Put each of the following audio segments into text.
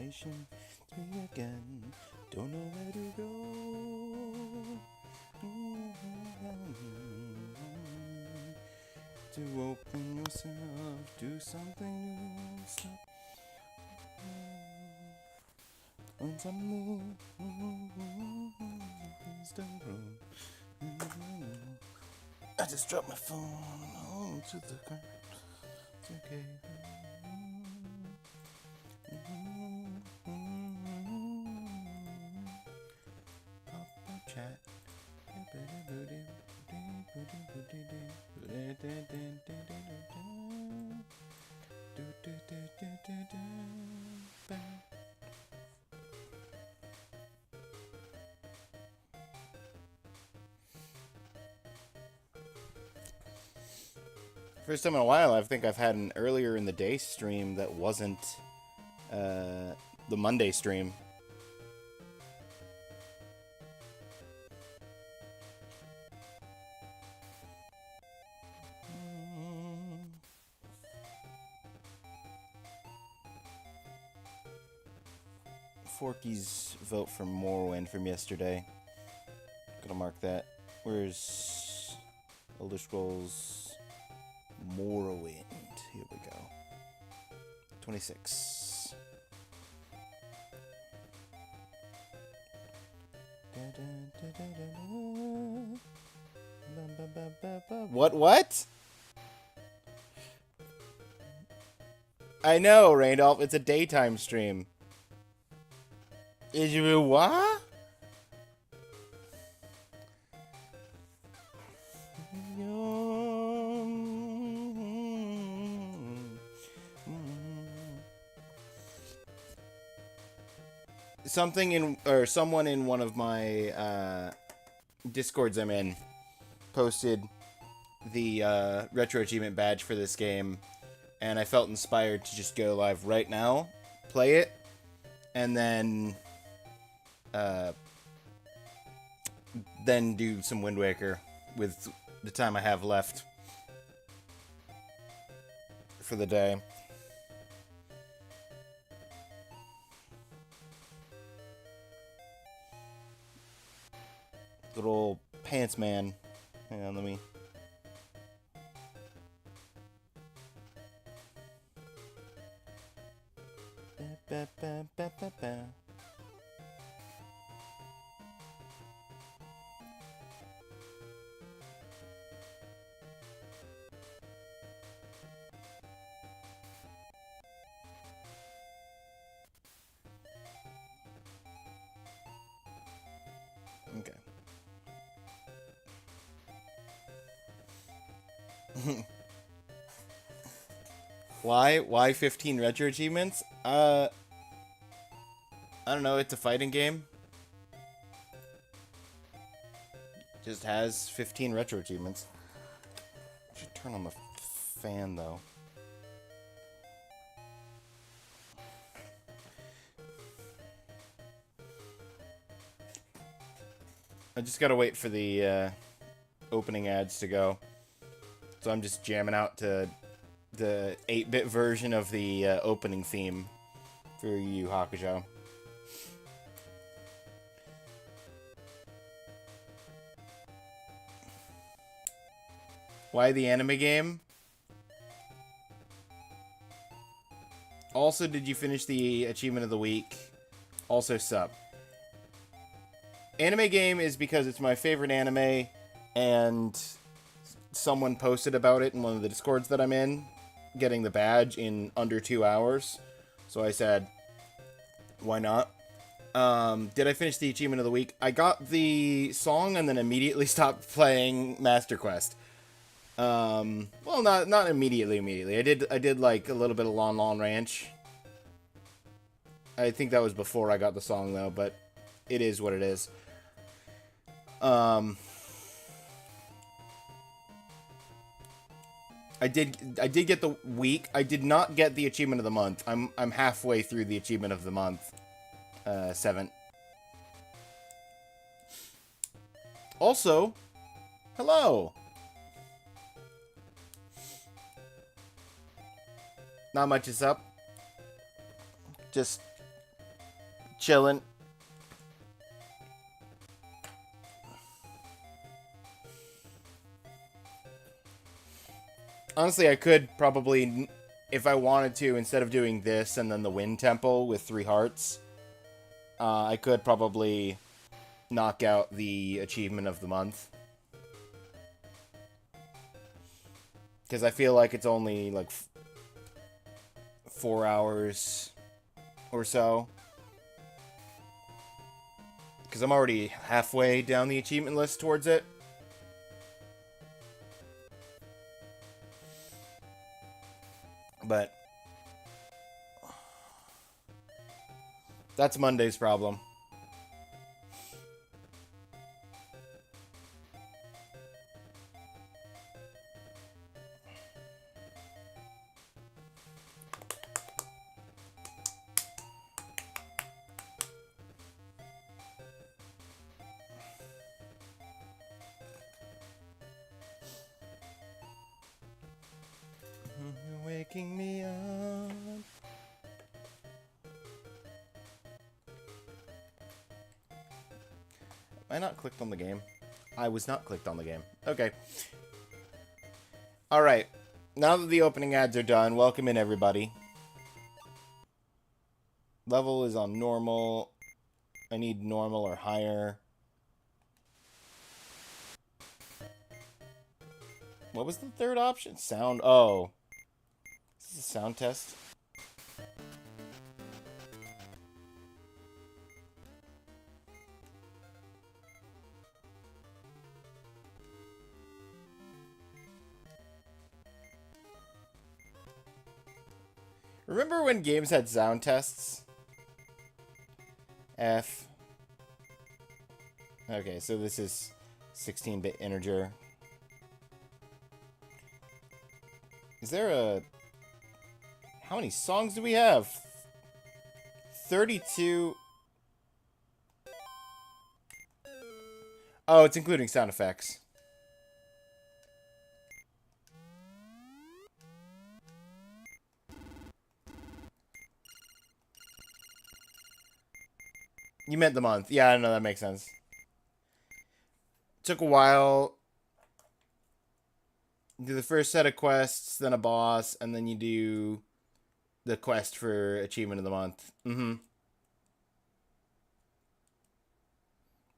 imagination. It's me again. Don't know where to go. To open yourself, do something new. Stop. On something. I just dropped my phone to the ground. It's okay. Pop chat. First time in a while, I think I've had an earlier in the day stream that wasn't the Monday stream. Forky's vote for Morrowind from yesterday. Gonna mark that. Where's Elder Scrolls Morrowind? Here we go. 26. What? I know, Randolph. It's a daytime stream. Is you what? Someone in one of my Discords I'm in posted the retro achievement badge for this game, and I felt inspired to just go live right now, play it, and then do some Wind Waker with the time I have left for the day. Little pants man. Hang on, let me... Okay. Why 15 retro achievements? I don't know, it's a fighting game. Just has 15 retro achievements. Should turn on the fan though. I just gotta wait for the opening ads to go. So I'm just jamming out to the 8-bit version of the opening theme for Yu Yu Hakusho. Why the anime game? Also, did you finish the achievement of the week? Also, sub. Anime game is because it's my favorite anime, and someone posted about it in one of the Discords that I'm in, getting the badge in under 2 hours. So I said, why not? Did I finish the achievement of the week? I got the song and then immediately stopped playing Master Quest. Well, not immediately. I did like a little bit of Lon Lon Ranch. I think that was before I got the song though, but it is what it is. I did get the week. I did not get the achievement of the month. I'm halfway through the achievement of the month. 7. Also, hello. Not much is up. Just chilling. Honestly, I could probably, if I wanted to, instead of doing this and then the Wind Temple with 3 hearts, I could probably knock out the achievement of the month. Because I feel like it's only, like, 4 hours or so. Because I'm already halfway down the achievement list towards it. But that's Monday's problem. You're waking me up. Am I not clicked on the game? I was not clicked on the game. Okay. Alright. Now that the opening ads are done, welcome in everybody. Level is on normal. I need normal or higher. What was the third option? Sound. Oh. Is this a sound test? Remember when games had sound tests? F. Okay, so this is 16-bit integer. Is there a... How many songs do we have? 32... Oh, it's including sound effects. You meant the month. Yeah, I know, that makes sense. Took a while. Do the first set of quests, then a boss, and then you do the quest for achievement of the month.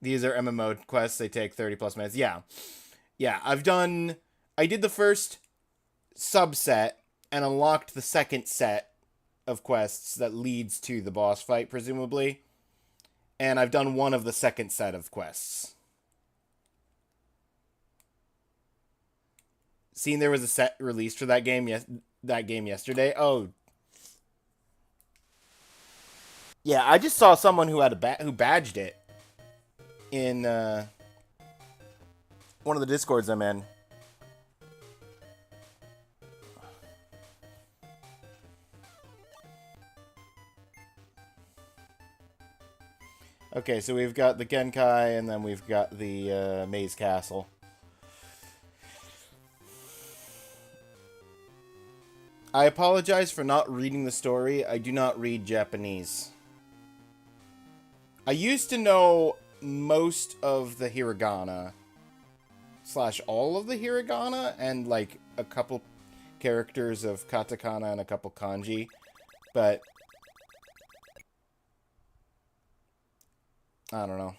These are MMO quests. They take 30 plus minutes. Yeah. Yeah, I did the first subset and unlocked the second set of quests that leads to the boss fight, presumably. And I've done one of the second set of quests. Seeing there was a set released for that game yesterday. Oh. Yeah, I just saw someone who had who badged it in one of the Discords I'm in. Okay, so we've got the Genkai, and then we've got the Maze Castle. I apologize for not reading the story. I do not read Japanese. I used to know most of the hiragana, / all of the hiragana, and like a couple characters of katakana and a couple kanji, but I don't know.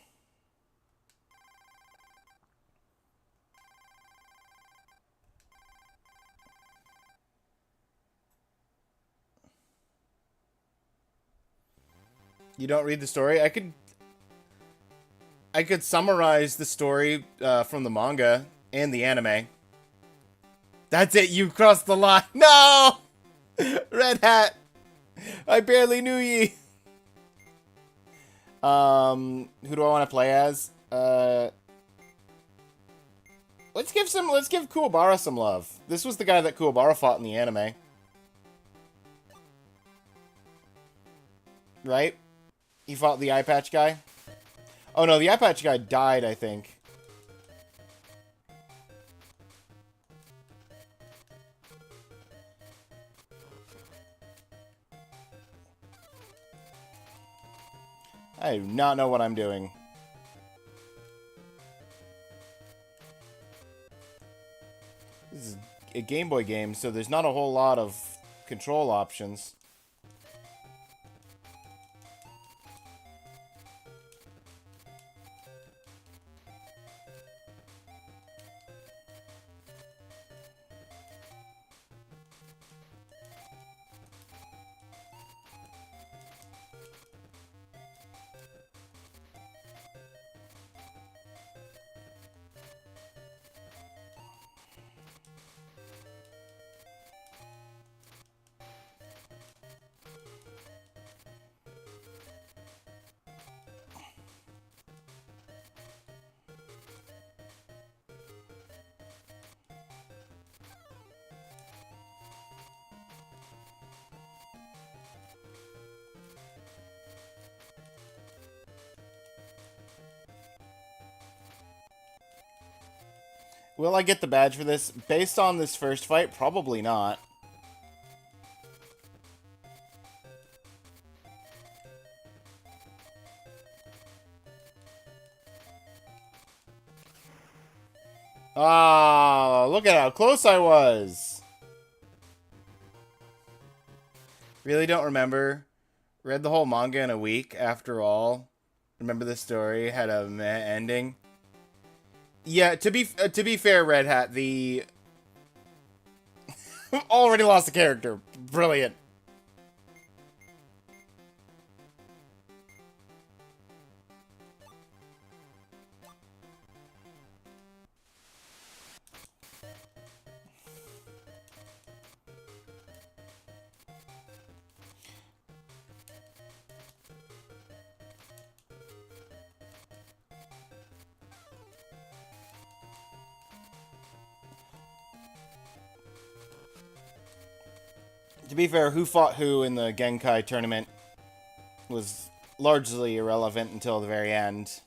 You don't read the story? I could summarize the story from the manga and the anime. That's it, you crossed the line. No! Red Hat! I barely knew ye! Who do I want to play as? Let's give Kuwabara some love. This was the guy that Kuwabara fought in the anime. Right? He fought the eye patch guy? Oh no, the eye patch guy died, I think. I do not know what I'm doing. This is a Game Boy game, so there's not a whole lot of control options. Will I get the badge for this? Based on this first fight, probably not. Ah, look at how close I was. Really don't remember. Read the whole manga in a week, after all. Remember the story, had a meh ending. Yeah, to be fair, Red Hat, the already lost a character. Brilliant. To be fair, who fought who in the Genkai tournament was largely irrelevant until the very end.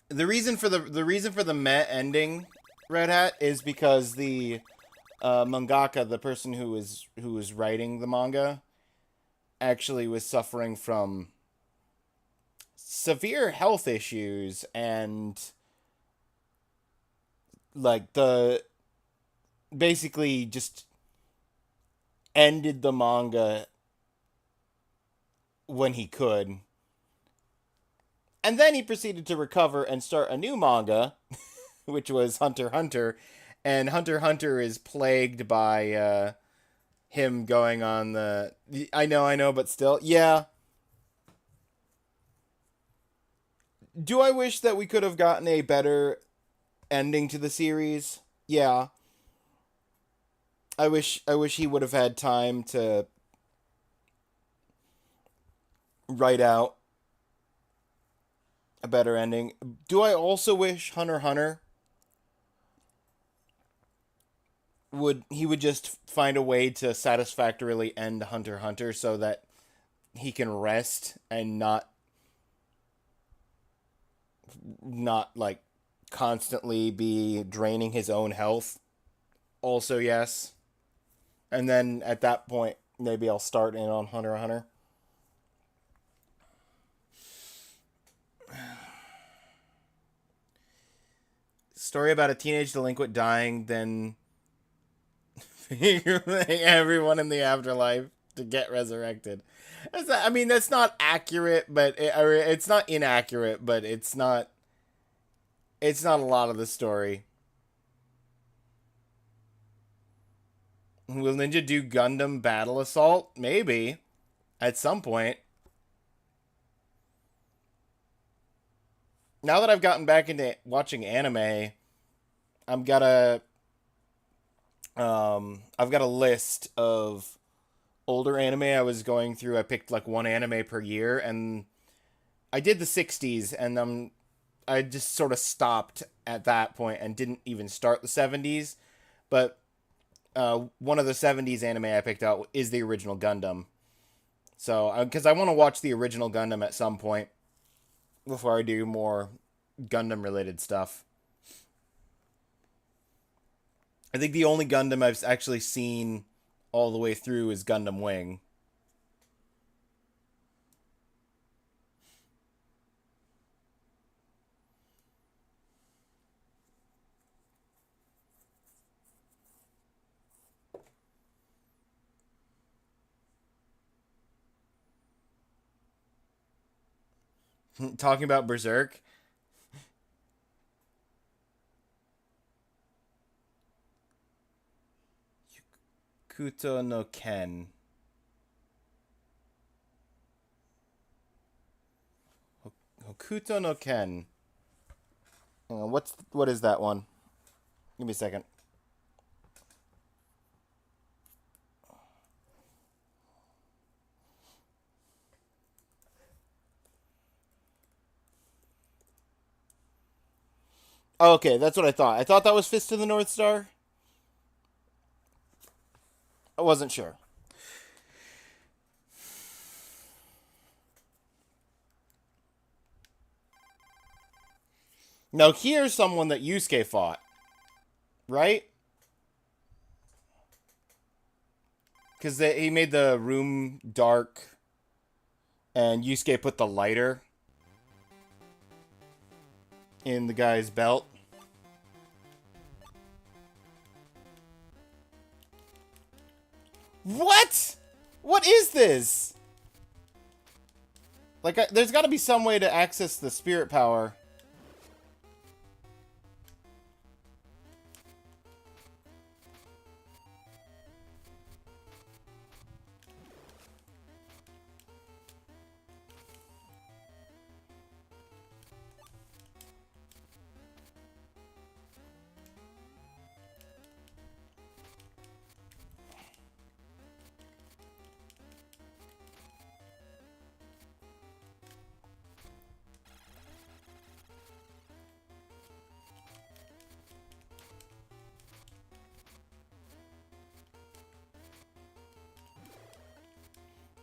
The reason for the meh ending, Red Hat, is because the mangaka, the person who was writing the manga, actually was suffering from severe health issues, and like the basically just ended the manga when he could. And then he proceeded to recover and start a new manga, which was Hunter x Hunter. And Hunter x Hunter is plagued by him going on the... I know, but still. Yeah. Do I wish that we could have gotten a better ending to the series? Yeah. I wish he would have had time to write out a better ending. Do I also wish Hunter x Hunter would just find a way to satisfactorily end Hunter x Hunter so that he can rest and not like constantly be draining his own health. Also, yes. And then at that point, maybe I'll start in on Hunter x Hunter. Story about a teenage delinquent dying, then everyone in the afterlife to get resurrected. I mean, that's not accurate, but it's not inaccurate, but it's not. It's not a lot of the story. Will Ninja do Gundam Battle Assault? Maybe. At some point. Now that I've gotten back into watching anime, I've got a list of older anime I was going through. I picked like one anime per year, and I did the 60s, and I just sort of stopped at that point and didn't even start the 70s. But one of the 70s anime I picked out is the original Gundam. So, because I want to watch the original Gundam at some point before I do more Gundam related stuff. I think the only Gundam I've actually seen all the way through is Gundam Wing. Talking about Berserk. Kuto no Ken. Hokuto no Ken. What is that one? Give me a second. Oh, okay, that's what I thought. I thought that was Fist of the North Star. I wasn't sure. Now here's someone that Yusuke fought, right? Because he made the room dark, and Yusuke put the lighter in the guy's belt. What? What is this? Like, there's got to be some way to access the spirit power.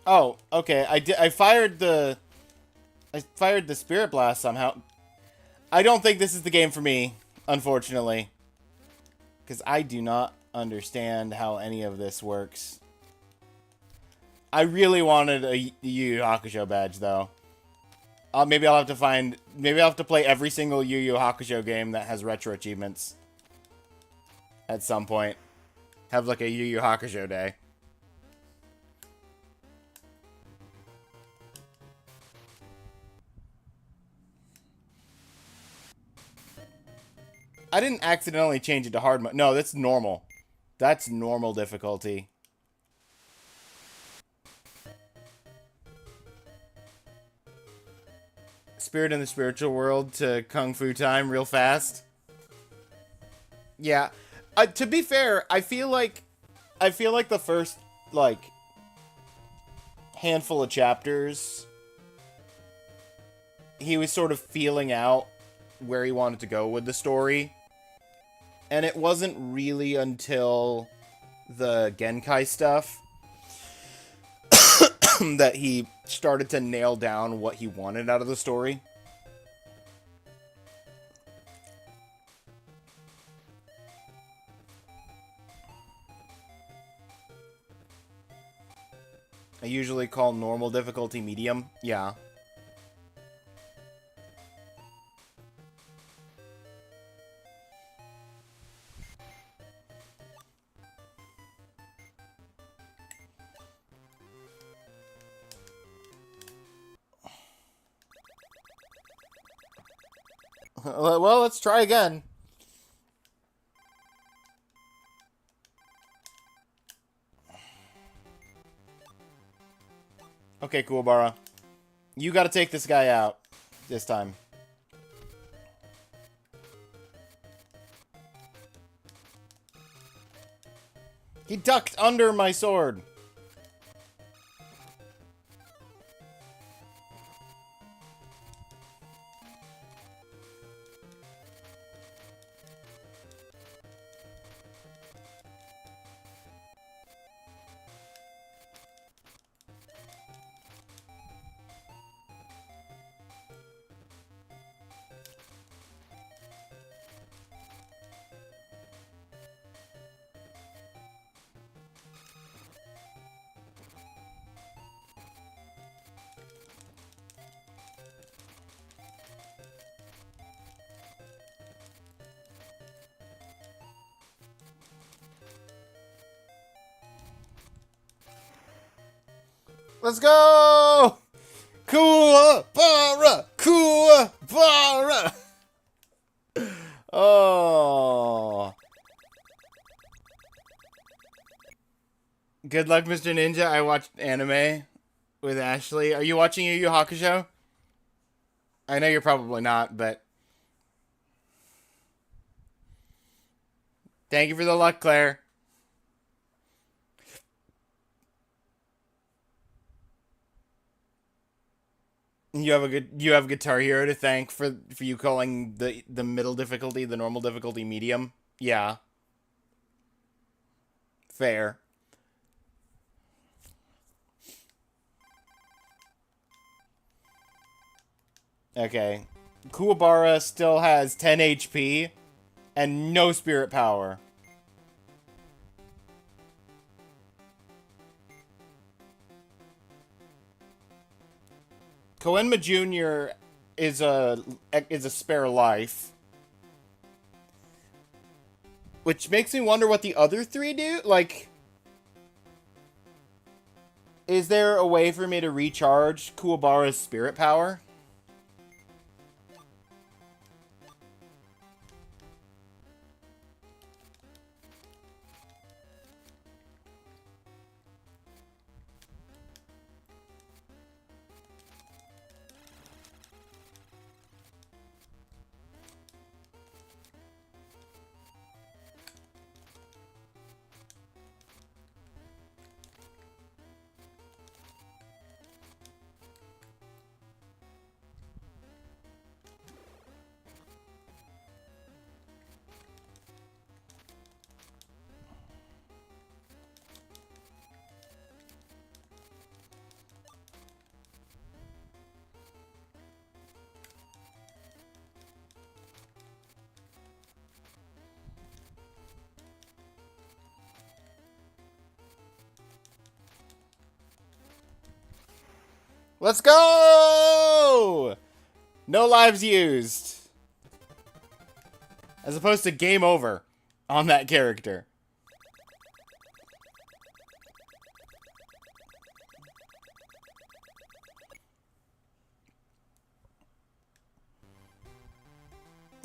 Oh, okay. I fired the spirit blast somehow. I don't think this is the game for me, unfortunately, because I do not understand how any of this works. I really wanted a Yu Yu Hakusho badge, though. Maybe I'll have to find. Maybe I'll have to play every single Yu Yu Hakusho game that has retro achievements at some point. Have like a Yu Yu Hakusho day. I didn't accidentally change it to hard mode. No, that's normal. That's normal difficulty. Spirit in the spiritual world to Kung Fu time real fast. Yeah. To be fair, I feel like the first like handful of chapters he was sort of feeling out where he wanted to go with the story. And it wasn't really until the Genkai stuff that he started to nail down what he wanted out of the story. I usually call normal difficulty medium. Yeah. Well, let's try again. Okay, Kuwabara. You gotta take this guy out this time. He ducked under my sword. Let's go! Kuwabara! Kuwabara! Oh. Good luck, Mr. Ninja. I watched anime with Ashley. Are you watching Yu Yu Hakusho? I know you're probably not, but... Thank you for the luck, Claire. You have Guitar Hero to thank for you calling the middle difficulty the normal difficulty medium. Yeah. Fair. Okay. Kuwabara still has 10 HP and no spirit power. Koenma Jr. is a spare life. Which makes me wonder what the other three do. Like, is there a way for me to recharge Kuwabara's spirit power? Let's go! No lives used. As opposed to game over on that character.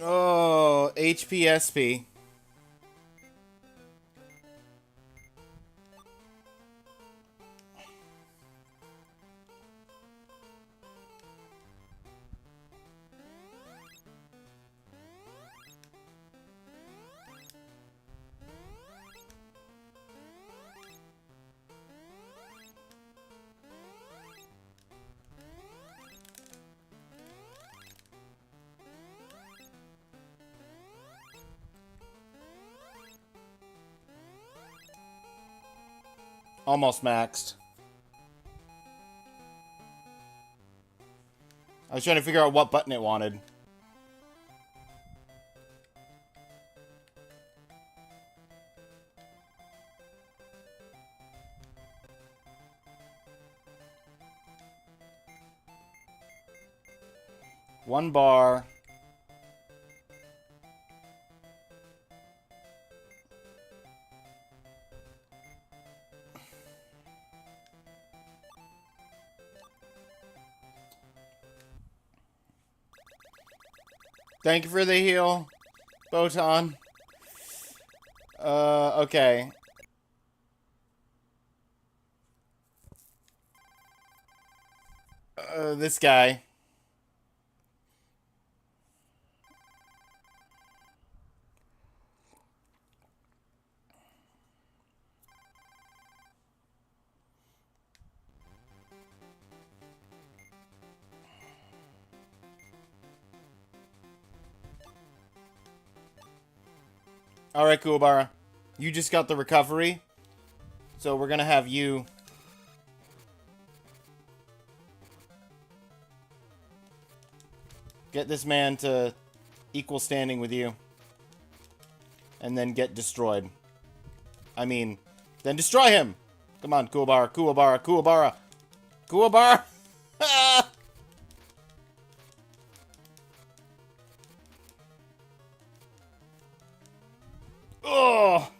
Oh, HPSP. Almost maxed. I was trying to figure out what button it wanted. One bar. Thank you for the heal, Botan. Okay. This guy. Alright, Kuwabara. You just got the recovery. So we're gonna have you... get this man to equal standing with you. And then get destroyed. I mean, then destroy him! Come on, Kuwabara, Kuwabara, Kuwabara! Kuwabara! Oh!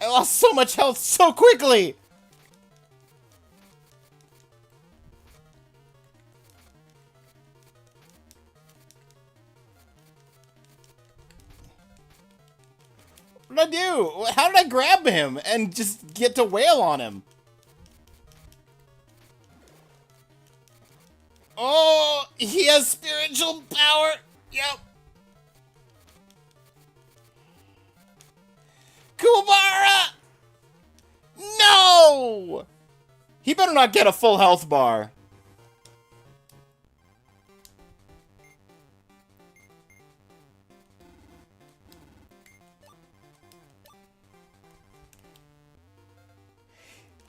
I lost so much health so quickly! What did I do? How did I grab him and just get to wail on him? Oh, he has spiritual power. Yep. Kubara! No! He better not get a full health bar.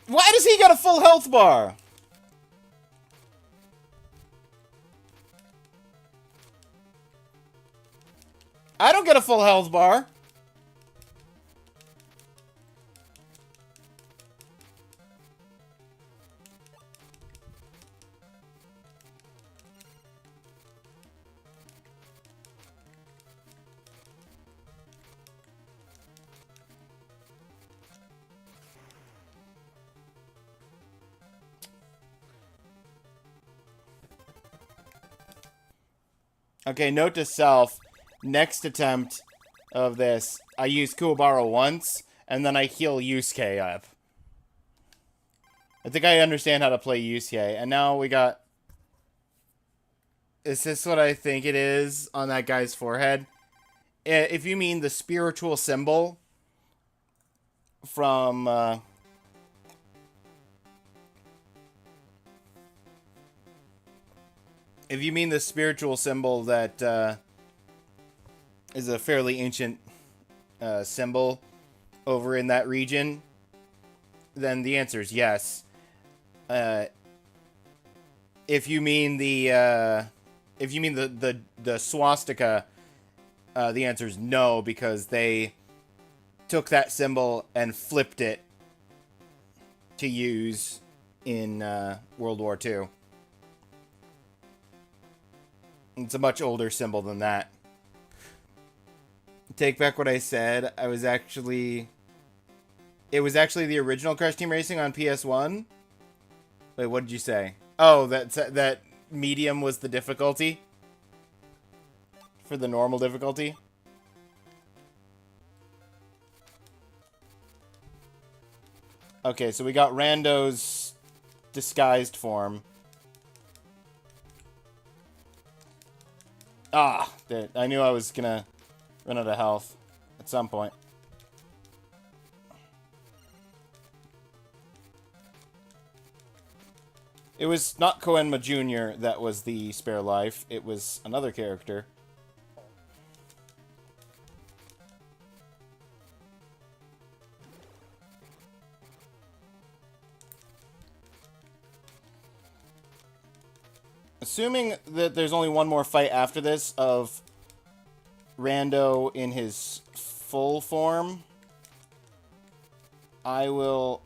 Why does he get a full health bar? I don't get a full health bar. Okay, note to self. Next attempt of this, I use Kuwabara once, and then I heal Yusuke up. I think I understand how to play Yusuke, and now we got... Is this what I think it is on that guy's forehead? If you mean the spiritual symbol from... If you mean the spiritual symbol that is a fairly ancient symbol over in that region, then the answer is yes. If you mean the swastika, the answer is no, because they took that symbol and flipped it to use in World War II. It's a much older symbol than that. Take back what I said. It was actually the original Crash Team Racing on PS1. Wait, what did you say? Oh, that medium was the difficulty for the normal difficulty. Okay, so we got Rando's disguised form. Ah, I knew I was gonna run out of health at some point. It was not Koenma Jr. that was the spare life. It was another character. Assuming that there's only one more fight after this of Rando in his full form, I will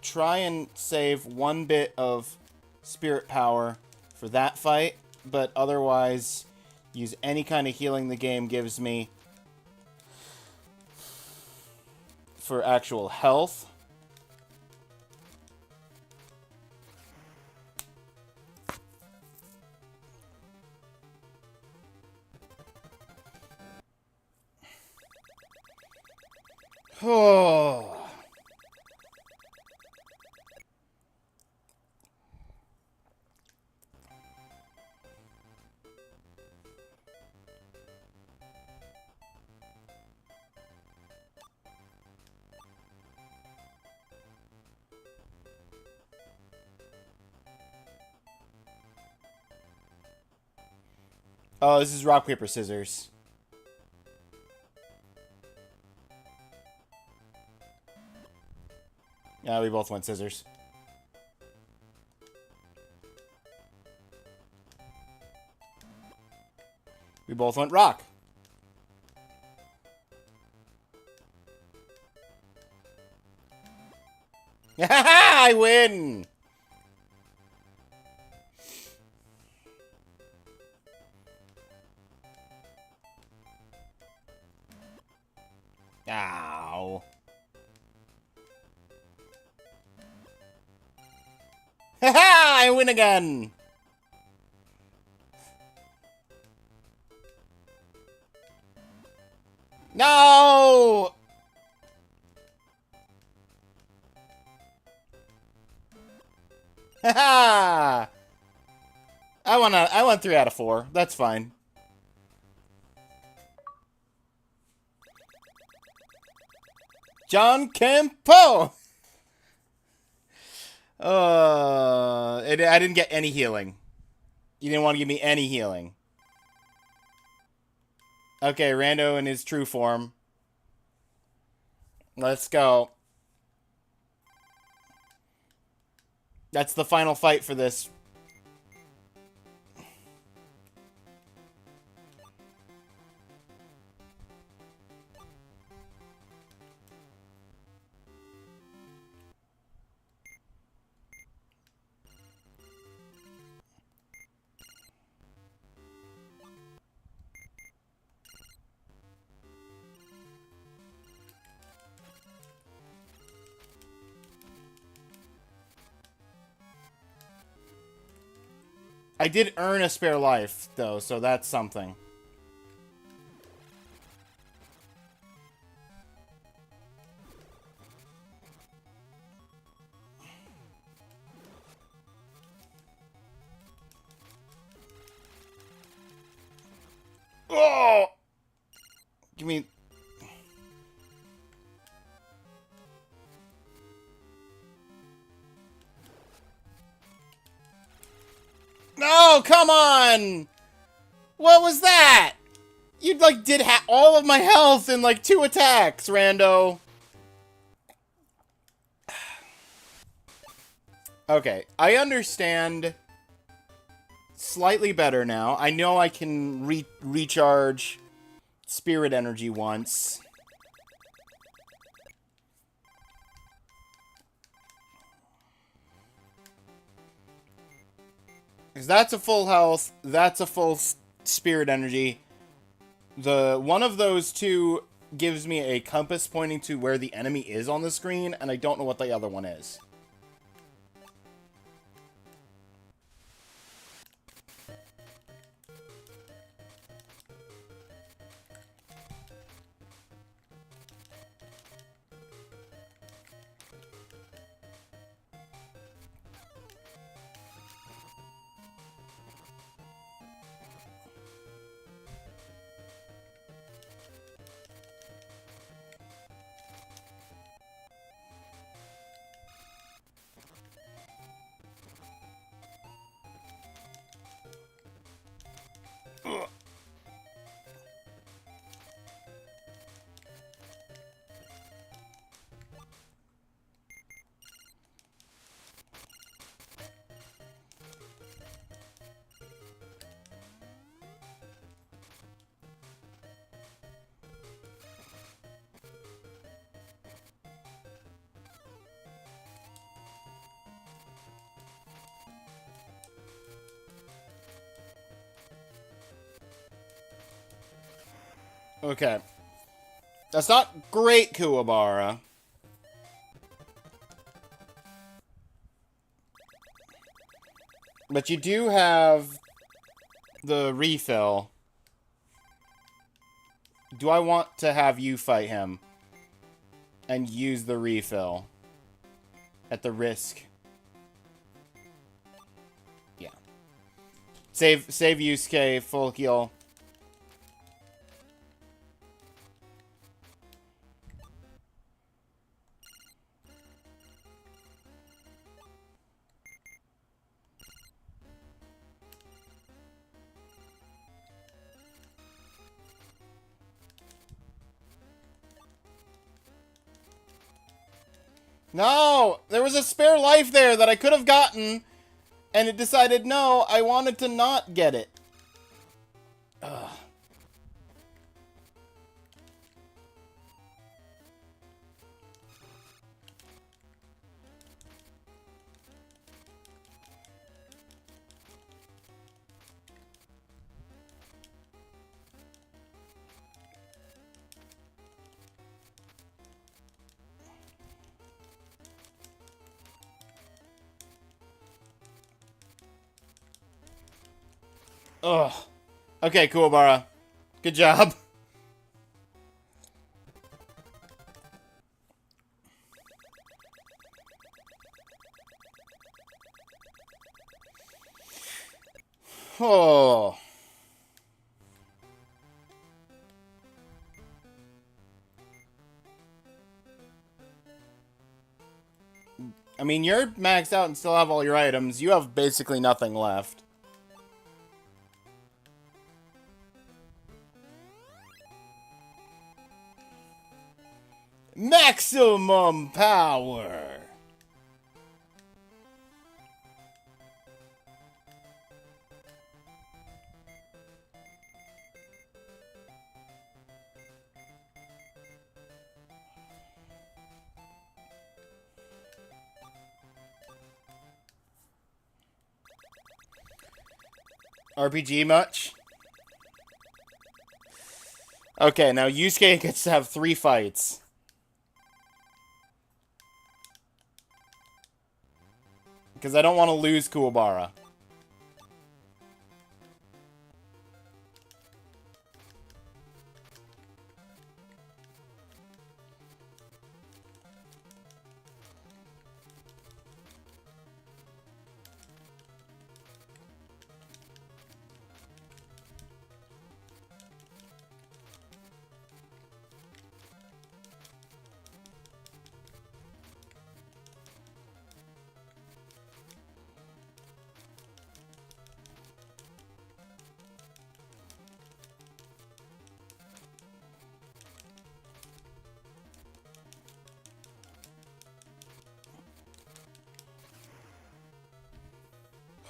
try and save one bit of spirit power for that fight, but otherwise use any kind of healing the game gives me for actual health. Oh. Oh, this is rock, paper, scissors. Yeah, we both went scissors. We both went rock. I win! Ow. Haha! I win again! No! Ha! I want 3 out of 4. That's fine. John Campo! I didn't get any healing. You didn't want to give me any healing. Okay, Rando in his true form. Let's go. That's the final fight for this. I did earn a spare life, though, so that's something. Oh! Give me... No, come on! What was that? You, like, did all of my health in, like, 2 attacks, Rando. Okay, I understand slightly better now. I know I can recharge spirit energy once. Because that's a full health, that's a full spirit energy. One of those two gives me a compass pointing to where the enemy is on the screen, and I don't know what the other one is. Okay. That's not great, Kuwabara. But you do have the refill. Do I want to have you fight him and use the refill at the risk? Yeah. Save Yusuke, full heal. No! There was a spare life there that I could have gotten, and it decided, no, I wanted to not get it. Ugh. Ugh. Okay, Kuwabara. Good job. Oh. I mean, you're maxed out and still have all your items. You have basically nothing left. Maximum power! RPG much? Okay, now Yusuke gets to have 3 fights. Because I don't want to lose Kuwabara.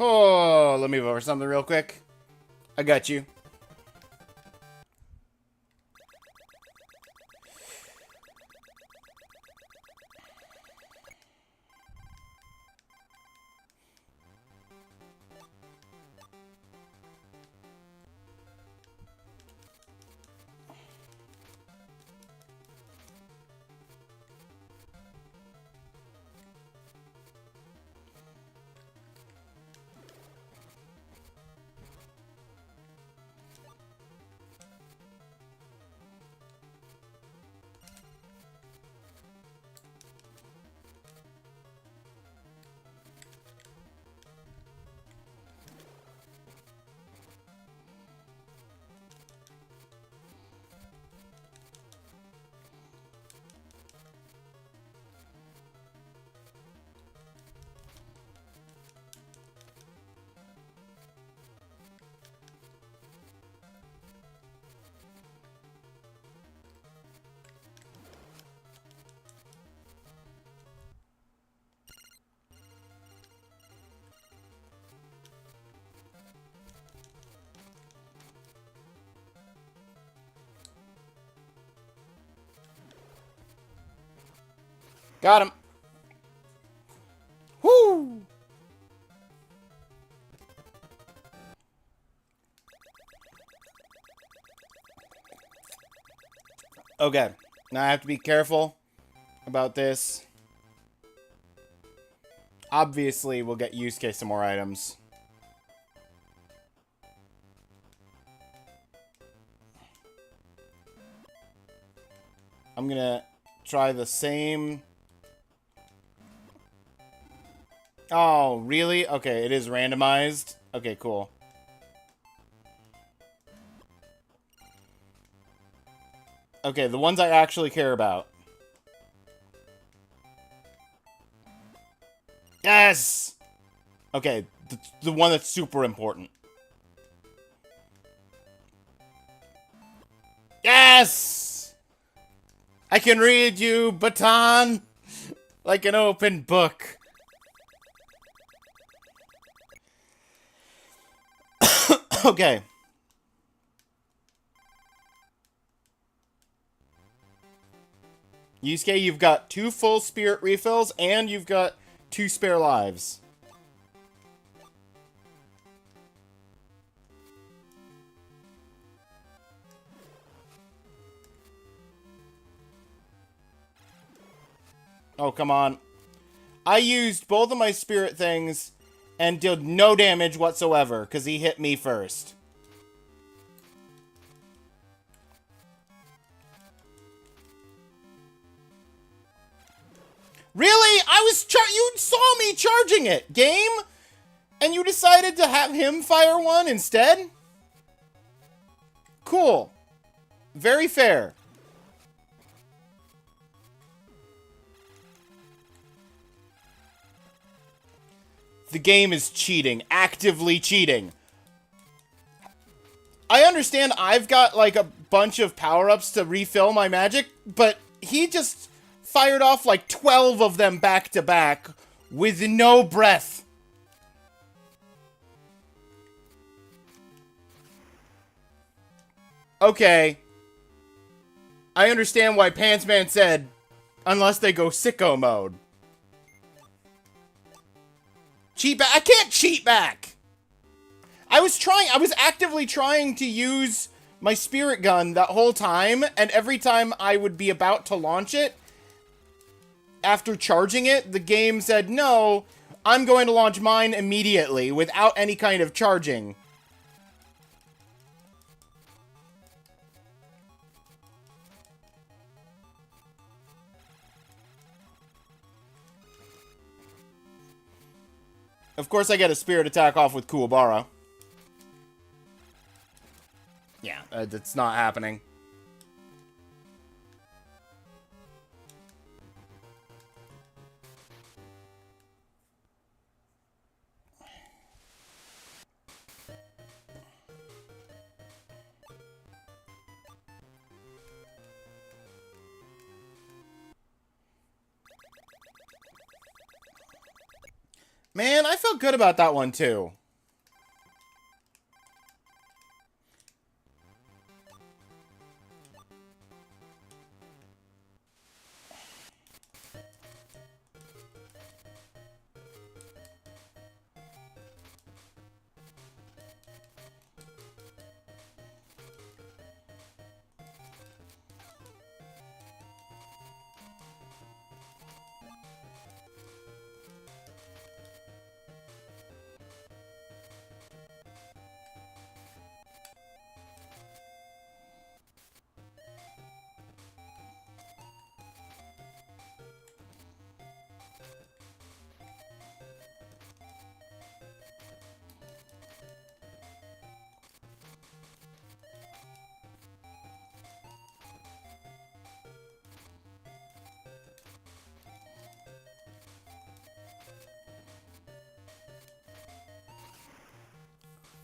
Oh, let me move over something real quick. I got you. Got him. Whoo! Okay. Now I have to be careful about this. Obviously, we'll get Yusuke some more items. I'm gonna try the same... Oh, really? Okay, it is randomized. Okay, cool. Okay, the ones I actually care about. Yes! Okay, the one that's super important. Yes! I can read you, baton, like an open book. Okay. Yusuke, you've got 2 full spirit refills, and you've got 2 spare lives. Oh, come on. I used both of my spirit things and did no damage whatsoever, because he hit me first. Really? You saw me charging it, game? And you decided to have him fire one instead? Cool. Very fair. The game is cheating. Actively cheating. I understand I've got, like, a bunch of power-ups to refill my magic, but he just fired off, like, 12 of them back-to-back with no breath. Okay. I understand why Pantsman said, unless they go sicko mode. Cheat back? I can't cheat back! I was actively trying to use my spirit gun that whole time, and every time I would be about to launch it, after charging it, the game said, no, I'm going to launch mine immediately, without any kind of charging. Of course, I get a spirit attack off with Kuwabara. Yeah, that's not happening. Man, I felt good about that one, too.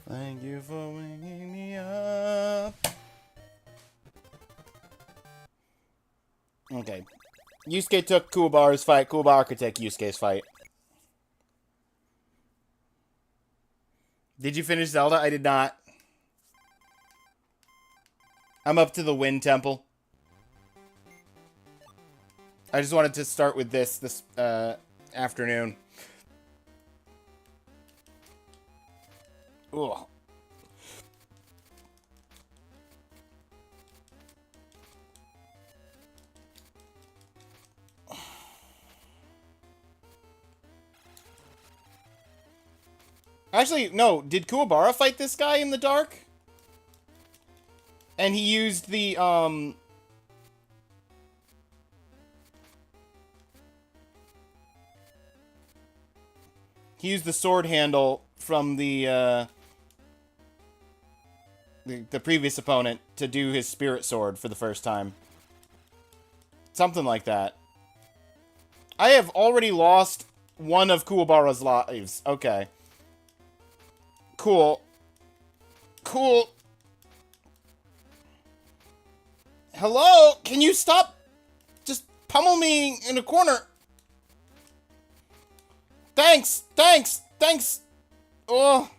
Thank you for waking me up. Okay. Yusuke took Kuwabara's fight. Kuwabara could take Yusuke's fight. Did you finish Zelda? I did not. I'm up to the Wind Temple. I just wanted to start with this afternoon. Ugh. Actually, no. Did Kuwabara fight this guy in the dark? And he used the, he used the sword handle from the previous opponent to do his spirit sword for the first time. Something like that. I have already lost one of Kuwabara's lives. Okay. Cool. Cool. Hello? Can you stop? Just pummel me in a corner. Thanks. Thanks. Thanks. Oh.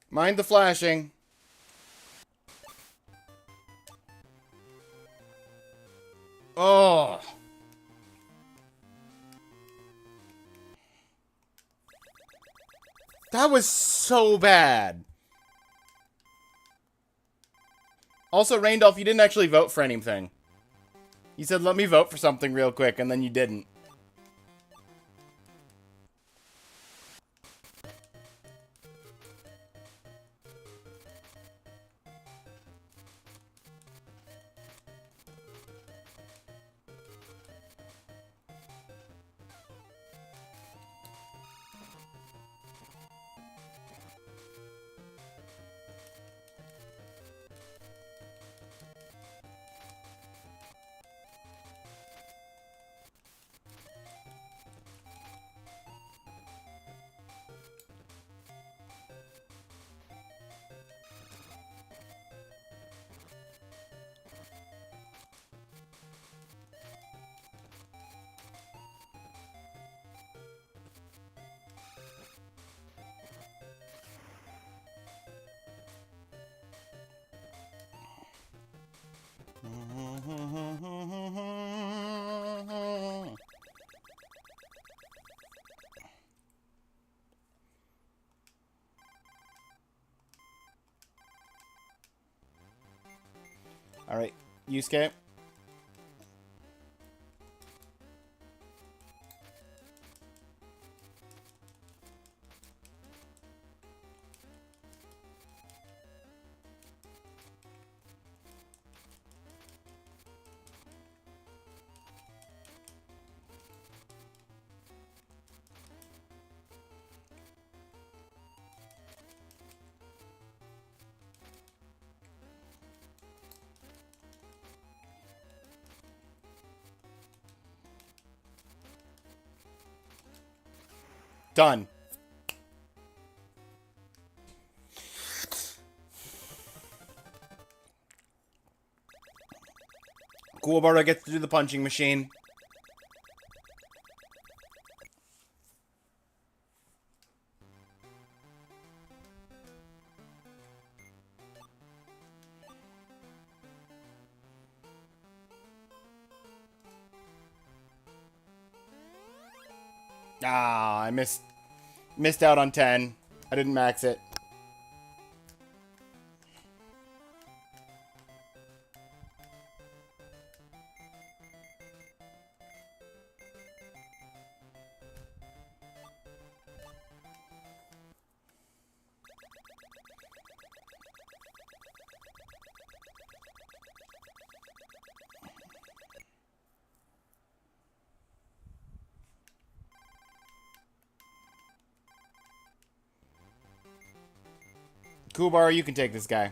Mind the flashing. Oh. That was so bad. Also, Raindolph, you didn't actually vote for anything. You said, let me vote for something real quick, and then you didn't. Alright, Yusuke. Done. Kuwabara gets to do the punching machine. Ah, I missed out on 10. I didn't max it. Kuwabara, you can take this guy.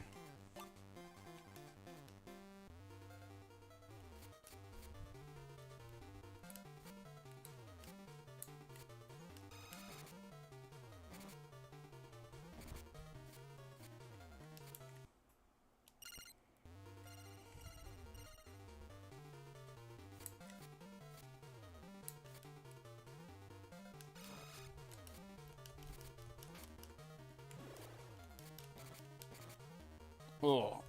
Oh.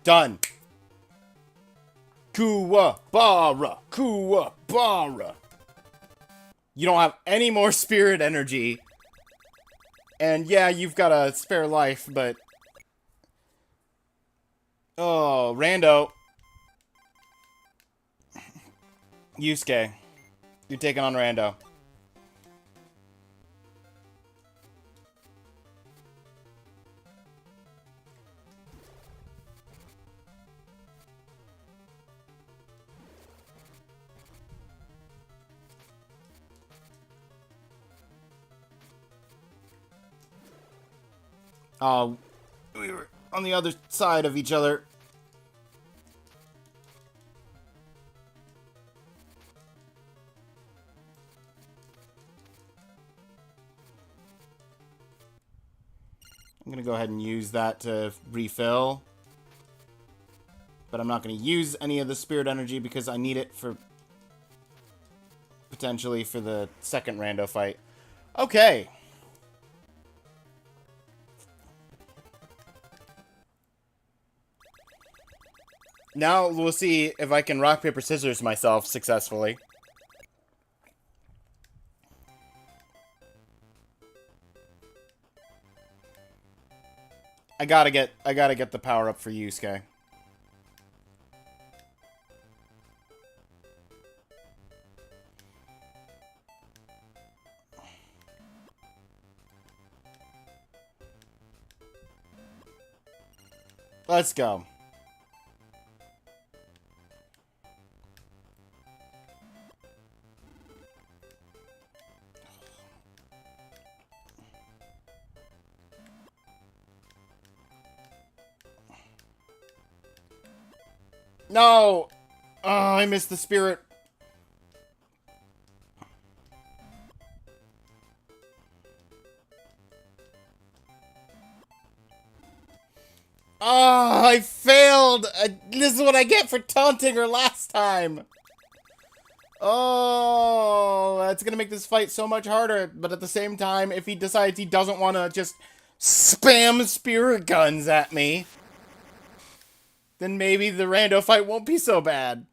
Done. Kuwabara. Kuwabara. You don't have any more spirit energy. And yeah, you've got a spare life, but... Oh, Rando. Yusuke. You're taking on Rando. We were on the other side of each other. I'm gonna go ahead and use that to refill. But I'm not gonna use any of the spirit energy because I need it for... potentially for the second rando fight. Okay. Now we'll see if I can rock, paper, scissors myself successfully. I gotta get the power up for Yusuke. Let's go. No! Oh, I missed the spirit. Oh, I failed! This is what I get for taunting her last time! Oh, that's gonna make this fight so much harder. But at the same time, if he decides he doesn't want to just spam spirit guns at me, then maybe the rando fight won't be so bad.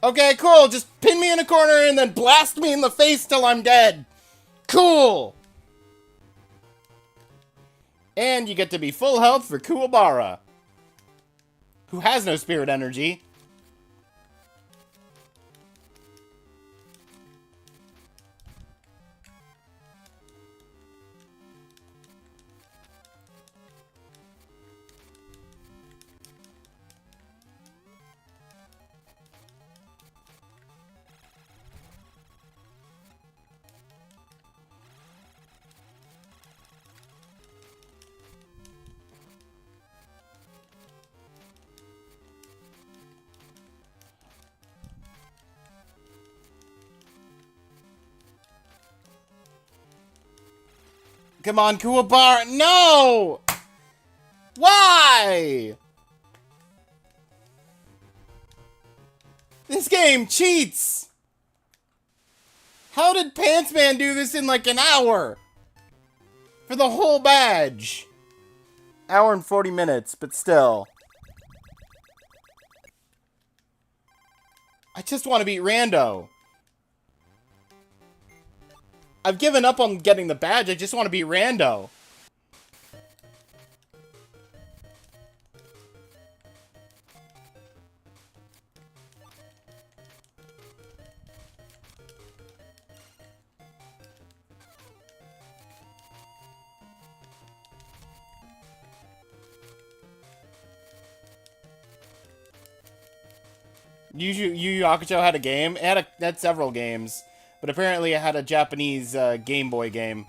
Okay, cool. Just pin me in a corner and then blast me in the face till I'm dead. Cool. And you get to be full health for Kuwabara, who has no spirit energy. Come on, Kuwabara. No! Why? This game cheats! How did Pantsman do this in like an hour? For the whole badge. Hour and 40 minutes, but still. I just want to beat Rando. I've given up on getting the badge, I just want to beat Rando. Yu Yu Hakusho had a game. It had several games. But apparently it had a Japanese Game Boy game.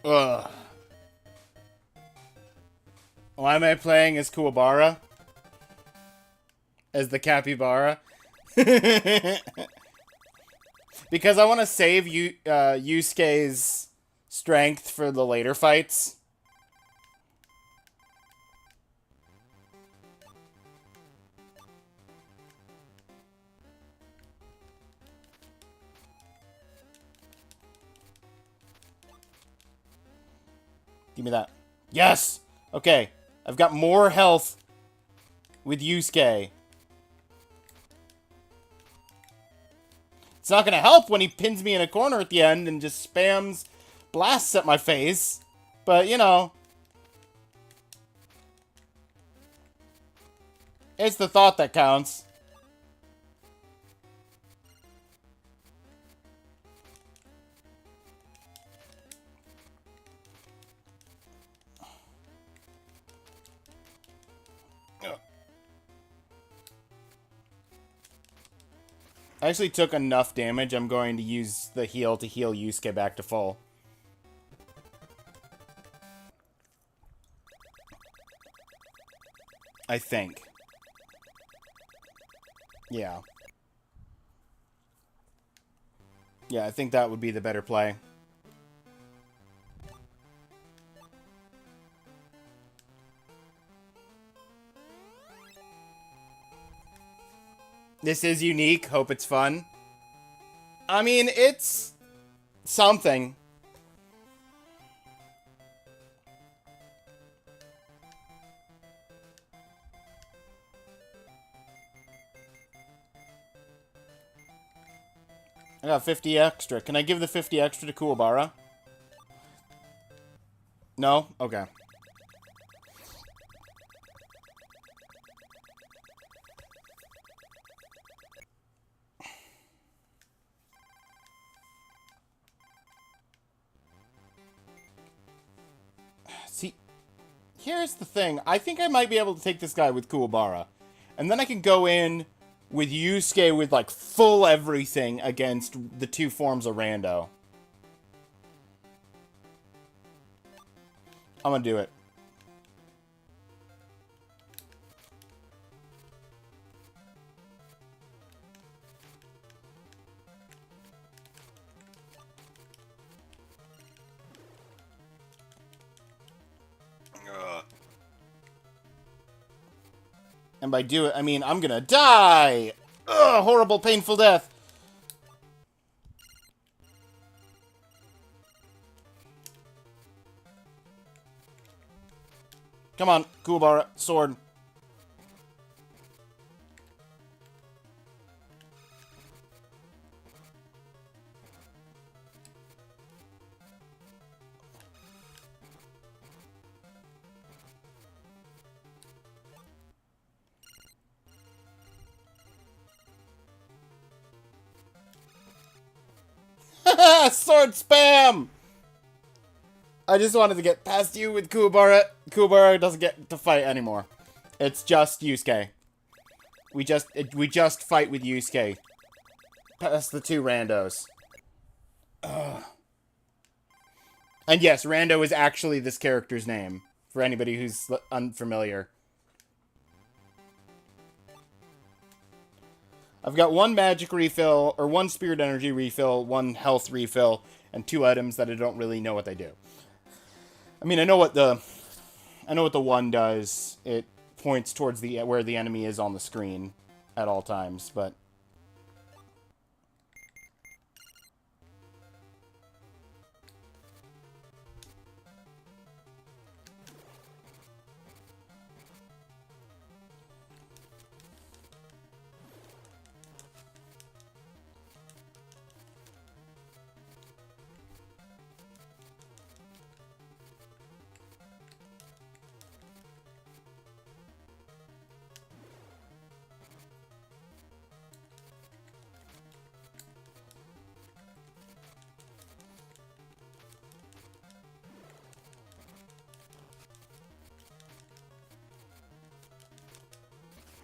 Ugh. Why am I playing as Kuwabara? As the capybara? Because I want to save Yusuke's strength for the later fights. Give me that. Yes! Okay, I've got more health with Yusuke. It's not gonna help when he pins me in a corner at the end and just spams blasts at my face. But, you know, it's the thought that counts. I actually took enough damage. I'm going to use the heal to heal Yusuke back to full. I think. Yeah. Yeah, I think that would be the better play. This is unique. Hope it's fun. I mean, it's something. I got 50 extra. Can I give the 50 extra to Kuwabara? No? Okay. See, here's the thing. I think I might be able to take this guy with Kuwabara. And then I can go in with Yusuke with, like, full everything against the two forms of Rando. I'm gonna do it. And by do it, I mean I'm gonna die! Ugh, horrible, painful death. Come on, Kuwabara, sword. Sword spam! I just wanted to get past you with Kuwabara. Kuwabara doesn't get to fight anymore. It's just Yusuke. We just fight with Yusuke. Past the two randos. Ugh. And yes, Rando is actually this character's name, for anybody who's unfamiliar. I've got one magic refill, or one spirit energy refill, one health refill, and 2 items that I don't really know what they do. I mean, I know what the one does. It points towards where the enemy is on the screen at all times, but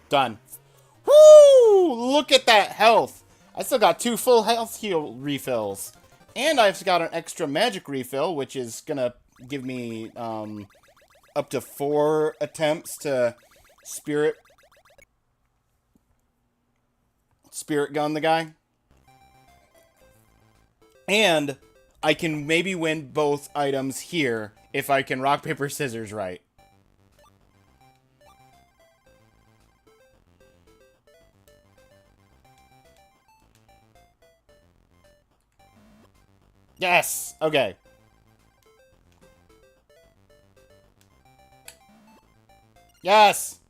done. Woo! Look at that health. I still got 2 full health heal refills. And I've got an extra magic refill, which is gonna give me up to 4 attempts to spirit gun the guy. And I can maybe win both items here if I can rock, paper, scissors right. Yes! Okay. Yes!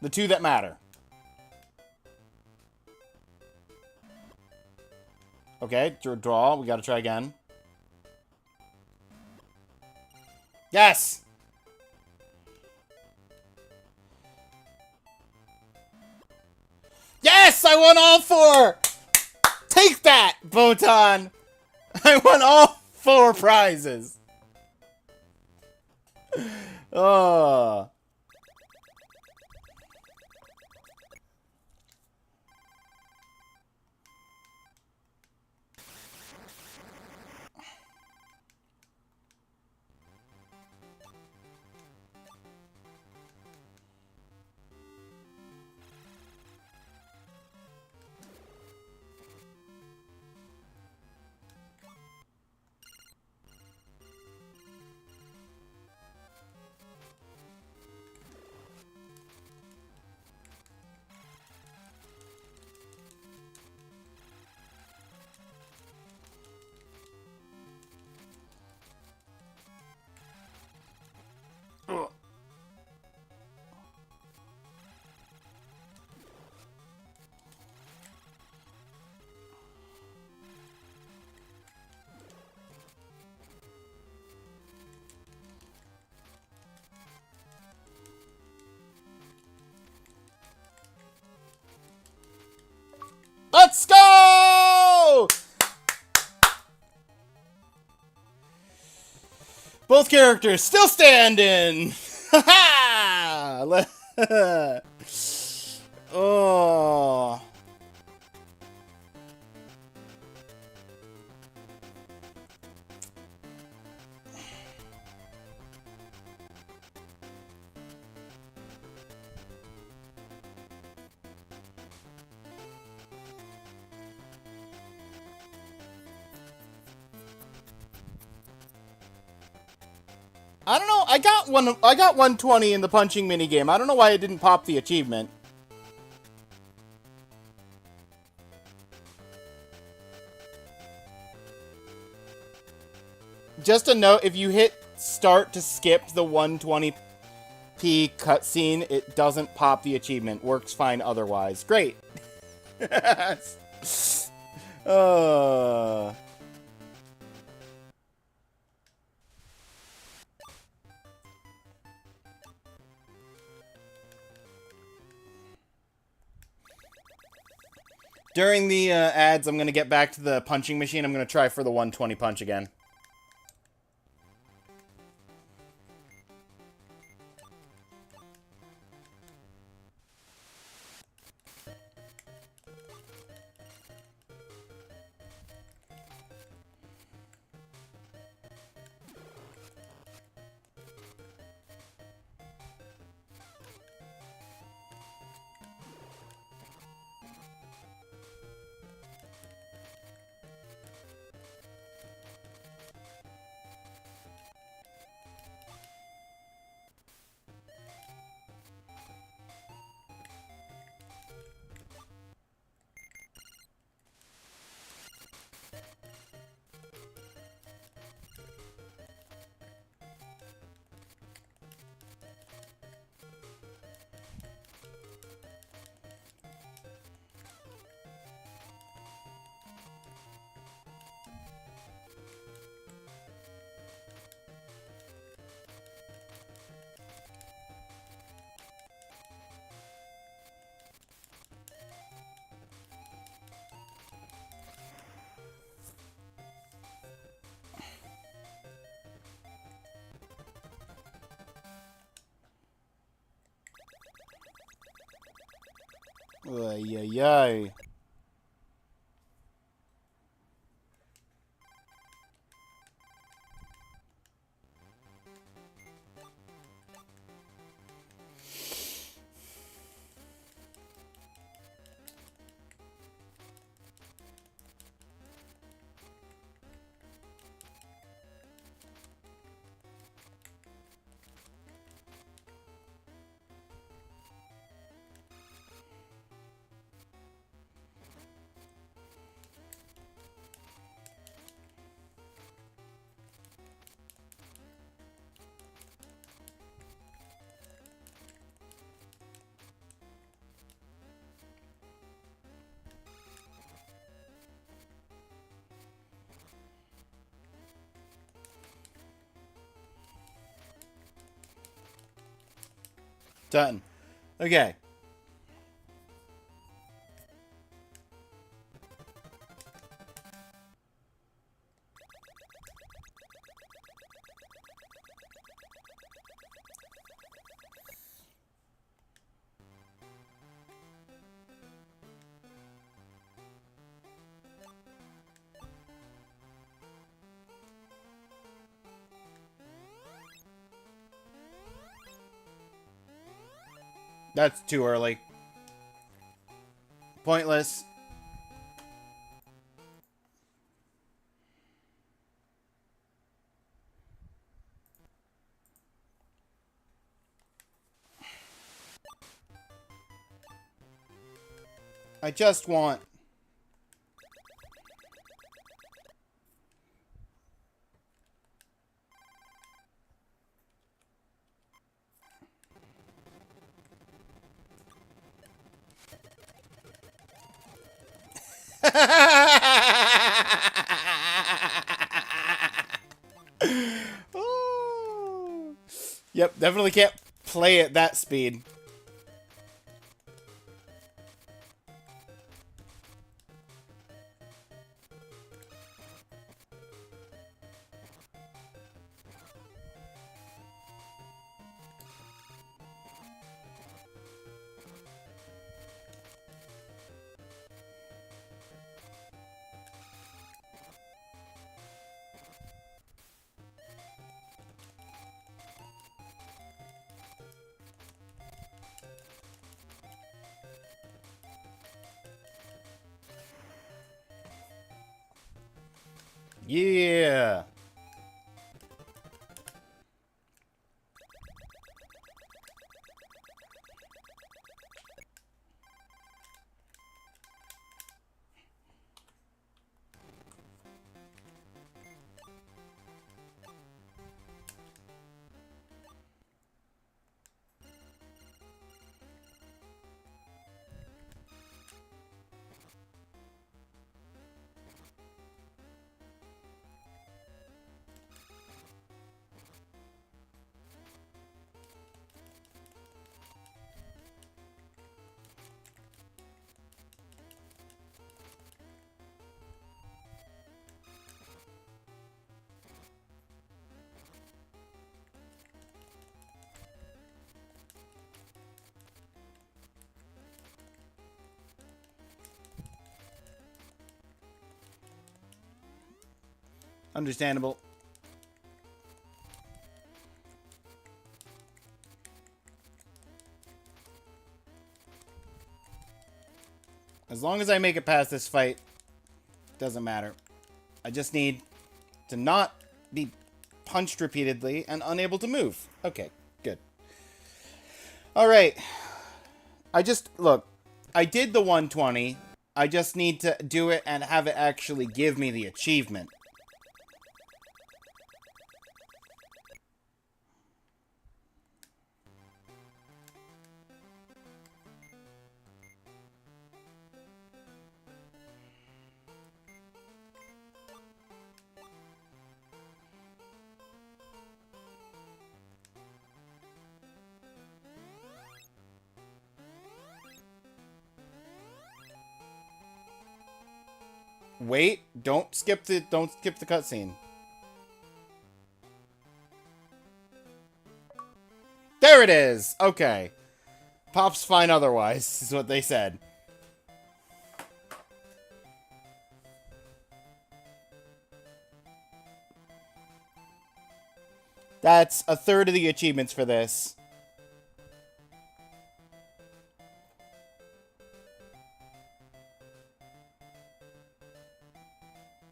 The 2 that matter. Okay, draw. We gotta try again. Yes! Yes! I won all 4! Take that, Botan! I won all 4 prizes! Oh. Let's go! Both characters still standing! Ha ha! Oh. I don't know. I got 120 in the punching minigame. I don't know why it didn't pop the achievement. Just a note, if you hit start to skip the 120p cutscene, it doesn't pop the achievement. Works fine otherwise. Great. uh During the ads, I'm going to get back to the punching machine. I'm going to try for the 120 punch again. Ay, ay, ay. Done. Okay. That's too early. Pointless. I just want... Oh. Yep, definitely can't play at that speed. Yeah. Understandable. As long as I make it past this fight, doesn't matter. I just need to not be punched repeatedly and unable to move. Okay, good. Alright. Look, I did the 120. I just need to do it and have it actually give me the achievement. Wait, don't skip the cutscene. There it is. Okay. Pop's fine otherwise, is what they said. That's a third of the achievements for this.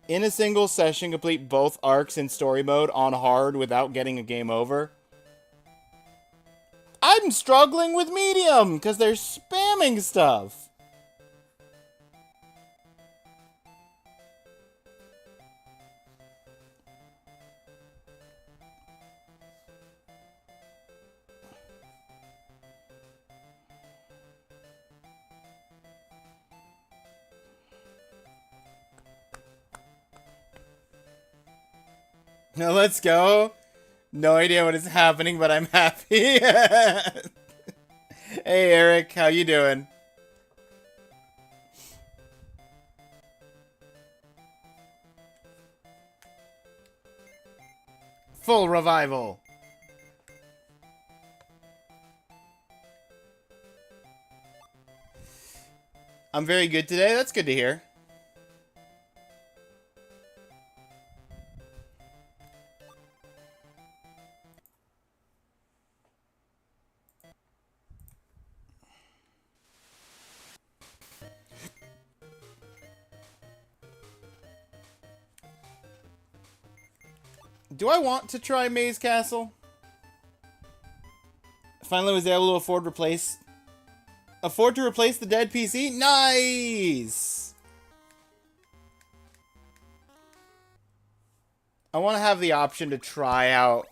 In a single session, complete both arcs in story mode on hard without getting a game over. I'm struggling with medium because they're spamming stuff. Now let's go. No idea what is happening, but I'm happy. Hey, Eric, how you doing? Full revival. I'm very good today. That's good to hear. Do I want to try Maze Castle? Finally was able to afford to replace the dead PC? Nice! I want to have the option to try out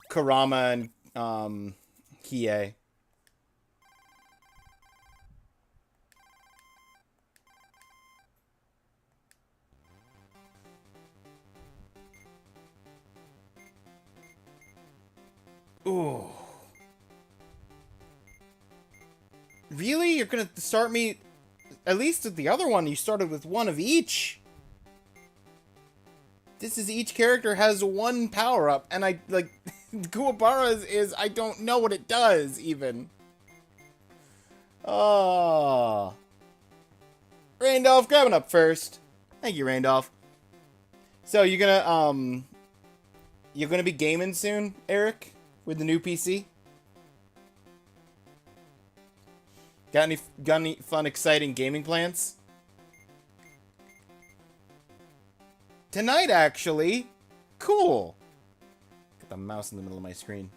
Kurama and Hiei. Ooh. Really? You're gonna start me... At least with the other one, you started with one of each. This is each character has one power-up, and I, like... Kuwabara's is... I don't know what it does, even. Oh. Randolph, grabbing up first. Thank you, Randolph. So, you're gonna be gaming soon, Eric? With the new PC? Got any fun, exciting gaming plans? Tonight, actually. Cool. Got the mouse in the middle of my screen.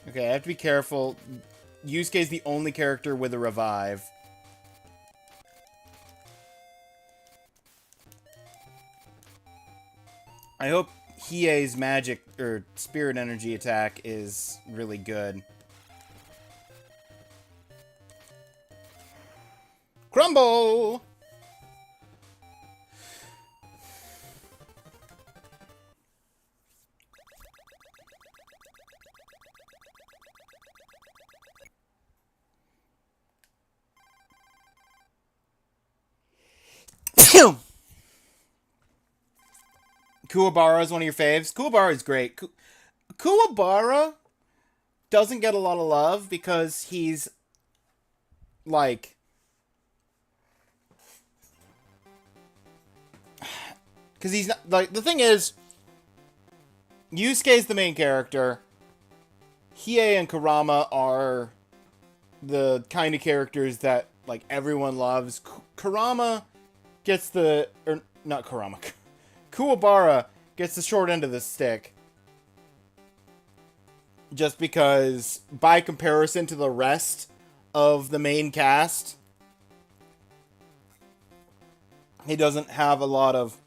Okay, I have to be careful. Yusuke is the only character with a revive. I hope Hiei's magic, or spirit energy attack is really good. Crumble! Kuwabara is one of your faves. Kuwabara is great. Kuwabara doesn't get a lot of love because he's like... Because he's not... Like, the thing is, Yusuke's the main character. Hiei and Kurama are the kind of characters that, like, everyone loves. Kurama gets the... Or, not Kurama. Kuwabara gets the short end of the stick. Just because, by comparison to the rest of the main cast, he doesn't have a lot of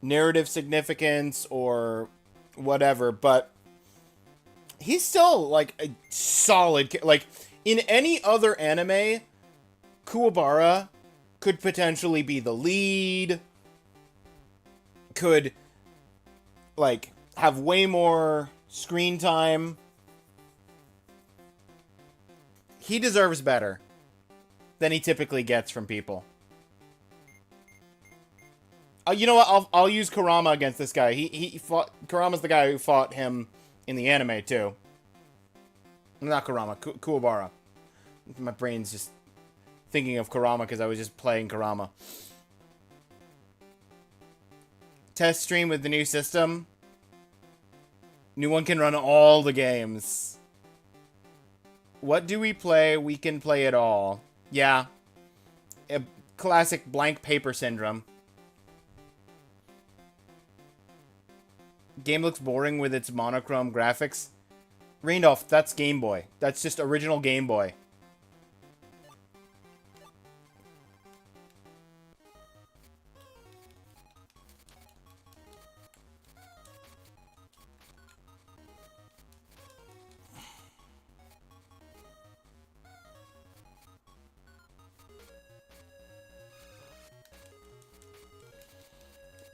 narrative significance or whatever, but he's still, like, a solid... Like, in any other anime, Kuwabara could potentially be the lead, could, like, have way more screen time. He deserves better than he typically gets from people. You know what? I'll use Kurama against this guy. He fought... Kurama's the guy who fought him in the anime, too. Not Kurama. Kuwabara. My brain's just thinking of Kurama because I was just playing Kurama. Test stream with the new system. New one can run all the games. What do we play? We can play it all. Yeah. A classic blank paper syndrome. Game looks boring with its monochrome graphics. Randolph, that's Game Boy. That's just original Game Boy.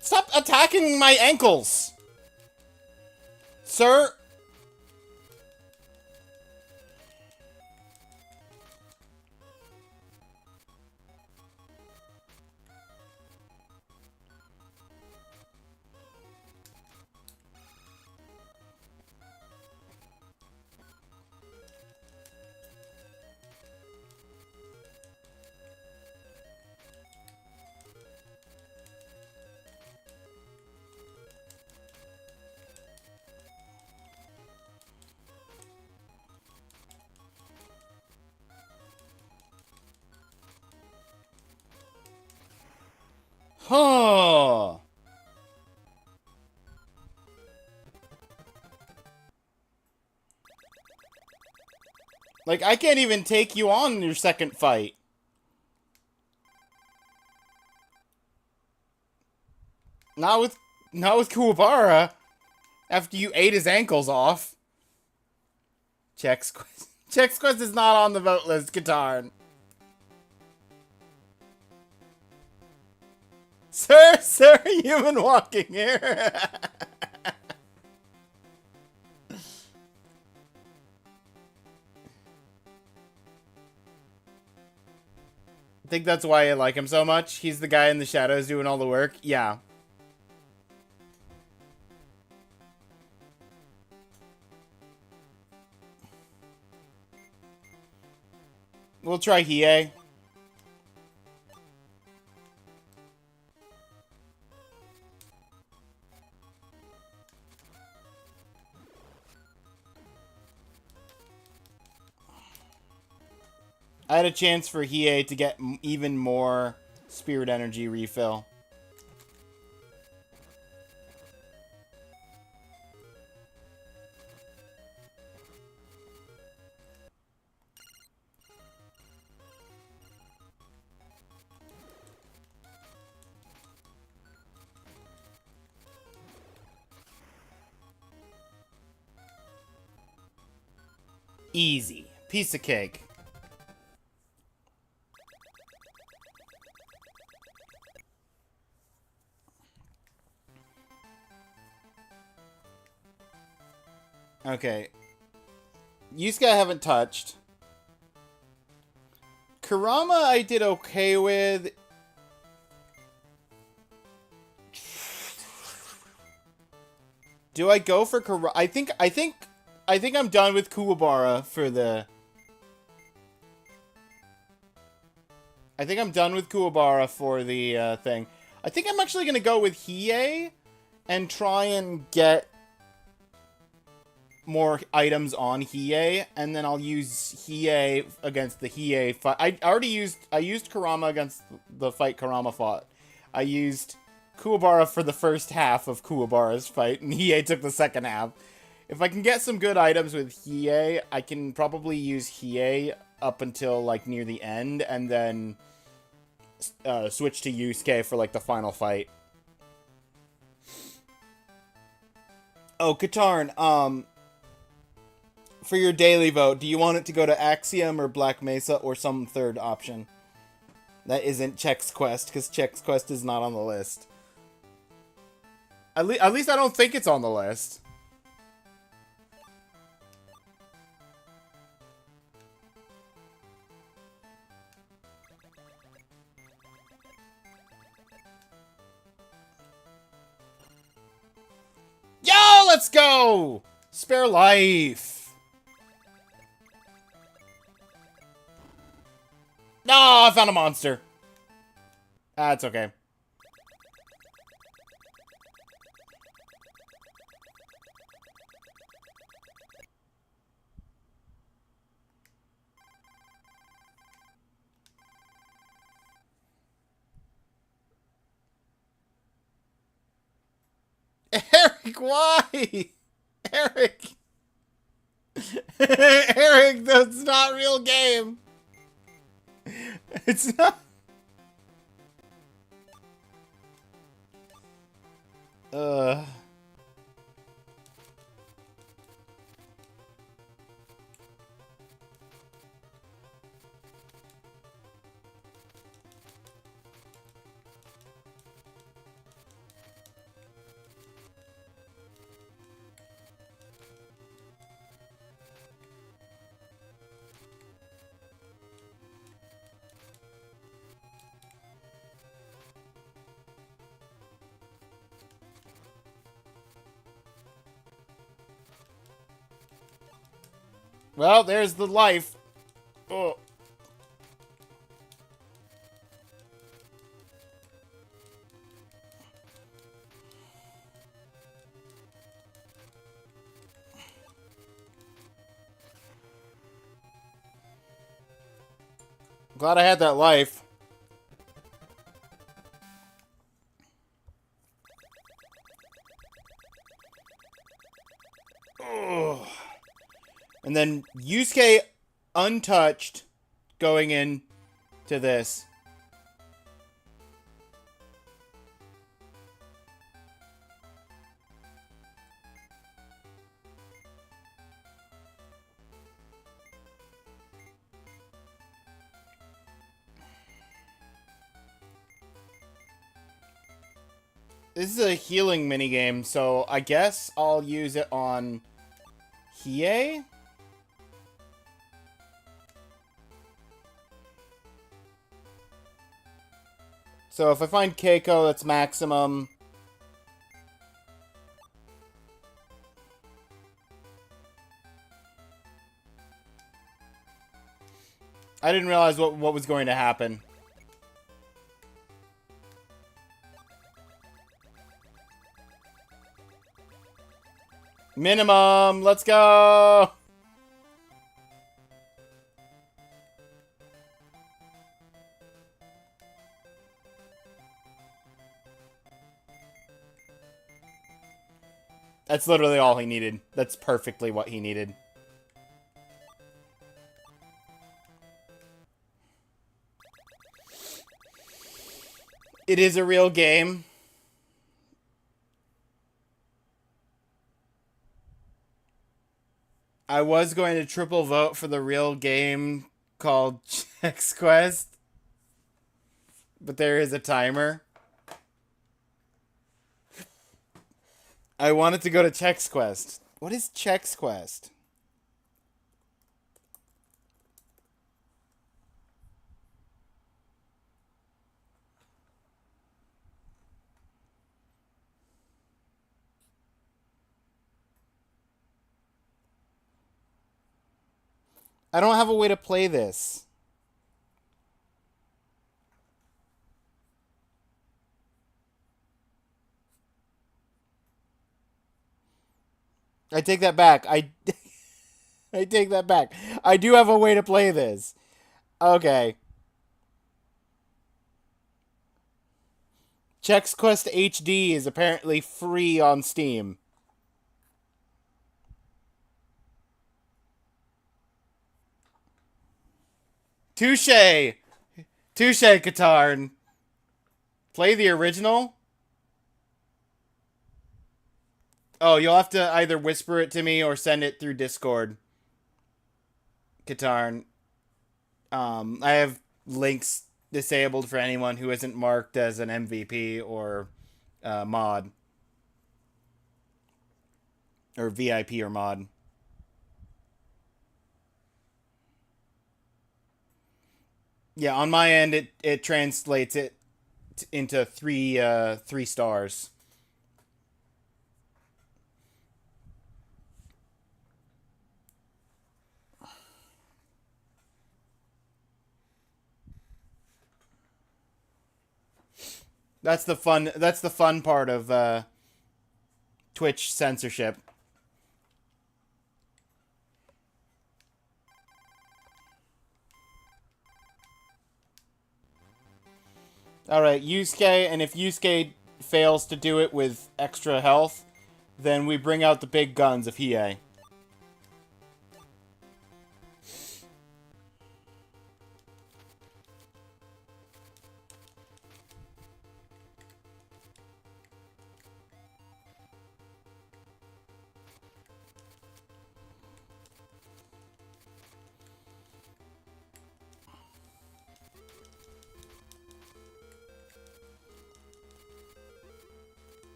Stop attacking my ankles! Sir? Huh. Like, I can't even take you on your second fight. Not with Kuwabara. After you ate his ankles off. Chex Quest is not on the vote list, Katarn. Sir, human walking here. I think that's why I like him so much. He's the guy in the shadows doing all the work. Yeah. We'll try Hiei. I had a chance for Hiei to get even more spirit energy refill. Easy. Piece of cake. Okay. Yusuke I haven't touched. Kurama I did okay with. Do I go for Kurama? I think I'm done with Kuwabara for the... I think I'm done with Kuwabara for the thing. I think I'm actually going to go with Hiei and try and get more items on Hiei, and then I'll use Hiei against the Hiei fight. I used Kurama against the fight Kurama fought. I used Kuwabara for the first half of Kuwabara's fight, and Hiei took the second half. If I can get some good items with Hiei, I can probably use Hiei up until, like, near the end, and then switch to Yusuke for, like, the final fight. Oh, Katarn, for your daily vote, do you want it to go to Axiom or Black Mesa or some third option? That isn't Chex Quest, because Chex Quest is not on the list. At least I don't think it's on the list. Yo, let's go! Spare life. No, I found a monster. That's okay. Eric, why? Eric. Eric, that's not real game. It's not. Uh. Well, there's the life. Oh. Glad I had that life. Ugh. And then Yusuke untouched going in to this. This is a healing minigame, so I guess I'll use it on Hiei? So if I find Keiko, that's maximum. I didn't realize what was going to happen. Minimum, let's go! That's literally all he needed. That's perfectly what he needed. It is a real game. I was going to triple vote for the real game called Chex Quest, but there is a timer. I wanted to go to Chex Quest. What is Chex Quest? I don't have a way to play this. I take that back. I take that back. I do have a way to play this. Okay. Chex Quest HD is apparently free on Steam. Touche! Touche, Katarn. Play the original? Oh, you'll have to either whisper it to me or send it through Discord. Katarn. I have links disabled for anyone who isn't marked as an MVP or mod. Or VIP or mod. Yeah, on my end, it translates it into three stars. That's the fun. That's the fun part of Twitch censorship. All right, Yusuke, and if Yusuke fails to do it with extra health, then we bring out the big guns of Hiei.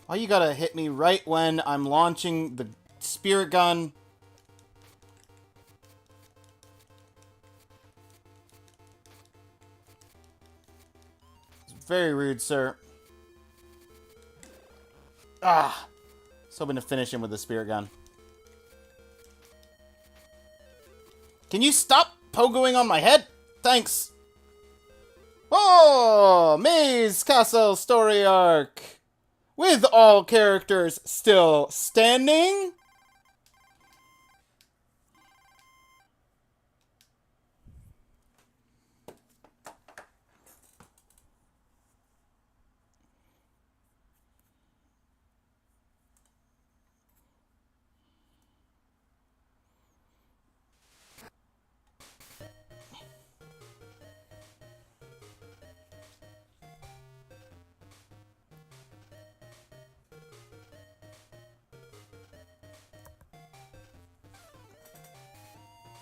Why you gotta hit me right when I'm launching the spirit gun? It's very rude, sir. Ah! So I'm gonna finish him with the spirit gun. Can you stop pogoing on my head? Thanks. Oh! Maze Castle Story Arc! With all characters still standing?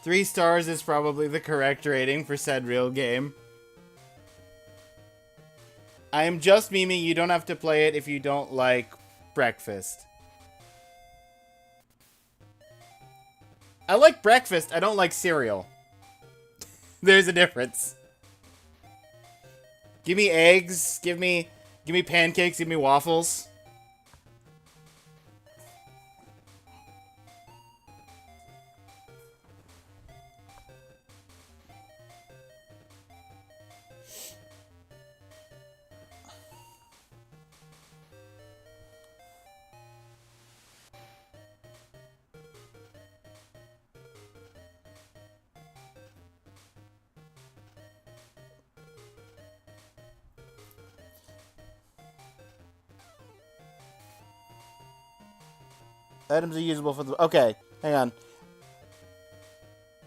Three stars is probably the correct rating for said real game. I am just memeing. You don't have to play it if you don't like breakfast. I like breakfast. I don't like cereal. There's a difference. Give me eggs. Give me pancakes. Give me waffles. Items are usable for the... Okay, hang on.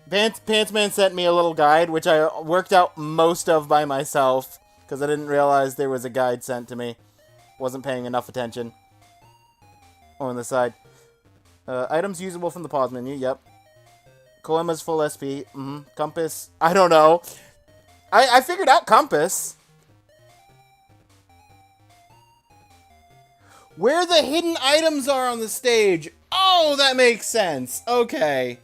Pantsman sent me a little guide, which I worked out most of by myself, because I didn't realize there was a guide sent to me. Wasn't paying enough attention. Oh, on the side. Items usable from the pause menu, yep. Koema's full SP, Compass, I don't know. I figured out Compass. Where the hidden items are on the stage. Oh, that makes sense. Okay.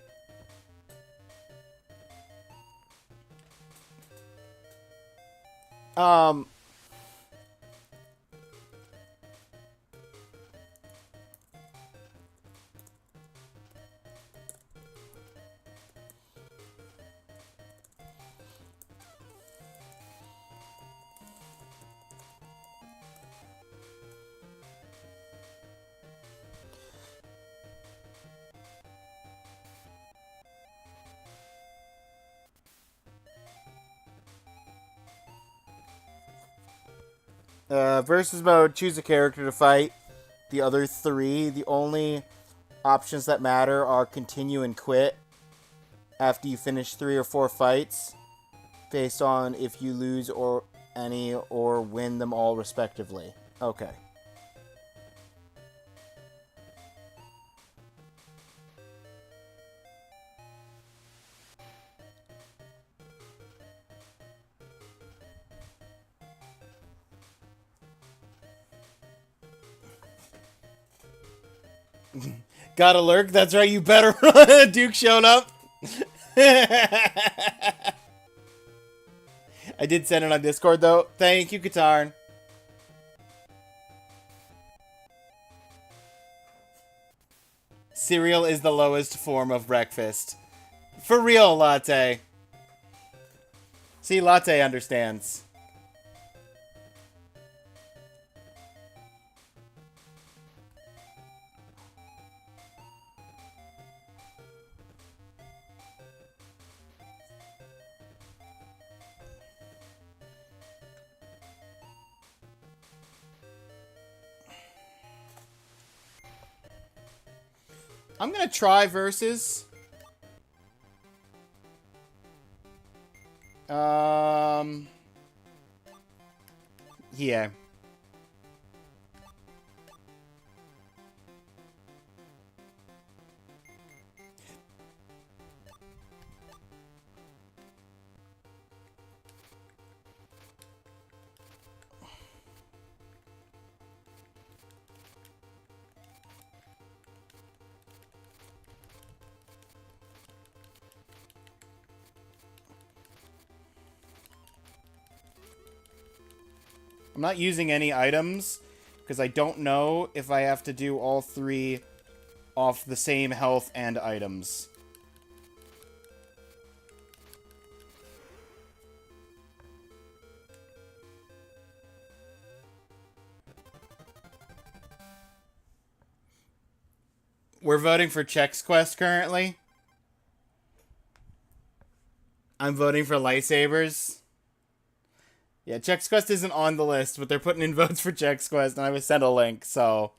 Versus mode, choose a character to fight. The other three, the only options that matter are continue and quit after you finish 3 or 4 fights, based on if you lose or any or win them all respectively. Okay. Got a lurk? That's right, you better run. Duke showed up. I did send it on Discord, though. Thank you, Katarn. Cereal is the lowest form of breakfast. For real, Latte. See, Latte understands. I'm gonna try versus. Yeah. I'm not using any items because I don't know if I have to do all 3 off the same health and items. We're voting for Chex Quest currently. I'm voting for lightsabers. Yeah, Chex Quest isn't on the list, but they're putting in votes for Chex Quest, and I was sent a link, so...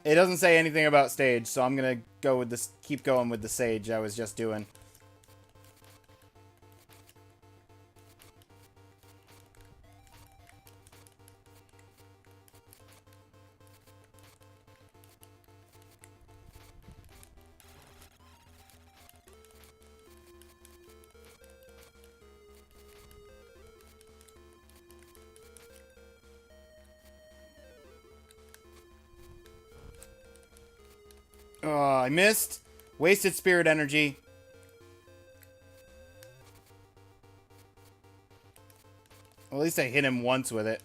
It doesn't say anything about stage, so I'm gonna go with this. Keep going with the sage I was just doing. Oh, I missed. Wasted spirit energy. Well, at least I hit him once with it.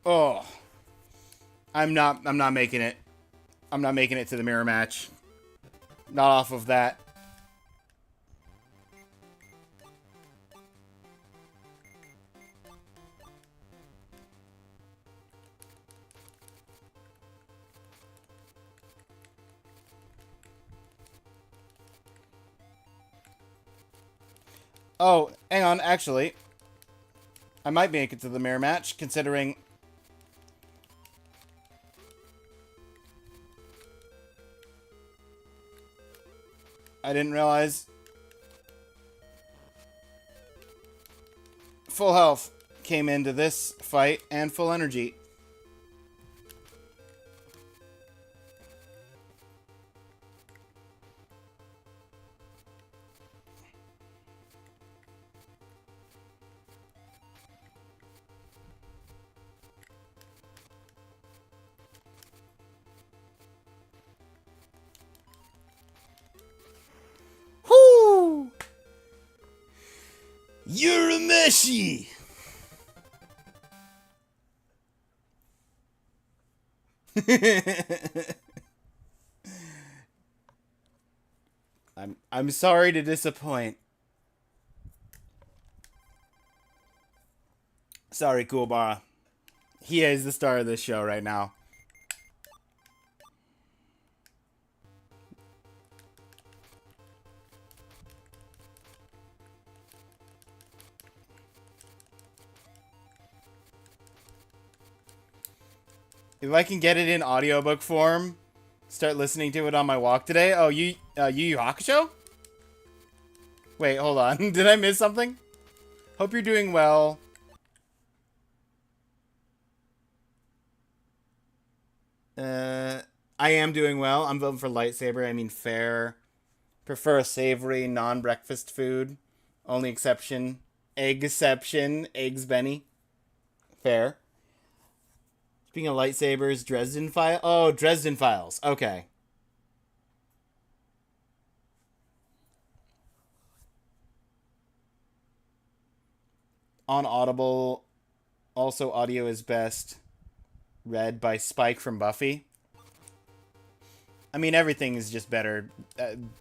Oh. I'm not making it. I'm not making it to the mirror match. Not off of that. Oh, hang on, actually. I might make it to the mirror match, considering... I didn't realize... Full health came into this fight, and full energy. Whoo! You're a meshy! I'm sorry to disappoint. Sorry, Kuwabara. He is the star of this show right now. If I can get it in audiobook form, start listening to it on my walk today. Oh, Yu Yu Hakusho? Wait, hold on. Did I miss something? Hope you're doing well. I am doing well. I'm voting for lightsaber. I mean fair. Prefer a savory, non-breakfast food. Only exception. Egg-ception. Eggs Benny. Fair. Speaking of lightsabers, Dresden Files. Oh, Dresden Files. Okay. On Audible, also audio is best. Read by Spike from Buffy. I mean, everything is just better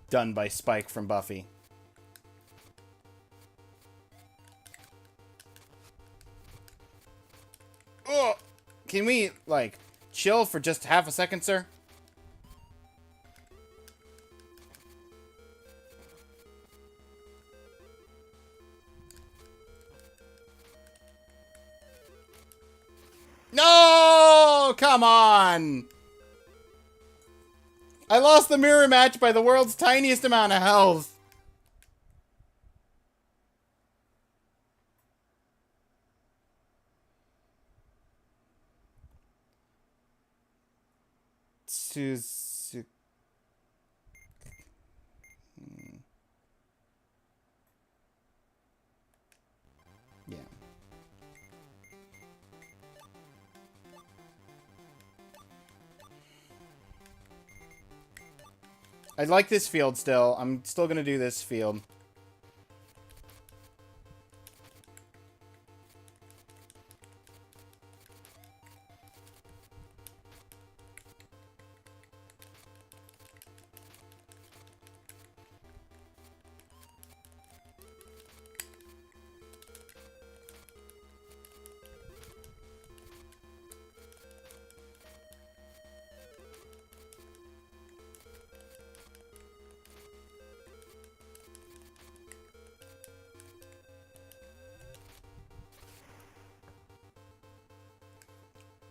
done by Spike from Buffy. Oh! Can we, like, chill for just half a second, sir? No! Come on! I lost the mirror match by the world's tiniest amount of health. Yeah. I like this field still. I'm still gonna do this field.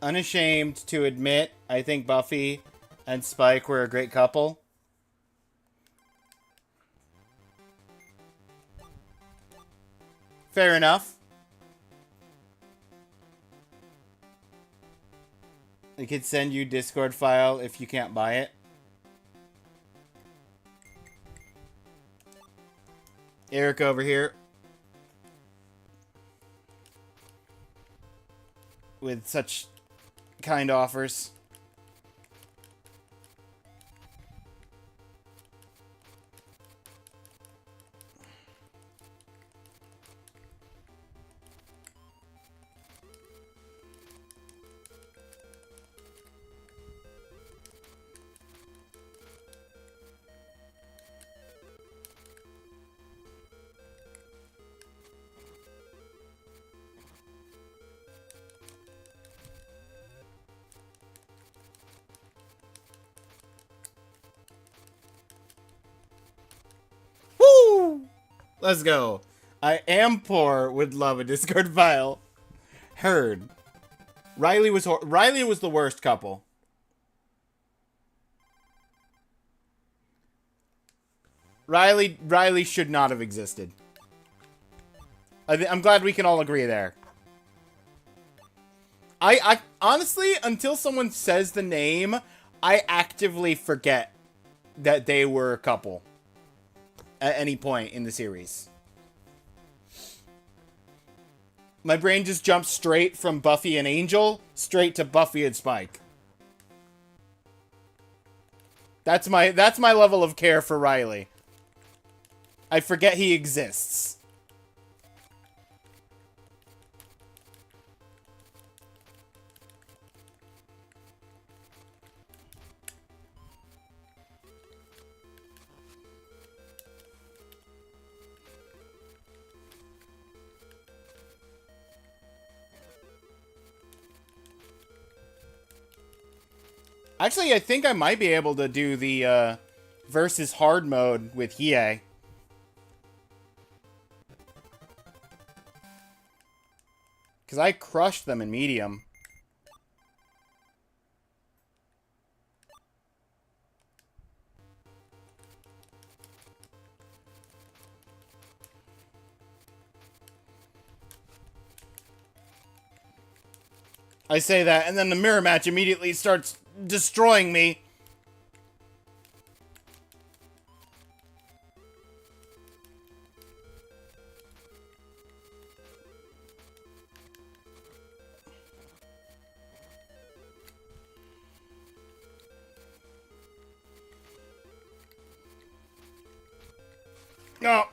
Unashamed to admit, I think Buffy and Spike were a great couple. Fair enough. I could send you Discord file if you can't buy it. Eric over here. With such kind offers. Woo! Let's go. I am poor would love a Discord file. Heard. Riley was the worst couple. Riley should not have existed. I'm glad we can all agree there. I honestly, until someone says the name, I actively forget that they were a couple at any point in the series. My brain just jumps straight from Buffy and Angel straight to Buffy and Spike. That's my level of care for Riley. I forget he exists. Actually, I think I might be able to do the versus hard mode with Hiei. Because I crushed them in medium. I say that, and then the mirror match immediately starts destroying me. No.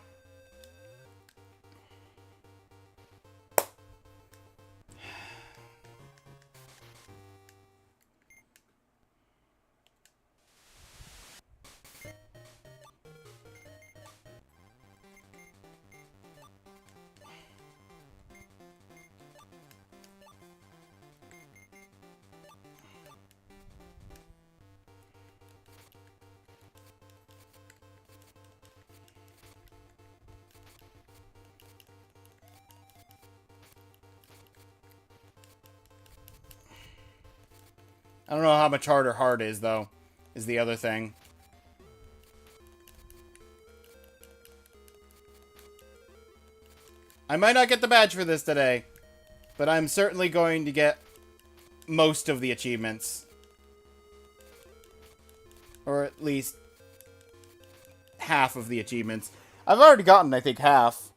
I don't know how much harder hard is, though, is the other thing. I might not get the badge for this today, but I'm certainly going to get most of the achievements. Or at least half of the achievements. I've already gotten, I think, half.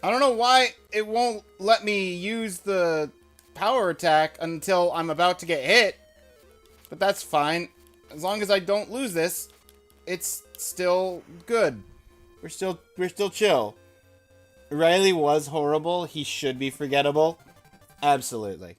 I don't know why it won't let me use the power attack until I'm about to get hit. But that's fine. As long as I don't lose this, it's still good. We're still chill. Riley was horrible. He should be forgettable. Absolutely.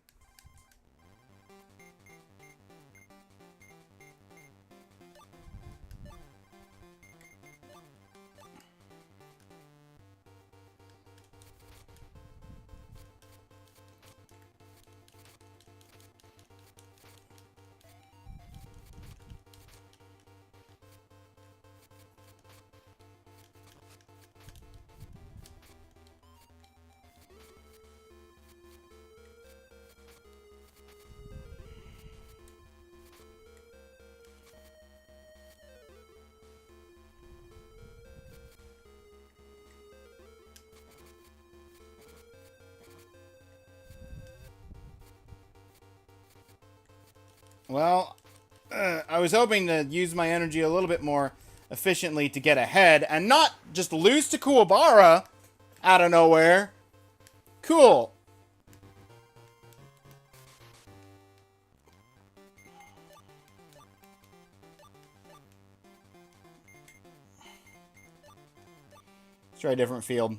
Well, I was hoping to use my energy a little bit more efficiently to get ahead and not just lose to Kuwabara out of nowhere. Cool. Let's try a different field.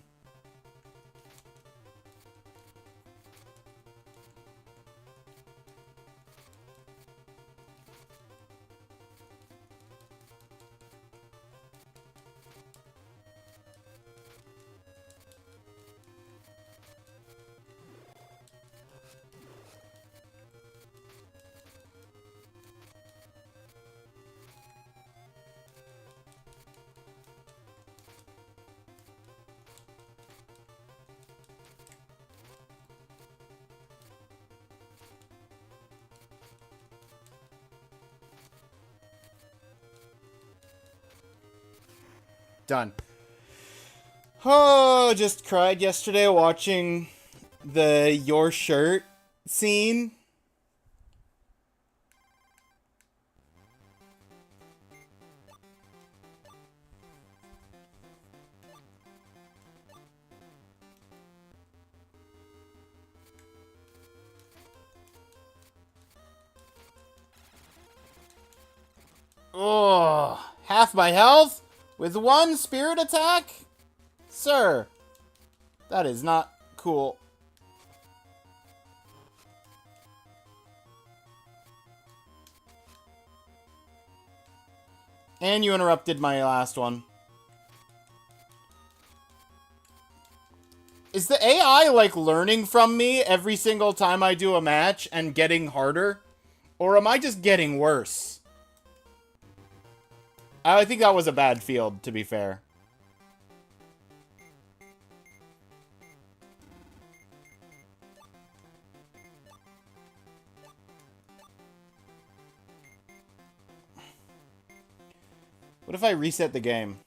Done. Oh, just cried yesterday watching the Your Shirt scene. Oh, half my health? With one spirit attack? Sir, that is not cool. And you interrupted my last one. Is the AI, like, learning from me every single time I do a match and getting harder? Or am I just getting worse? I think that was a bad field, to be fair. What if I reset the game?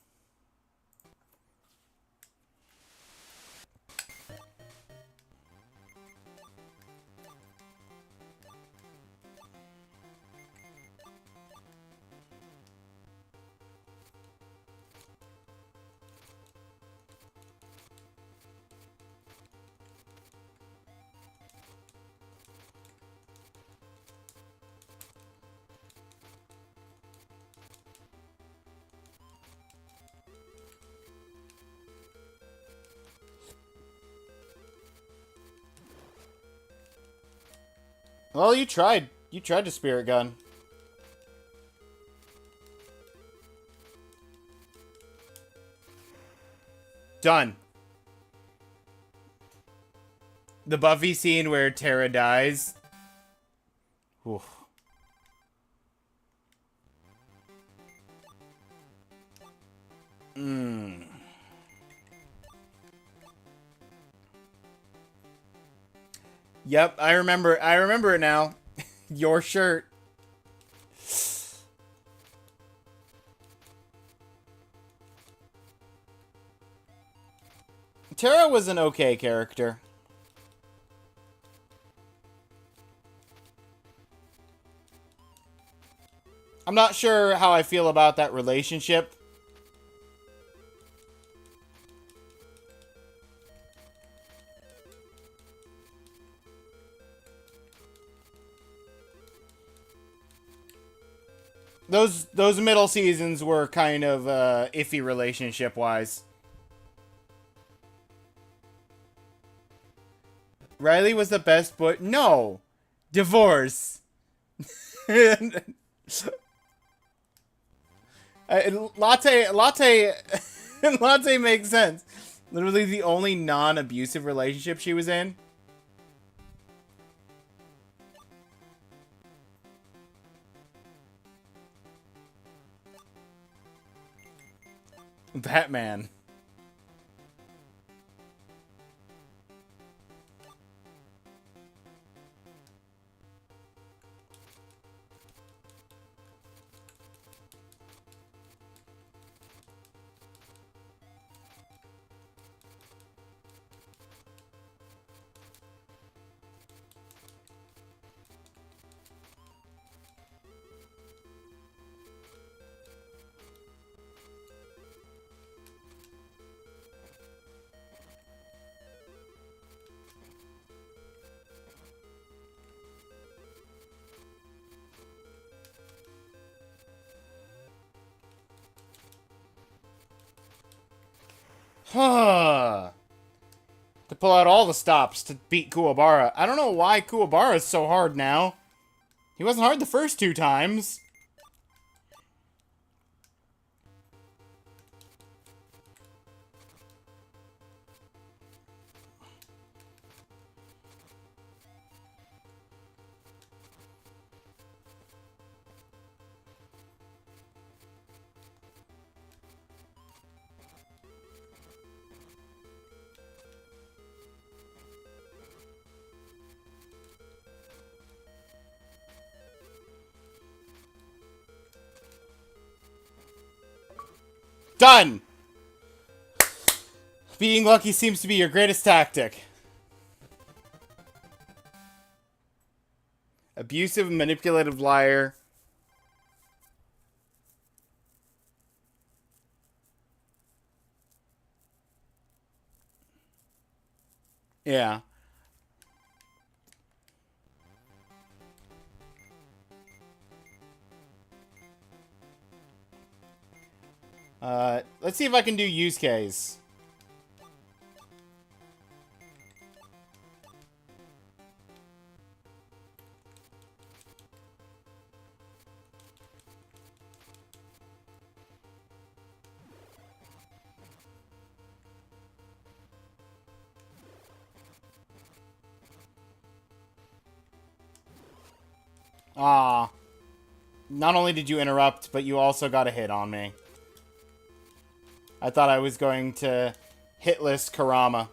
Well, you tried. You tried to spirit gun. Done. The Buffy scene where Tara dies. Oof. Yep, I remember it now. Your shirt. Tara was an okay character. I'm not sure how I feel about that relationship. those middle seasons were kind of iffy relationship wise. Riley was the best boy. No, divorce. Latte Latte makes sense. Literally the only non-abusive relationship she was in. Batman. Huh. To pull out all the stops to beat Kuwabara. I don't know why Kuwabara is so hard now. He wasn't hard the first 2 times. Done! Being lucky seems to be your greatest tactic. Abusive, manipulative liar. Yeah. Let's see if I can do use case. Ah. Not only did you interrupt, but you also got a hit on me. I thought I was going to hitless Karama.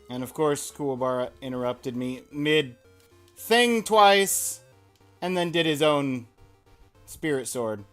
And of course, Kuwabara interrupted me mid-thing twice, and then did his own spirit sword.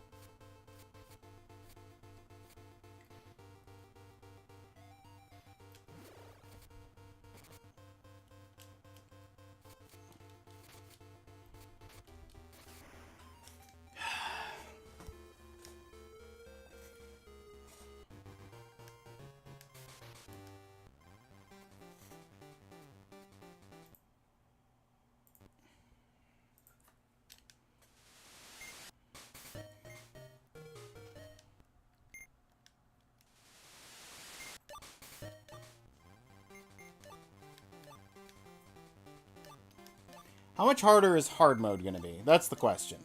How much harder is hard mode going to be? That's the question.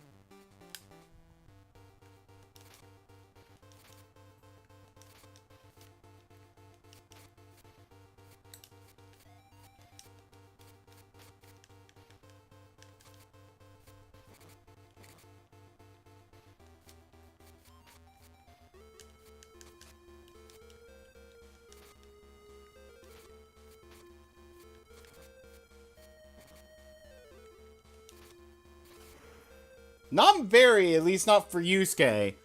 Not very, at least not for Yusuke.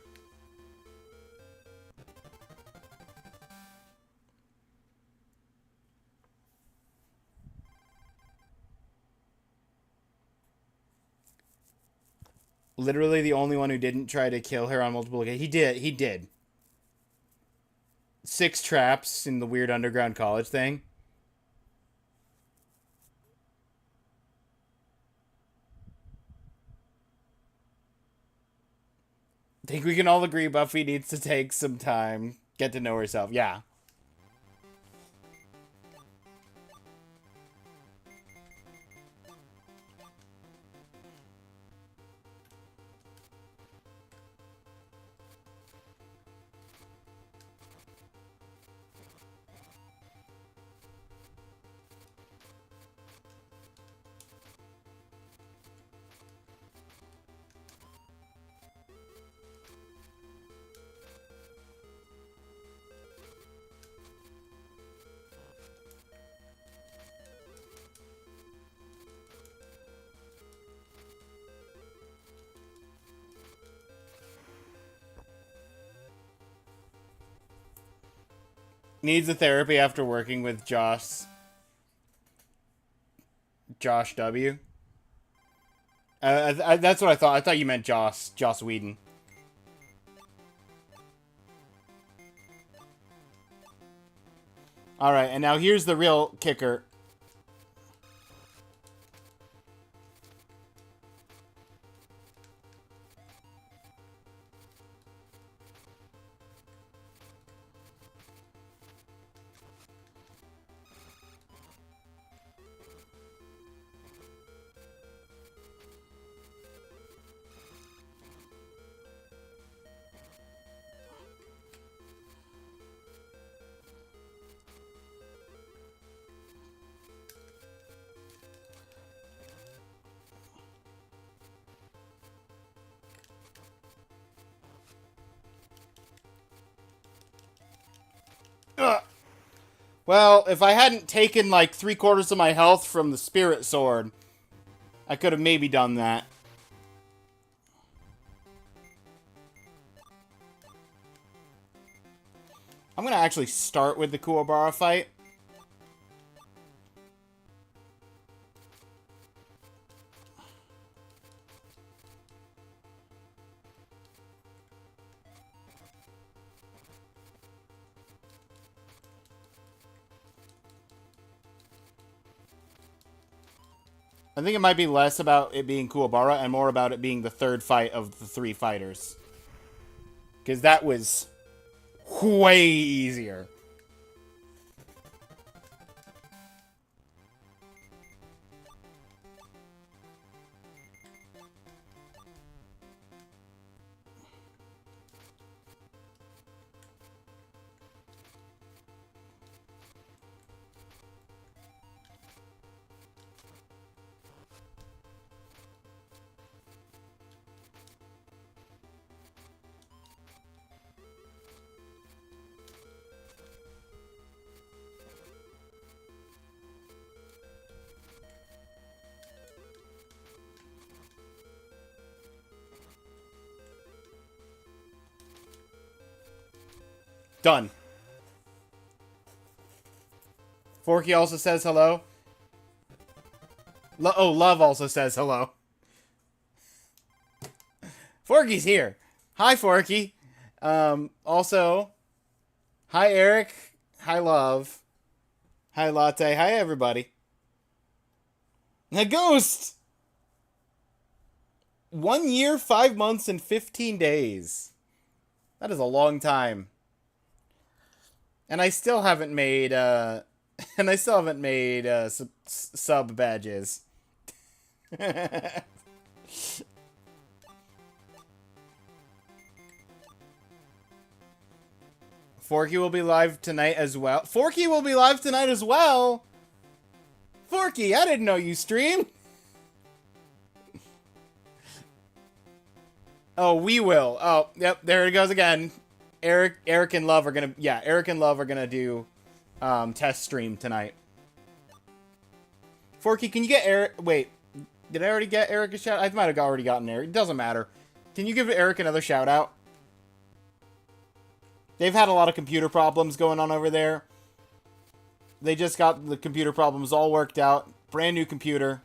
Literally the only one who didn't try to kill her on multiple occasions. He did. 6 traps in the weird underground college thing. I think we can all agree Buffy needs to take some time, get to know herself. Yeah. Needs a therapy after working with Josh W. That's what I thought. I thought you meant Joss Whedon. All right, and now here's the real kicker. Ugh. Well, if I hadn't taken like 3/4 of my health from the spirit sword, I could have maybe done that. I'm gonna actually start with the Kuwabara fight. I think it might be less about it being Kuwabara and more about it being the third fight of the 3 fighters. Because that was way easier. Done. Forky also says hello. Love also says hello. Forky's here. Hi, Forky. Also, hi, Eric. Hi, Love. Hi, Latte. Hi, everybody. A ghost! 1 year, 5 months, and 15 days. That is a long time. And I still haven't made, sub badges. Forky will be live tonight as well. Forky will be live tonight as well? Forky, I didn't know you streamed. Oh, we will. Oh, yep, there it goes again. Eric and Love are gonna do test stream tonight. Forky, can you get Eric? Wait, Did I already get Eric a shout? I might have already gotten Eric. It doesn't matter. Can you give Eric another shout out? They've had a lot of computer problems going on over there. They just got the computer problems all worked out. Brand new computer.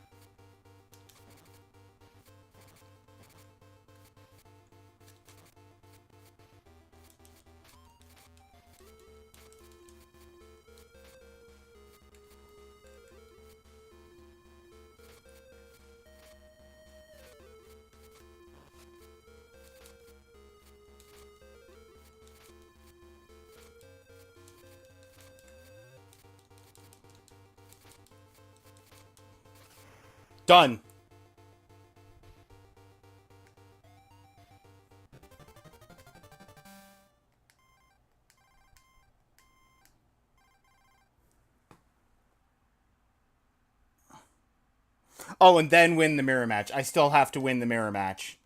Done. Oh, and then win the mirror match. I still have to win the mirror match.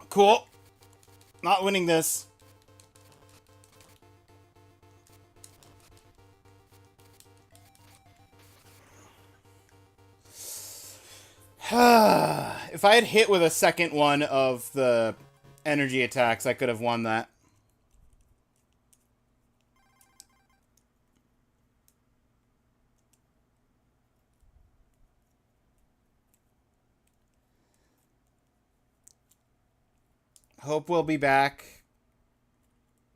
Cool. Not winning this. If I had hit with a second one of the energy attacks, I could have won that. Hope we'll be back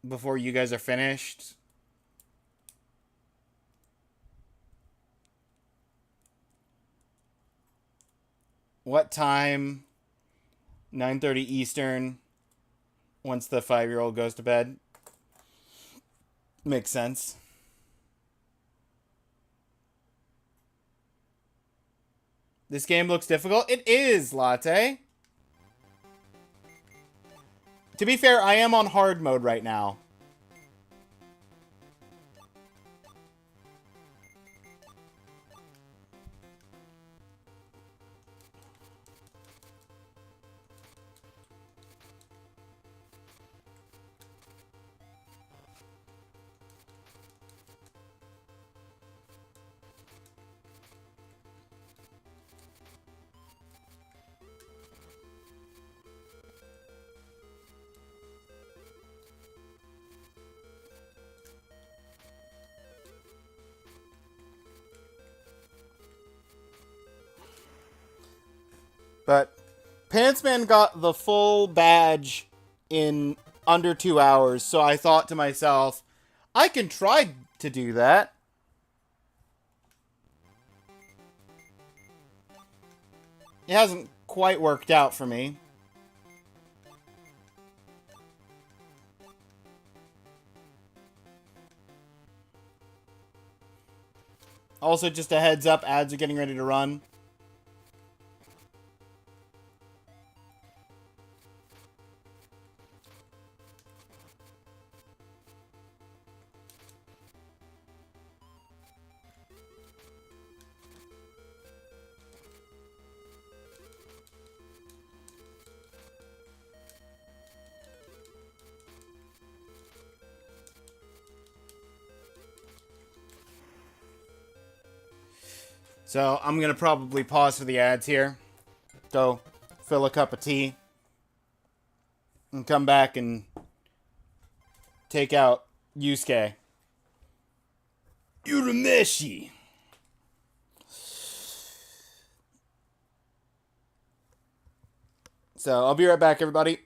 before you guys are finished. What time? 9:30 Eastern. Once the 5-year-old goes to bed. Makes sense. This game looks difficult. It is, Latte. To be fair, I am on hard mode right now. But Pantsman got the full badge in under 2 hours, so I thought to myself, I can try to do that. It hasn't quite worked out for me. Also, just a heads up, ads are getting ready to run. So I'm going to probably pause for the ads here. Go fill a cup of tea. And come back and take out Yusuke. Urameshi. So I'll be right back, everybody.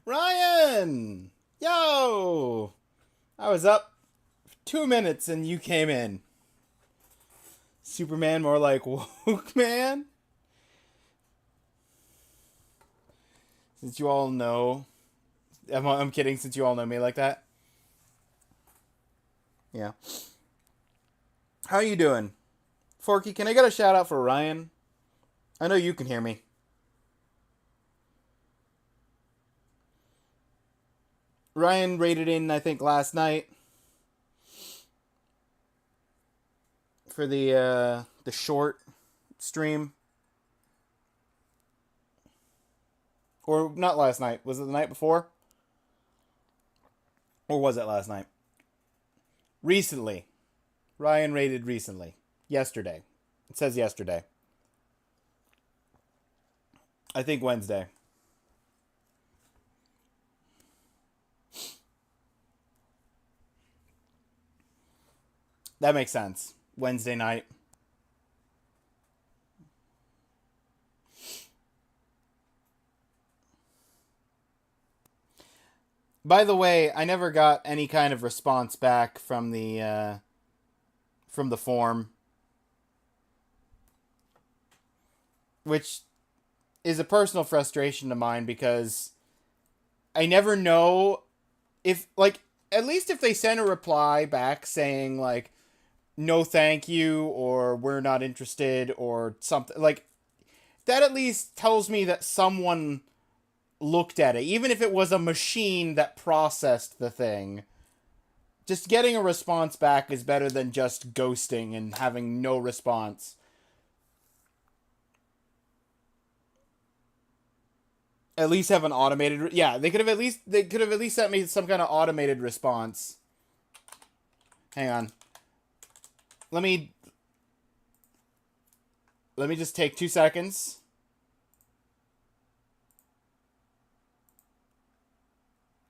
Ryan! Yo! I was up for 2 minutes and you came in. Superman more like woke man? Since you all know. I'm kidding, since you all know me like that. Yeah. How you doing? Forky, can I get a shout out for Ryan? I know you can hear me. Ryan rated in, I think, last night for the short stream. Or not last night. Was it the night before? Or was it last night? Recently. Ryan rated recently. Yesterday. It says yesterday. I think Wednesday. That makes sense. Wednesday night. By the way, I never got any kind of response back from the form, which is a personal frustration of mine because I never know if, like, at least if they send a reply back saying, like, no thank you, or we're not interested, or something, like, that at least tells me that someone looked at it, even if it was a machine that processed the thing. Just getting a response back is better than just ghosting and having no response. At least have an automated... Yeah, they could have at least sent me some kind of automated response. Hang on. Let me just take 2 seconds.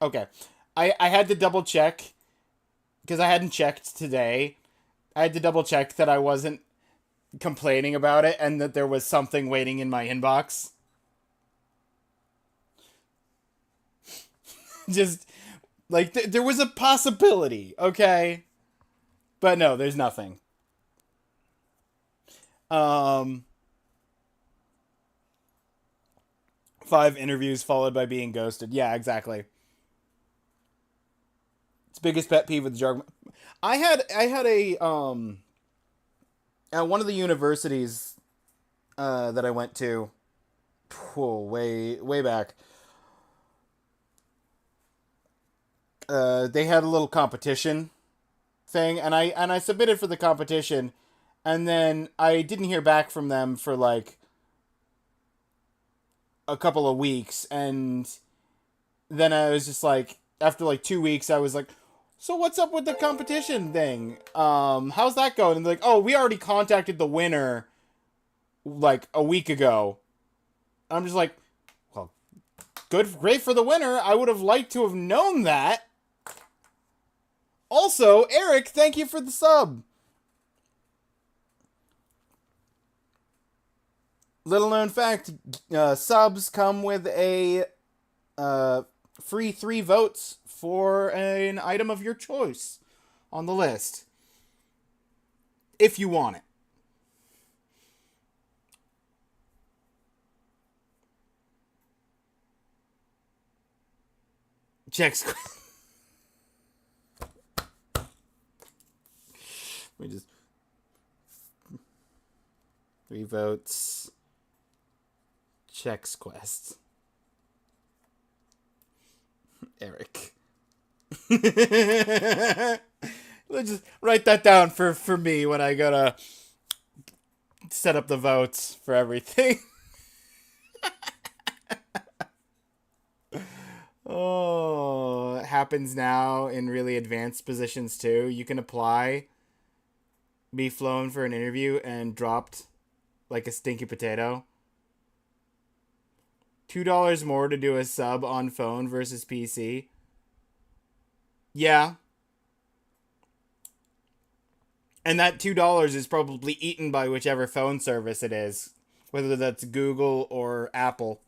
Okay. I had to double check, because I hadn't checked today. I had to double check that I wasn't complaining about it and that there was something waiting in my inbox. Just, like, there was a possibility, okay? But no, there's nothing. 5 interviews followed by being ghosted. Yeah, exactly. It's biggest pet peeve with the jargon. I had a at one of the universities that I went to, way back. They had a little competition thing, and I submitted for the competition, and then I didn't hear back from them for like a couple of weeks, and then I was just like, after like 2 weeks, I was like, so what's up with the competition thing? How's that going? And they're like, oh, we already contacted the winner like a week ago. I'm just like, well, great for the winner. I would have liked to have known that. Also, Eric, thank you for the sub. Little known fact, subs come with a free 3 votes for an item of your choice on the list, if you want it. Checks. We just 3 votes. Checks quest. Eric. Let's just write that down for me when I go to set up the votes for everything. Oh, it happens now in really advanced positions too. You can apply, be flown for an interview, and dropped like a stinky potato. $2 more to do a sub on phone versus PC. Yeah. And that $2 is probably eaten by whichever phone service it is, whether that's Google or Apple.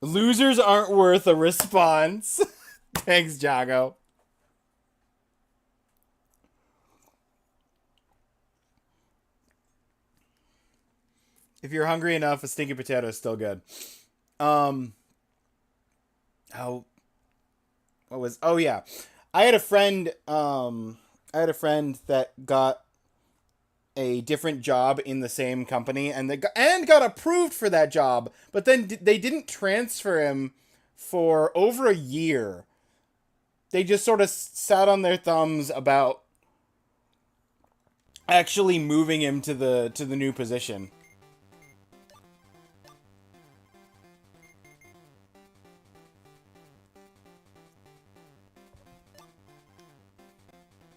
Losers aren't worth a response. Thanks, Jago. If you're hungry enough, a stinky potato is still good. Um, how? What was? Oh yeah, I had a friend. I had a friend that got a different job in the same company, and got approved for that job, but then they didn't transfer him for over a year. They just sort of sat on their thumbs about actually moving him to the new position.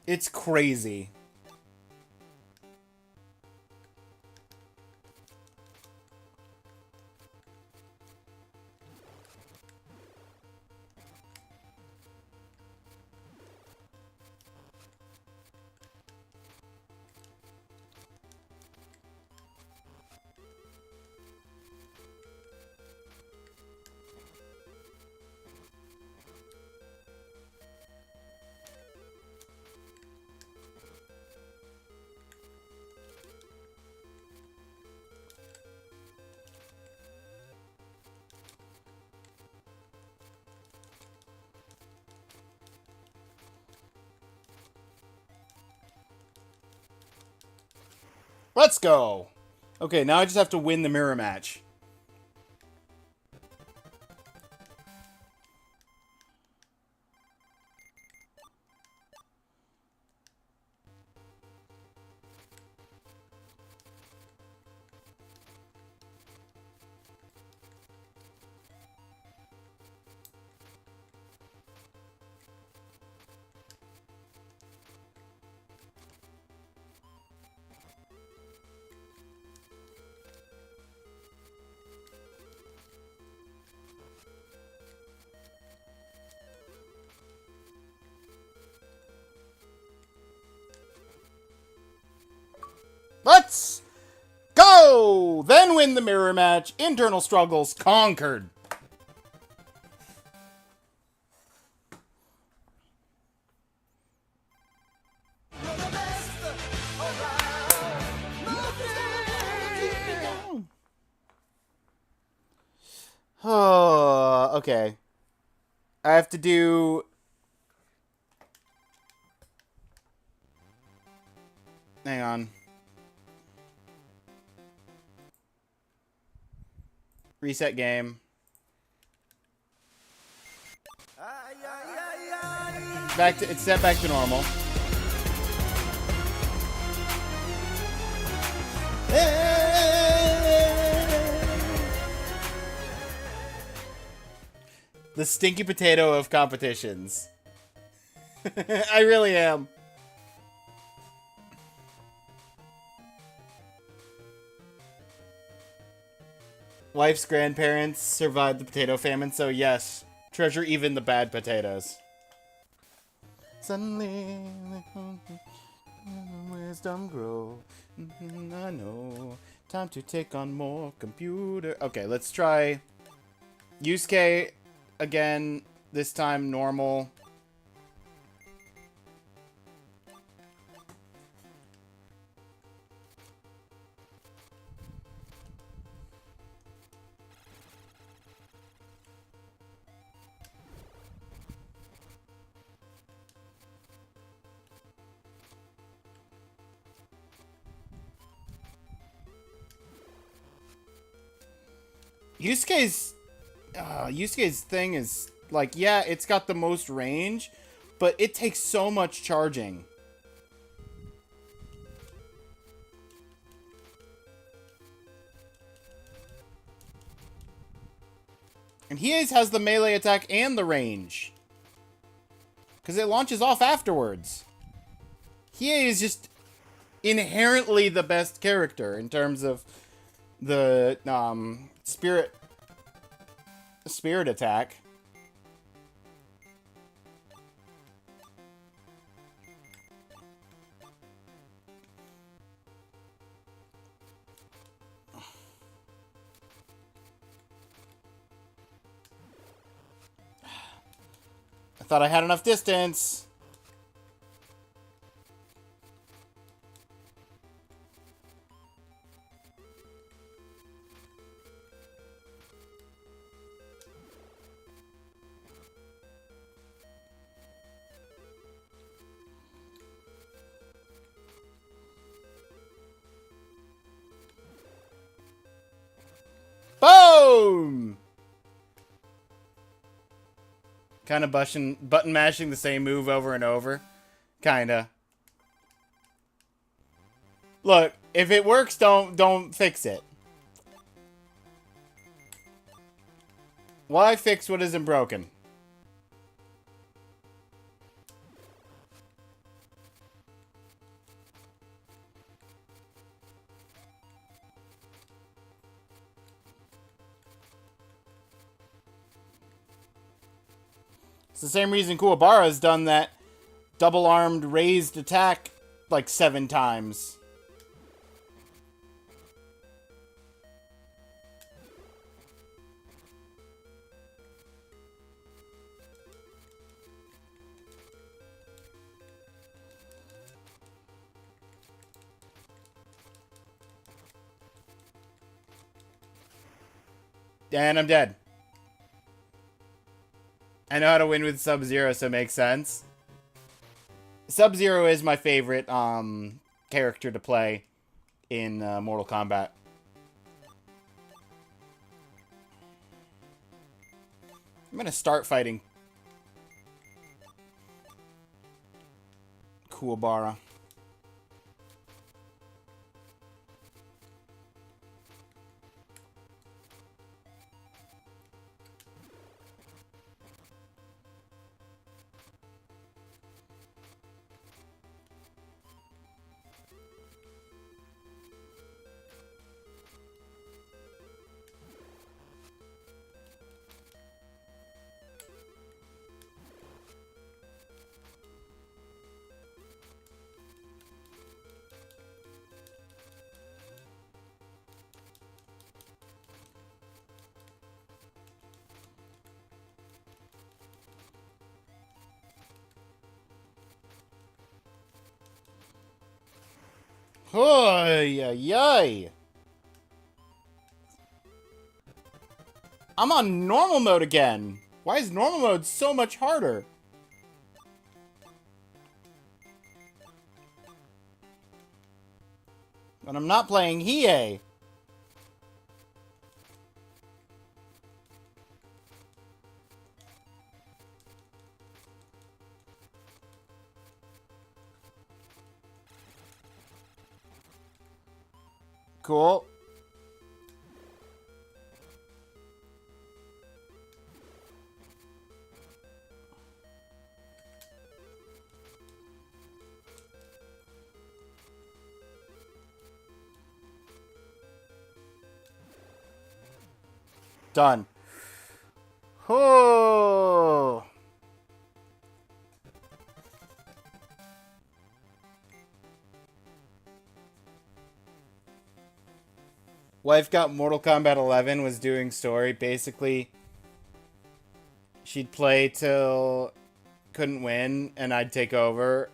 It's crazy. Let's go. Okay, now I just have to win the mirror match. Let's go! Then win the mirror match. Internal struggles conquered. Oh, okay. I have to do... Hang on. Reset game. It's set back to normal. The stinky potato of competitions. I really am. Wife's grandparents survived the potato famine, so yes, treasure even the bad potatoes. Suddenly, wisdom grow. I know. Time to take on more computer. Okay, let's try Yusuke again. This time normal. Yusuke's thing is, like, yeah, it's got the most range, but it takes so much charging. And his has the melee attack and the range. Because it launches off afterwards. Hiei is just inherently the best character in terms of the spirit attack. thought I had enough distance. Boom! Kind of button mashing the same move over and over. Kinda. Look, if it works, don't fix it. Why fix what isn't broken? It's the same reason Kuwabara's done that double-armed raised attack like 7 times. And I'm dead. I know how to win with Sub-Zero, so it makes sense. Sub-Zero is my favorite character to play in Mortal Kombat. I'm gonna start fighting Kuwabara. Oy, ay, ay. I'm on normal mode again. Why is normal mode so much harder? But I'm not playing Hiei. Cool. Done. Oh. Wife got Mortal Kombat 11, was doing story. Basically, she'd play till couldn't win, and I'd take over.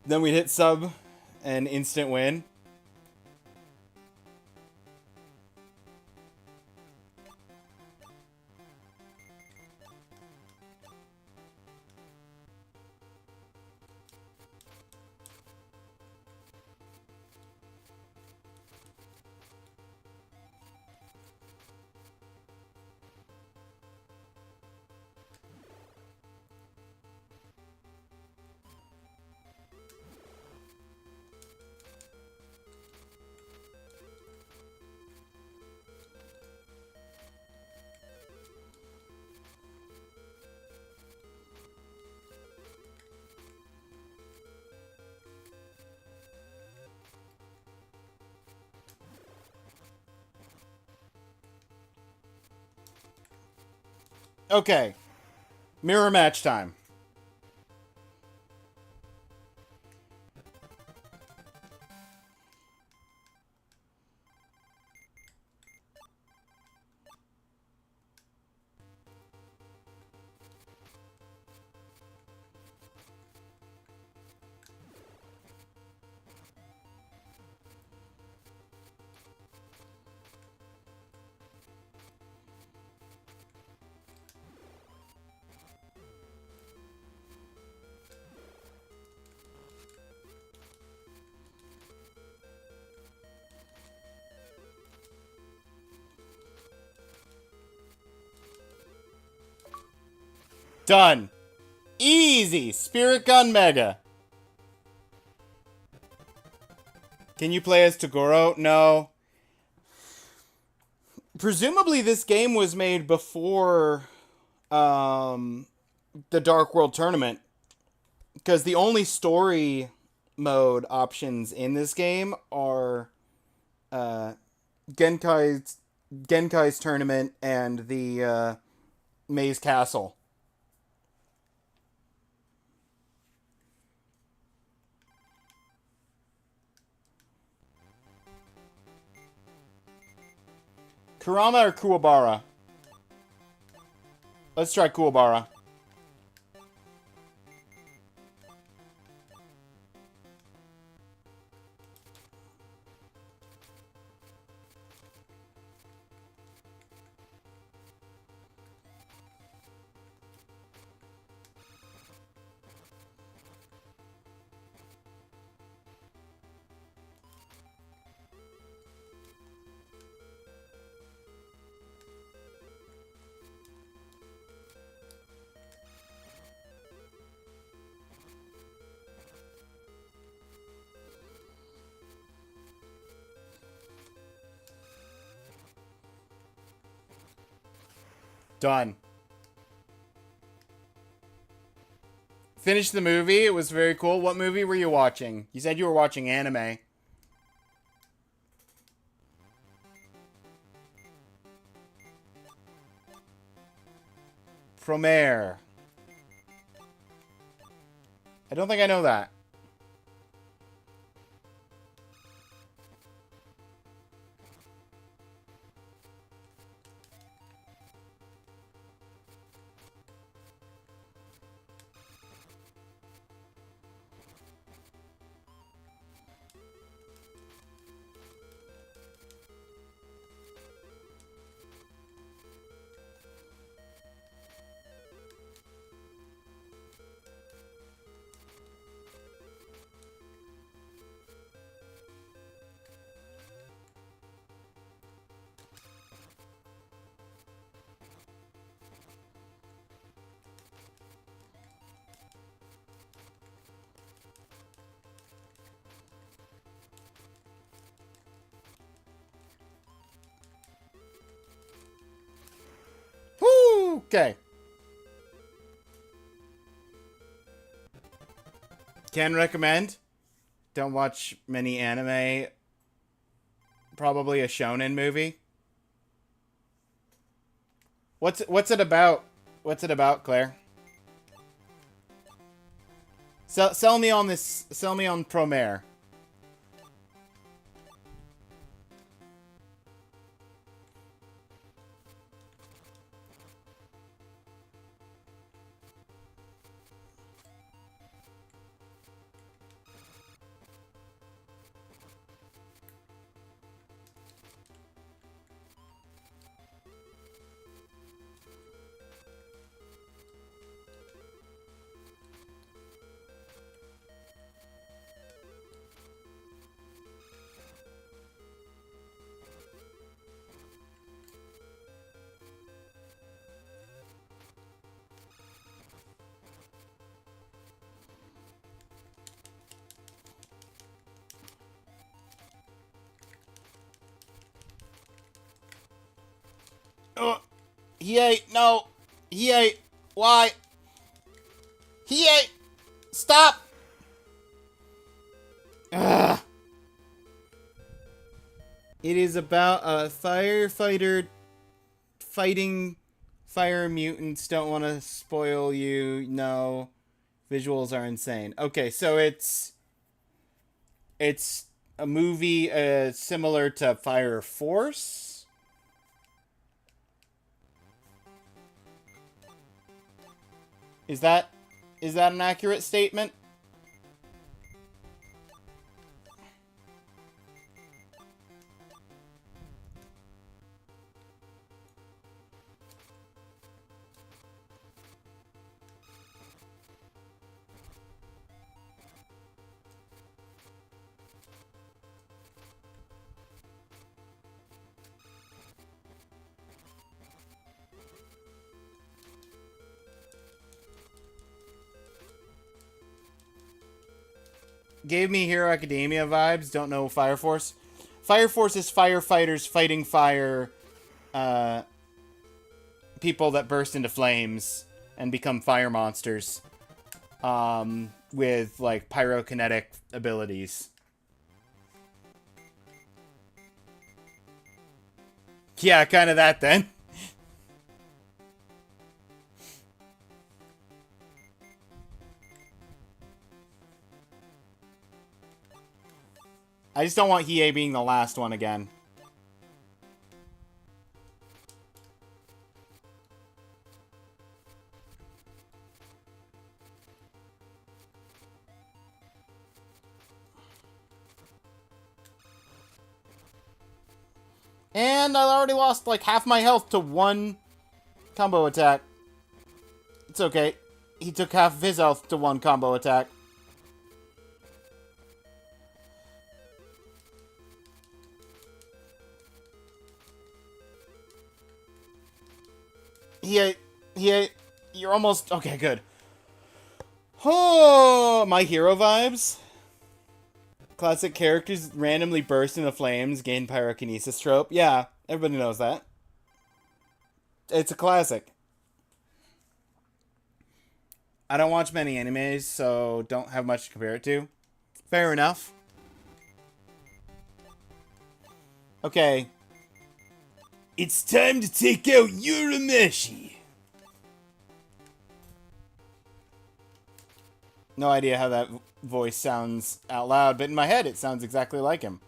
Then we'd hit sub and instant win. Okay. Mirror match time. Done. Easy. Spirit Gun Mega. Can you play as Toguro? No. Presumably this game was made before the Dark World Tournament, because the only story mode options in this game are Genkai's tournament and the Maze Castle. Kurama or Kuwabara? Let's try Kuwabara. Done. Finished the movie. It was very cool. What movie were you watching? You said you were watching anime. Promare. I don't think I know that. Okay. Can recommend. Don't watch many anime. Probably a shonen movie. What's it about? What's it about, Claire? Sell me on this. Sell me on Promare. He ate. No. He ate. Why? He ate. Stop. Ugh. It is about a firefighter fighting fire mutants. Don't want to spoil you. No. Visuals are insane. Okay, so it's a movie similar to Fire Force. Is that an accurate statement? Gave me Hero Academia vibes. Don't know Fire Force. Fire Force is firefighters fighting fire, people that burst into flames and become fire monsters, with like pyrokinetic abilities. Yeah, kind of that then. I just don't want Hiei being the last one again. And I already lost like half my health to one combo attack. It's okay. He took half of his health to one combo attack. You're almost... Okay, good. Oh, my hero vibes. Classic characters randomly burst into flames, gain pyrokinesis trope. Yeah, everybody knows that. It's a classic. I don't watch many animes, so don't have much to compare it to. Fair enough. Okay. It's time to take out Urameshi. No idea how that voice sounds out loud, but in my head it sounds exactly like him.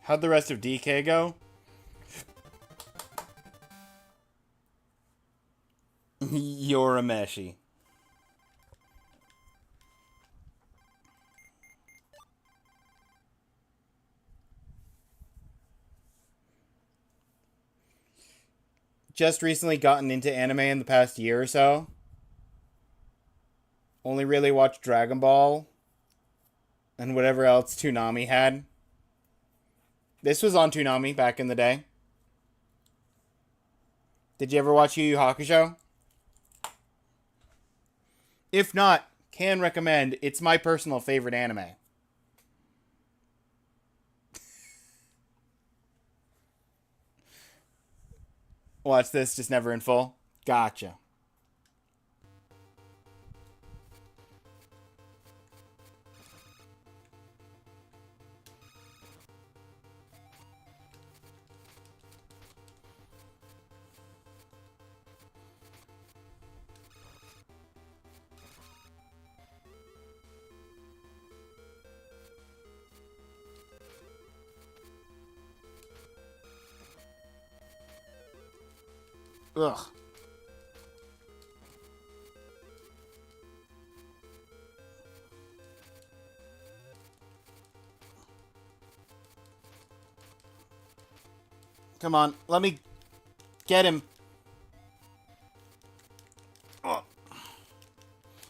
How'd the rest of DK go? Urameshi. Just recently gotten into anime in the past year or so. Only really watched Dragon Ball and whatever else Toonami had. This was on Toonami back in the day. Did you ever watch Yu Yu Hakusho? If not, can recommend. It's my personal favorite anime. Watch this, just never in full. Gotcha. Ugh. Come on, let me get him. Oh.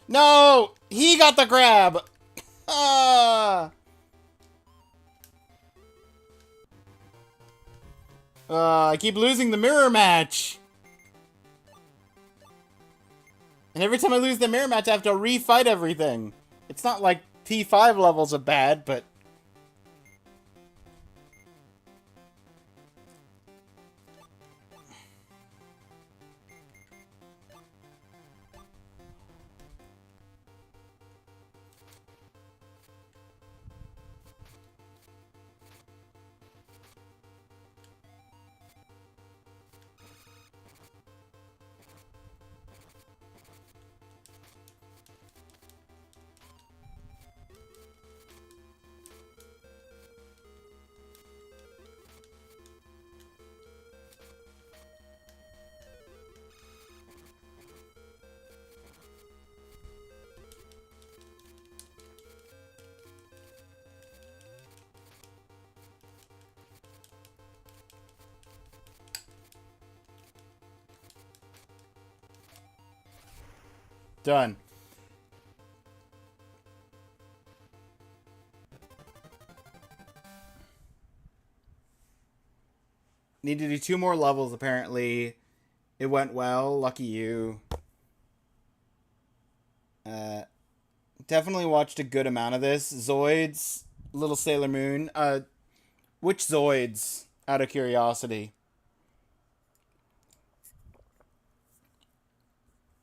No! He got the grab! Ah! I keep losing the mirror match. And every time I lose the mirror match, I have to refight everything. It's not like P5 levels are bad, but... Done. Need to do 2 more levels, apparently. It went well. Lucky you. Uh, Definitely watched a good amount of this. Zoids, Little Sailor Moon. Which Zoids, out of curiosity?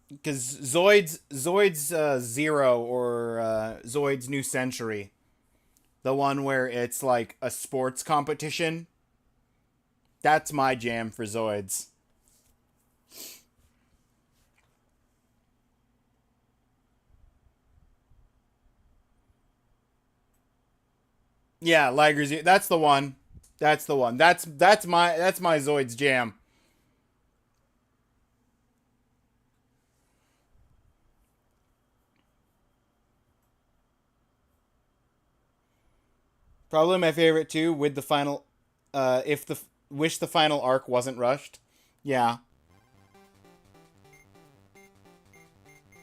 Because Zoids Zero or Zoids New Century, the one where it's like a sports competition. That's my jam for Zoids. Yeah, Liger Zero. That's the one. That's the one. That's my Zoids jam. Probably my favorite too. With the final, if the wish the final arc wasn't rushed. Yeah,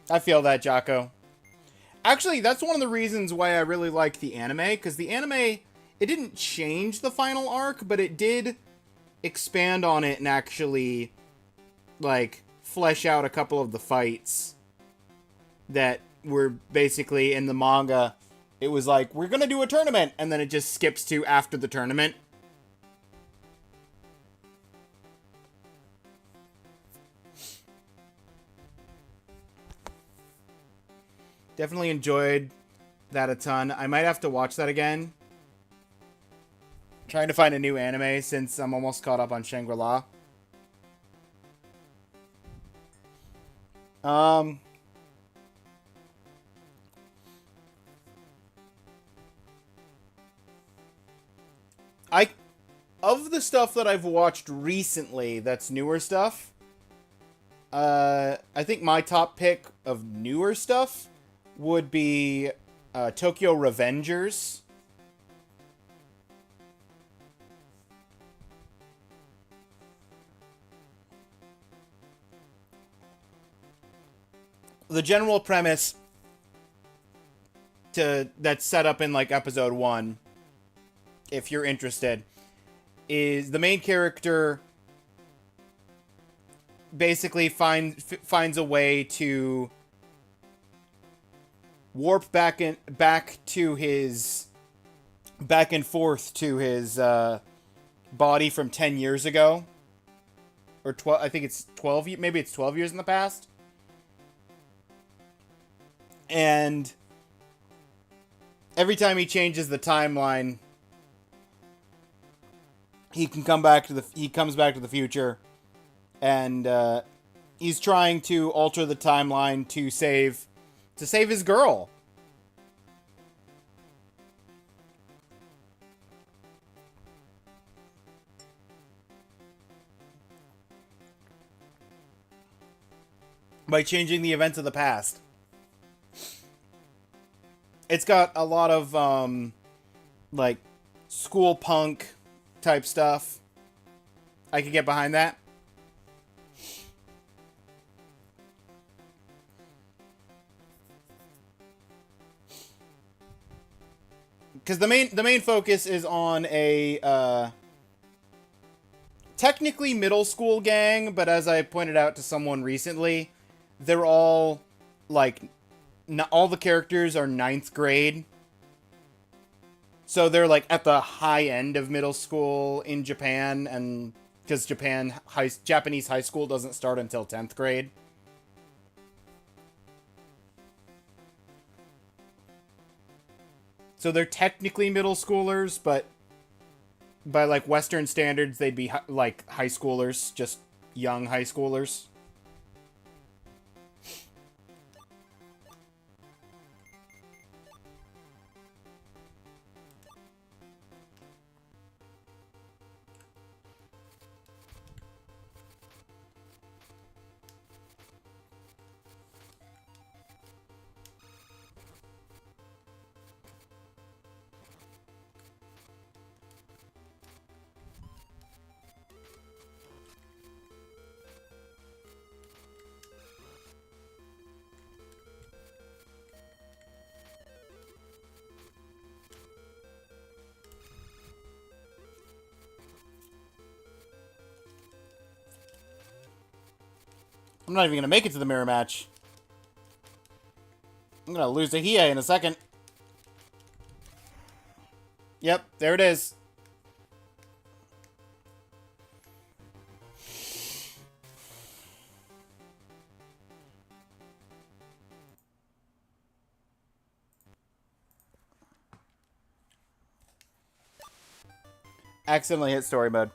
I feel that, Jocko. Actually, that's one of the reasons why I really like the anime, because the anime, it didn't change the final arc, but it did expand on it and actually, like, flesh out a couple of the fights that were basically in the manga. It was like, we're gonna do a tournament, and then it just skips to after the tournament. Definitely enjoyed that a ton. I might have to watch that again. Trying to find a new anime since I'm almost caught up on Shangri-La. Um, I of the stuff that I've watched recently, that's newer stuff. I think my top pick of newer stuff would be Tokyo Revengers. The general premise that's set up in like episode 1, if you're interested, is the main character basically finds a way to warp back and forth to his body from 10 years ago, or 12. I think it's 12. Maybe it's 12 years in the past, and every time he changes the timeline, he comes back to the future, and he's trying to alter the timeline to save his girl. By changing the events of the past. It's got a lot of like school punk type stuff. I could get behind that. Because the main focus is on a technically middle school gang, but as I pointed out to someone recently, they're all like all the characters are 9th grade. So they're like at the high end of middle school in Japan, and because Japanese high school doesn't start until 10th grade. So they're technically middle schoolers, but by like Western standards, they'd be like high schoolers, just young high schoolers. I'm not even going to make it to the mirror match. I'm going to lose to Hiei in a second. Yep, there it is. Accidentally hit story mode.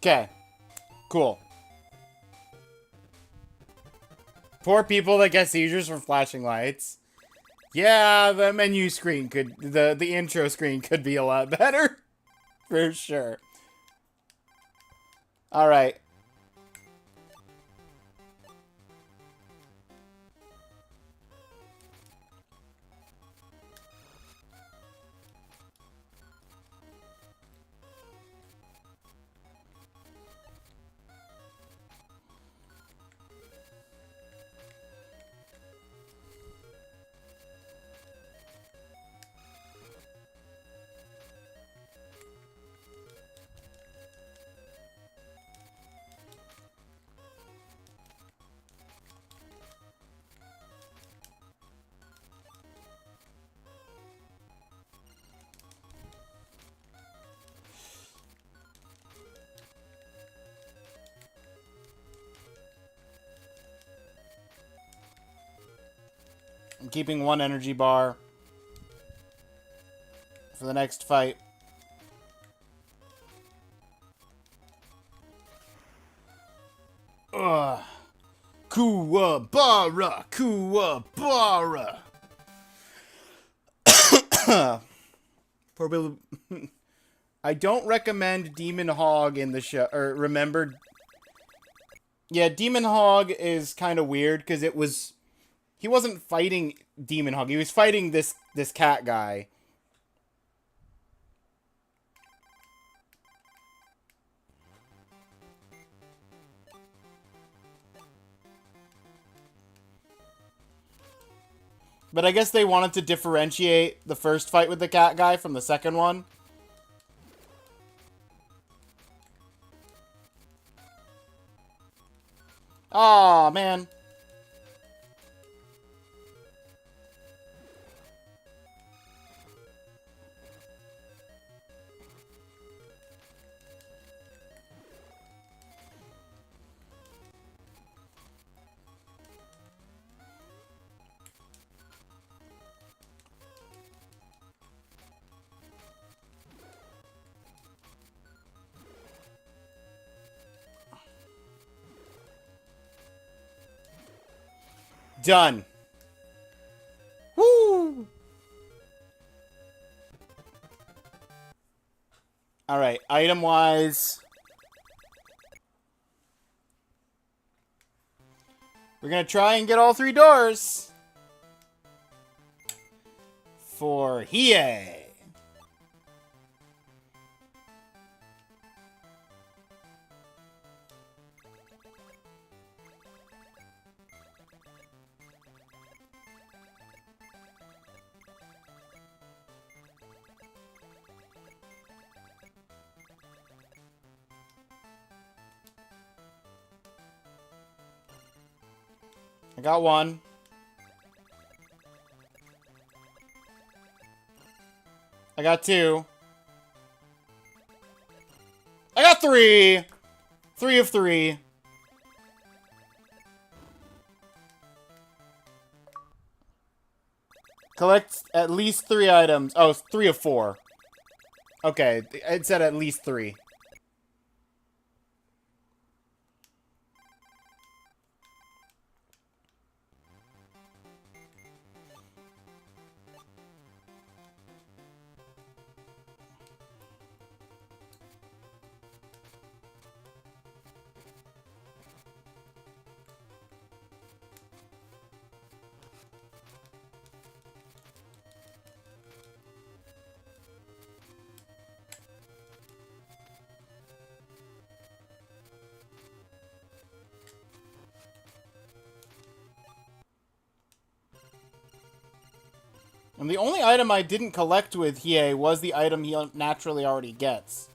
Okay. Cool. Poor people that get seizures from flashing lights. Yeah, the menu screen could... The intro screen could be a lot better. For sure. Alright. I'm keeping one energy bar for the next fight. Ugh. Kuwabara! Kuwabara! Probably. I don't recommend Demon Hog in the show. Or remember. Yeah, Demon Hog is kind of weird because it was. He wasn't fighting Demon Hog. He was fighting this cat guy. But I guess they wanted to differentiate the first fight with the cat guy from the second one. Aw, man. Done. Woo! Alright, item-wise... we're gonna try and get all 3 doors! For Hiei! I got 1. I got 2. I got 3! 3 of 3. Collect at least 3 items. Oh, 3 of 4. Okay, it said at least 3. And the only item I didn't collect with Hiei was the item he naturally already gets.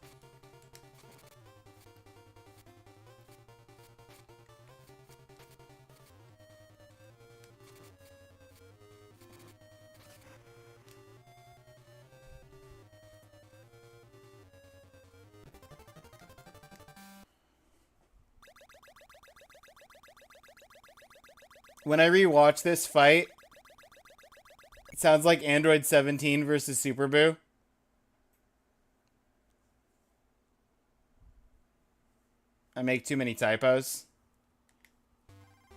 When I rewatch this fight, it sounds like Android 17 versus Super Boo. I make too many typos.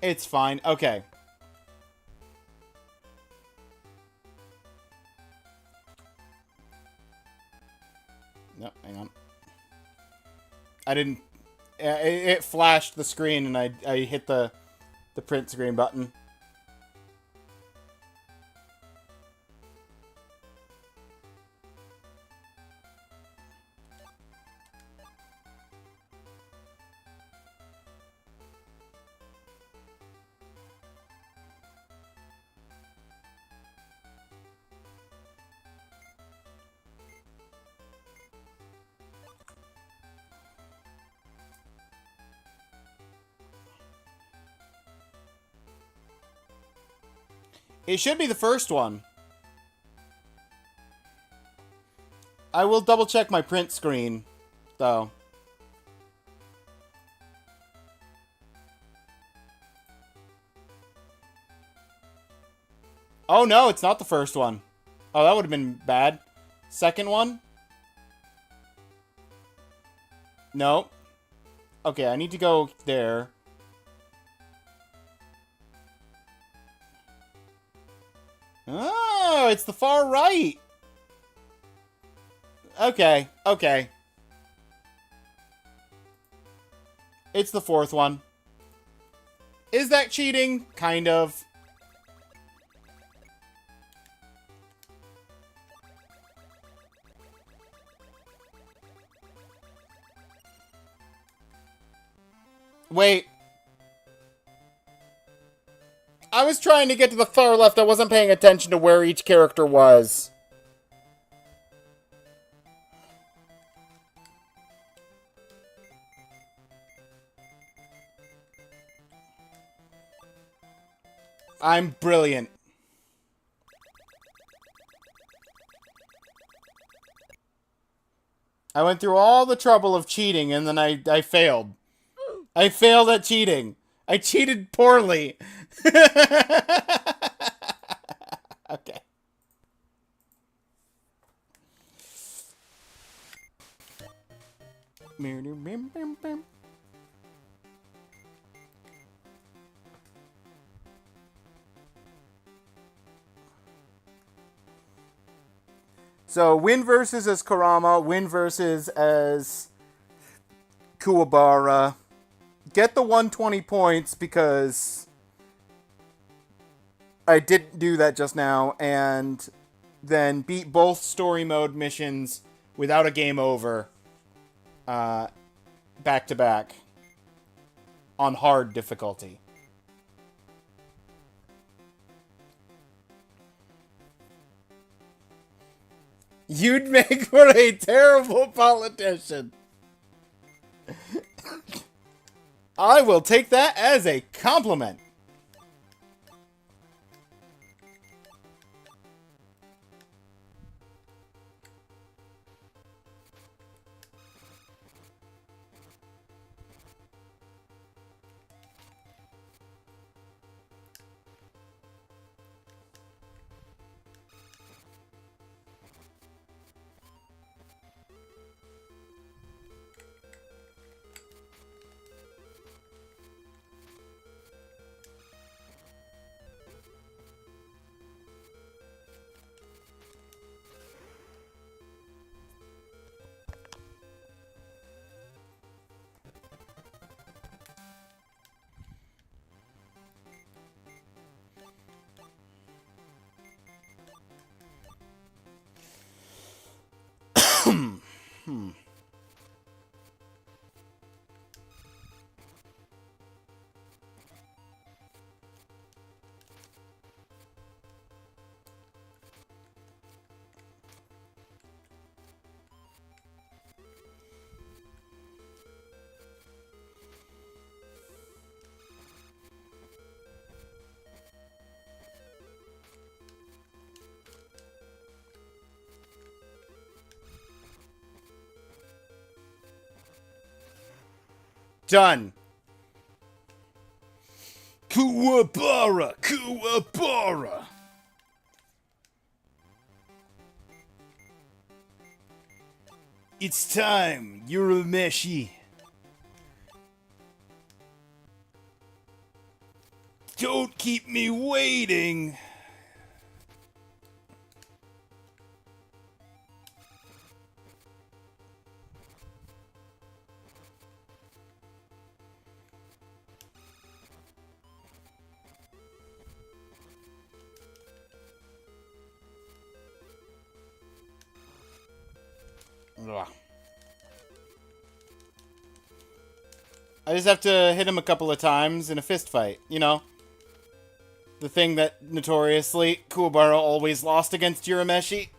It's fine. Okay. No, hang on. I didn't... It flashed the screen and I hit the print screen button. It should be the first one. I will double check my print screen, though. Oh no, it's not the first one. Oh, that would have been bad. Second one? No. Okay, I need to go there. Oh, it's the far right. Okay, okay. It's the fourth one. Is that cheating? Kind of. Wait. I was trying to get to the far left. I wasn't paying attention to where each character was. I'm brilliant. I went through all the trouble of cheating and then I failed. I failed at cheating. I cheated poorly. Okay. So, win versus as Kurama, win versus as Kuwabara. Get the 120 points because I didn't do that just now, and then beat both story mode missions without a game over, back to back, on hard difficulty. You'd make for a terrible politician. I will take that as a compliment. Done. Kuwabara! Kuwabara! It's time, Urameshi. Don't keep me waiting. Ugh. I just have to hit him a couple of times in a fist fight, you know? The thing that notoriously Kuwabara always lost against Urameshi.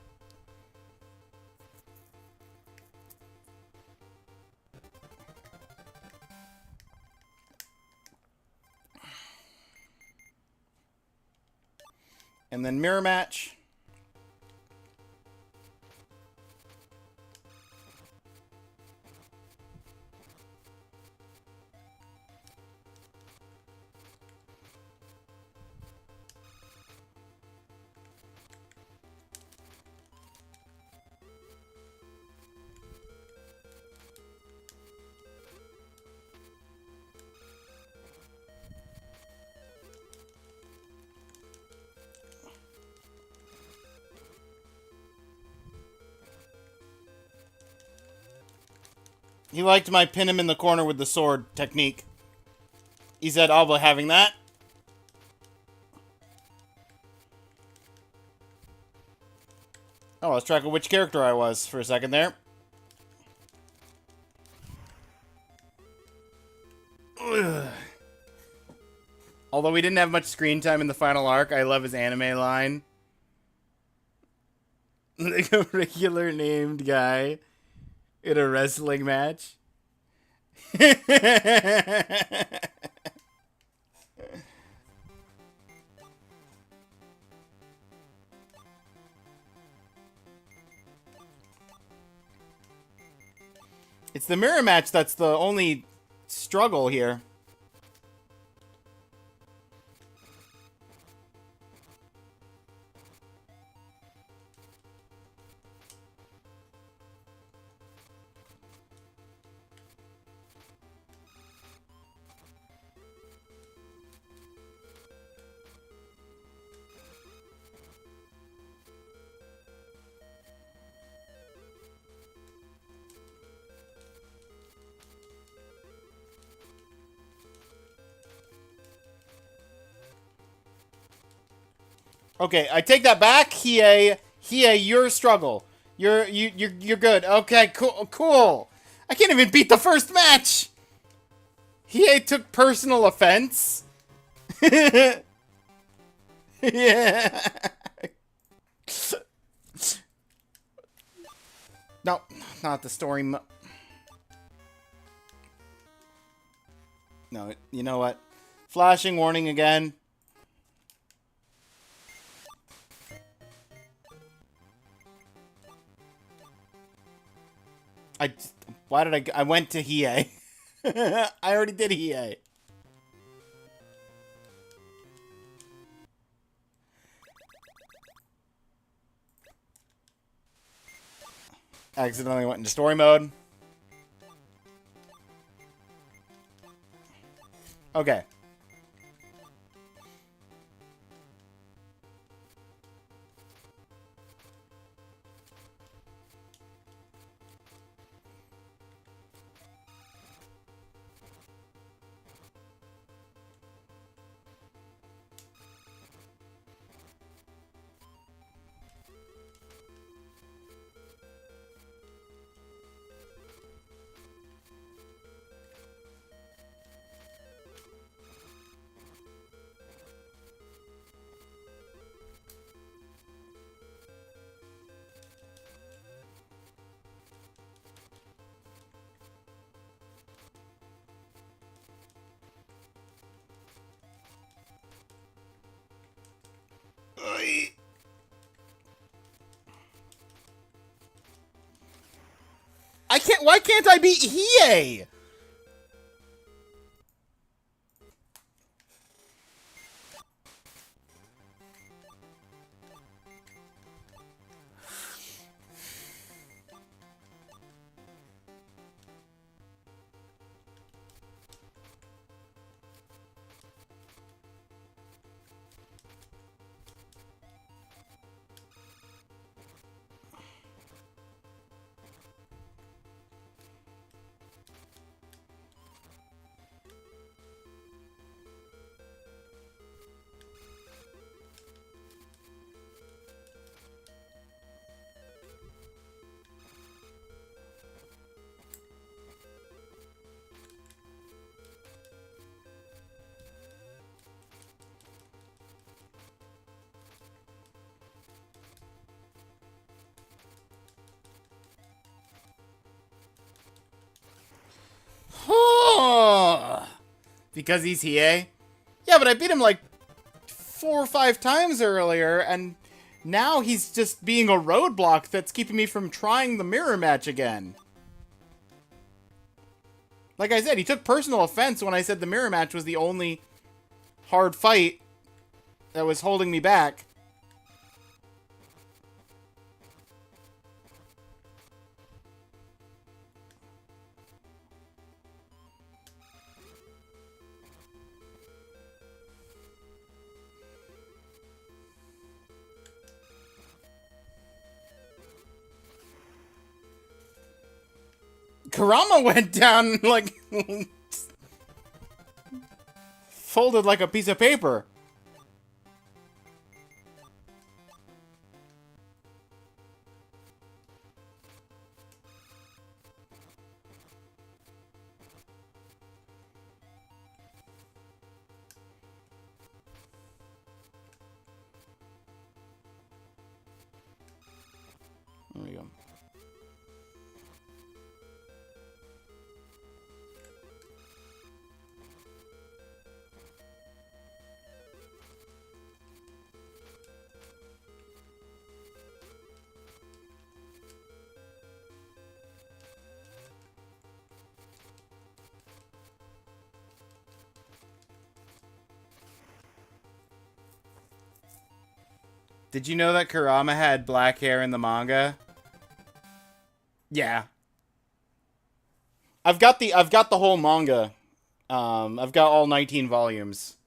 And then mirror match. He liked my pin him in the corner with the sword technique. He said, I'll be having that. Oh, I lost track of which character I was for a second there. Ugh. Although we didn't have much screen time in the final arc, I love his anime line. Like a regular named guy in a wrestling match. It's the mirror match that's the only struggle here. Okay, I take that back. Hiei, your struggle. You're good. Okay, cool. I can't even beat the first match. Hiei took personal offense. Yeah. No, not the story. No, you know what? Flashing warning again. Why did I went to Hiei. I already did Hiei. Accidentally went into story mode. Okay. I can't. Why can't I beat Hiei? Because he's Hiei? Yeah, but I beat him like 4 or 5 times earlier, and now he's just being a roadblock that's keeping me from trying the mirror match again. Like I said, he took personal offense when I said the mirror match was the only hard fight that was holding me back. Kurama went down like folded like a piece of paper. There we go. Did you know that Kurama had black hair in the manga? Yeah. I've got the whole manga. I've got all 19 volumes.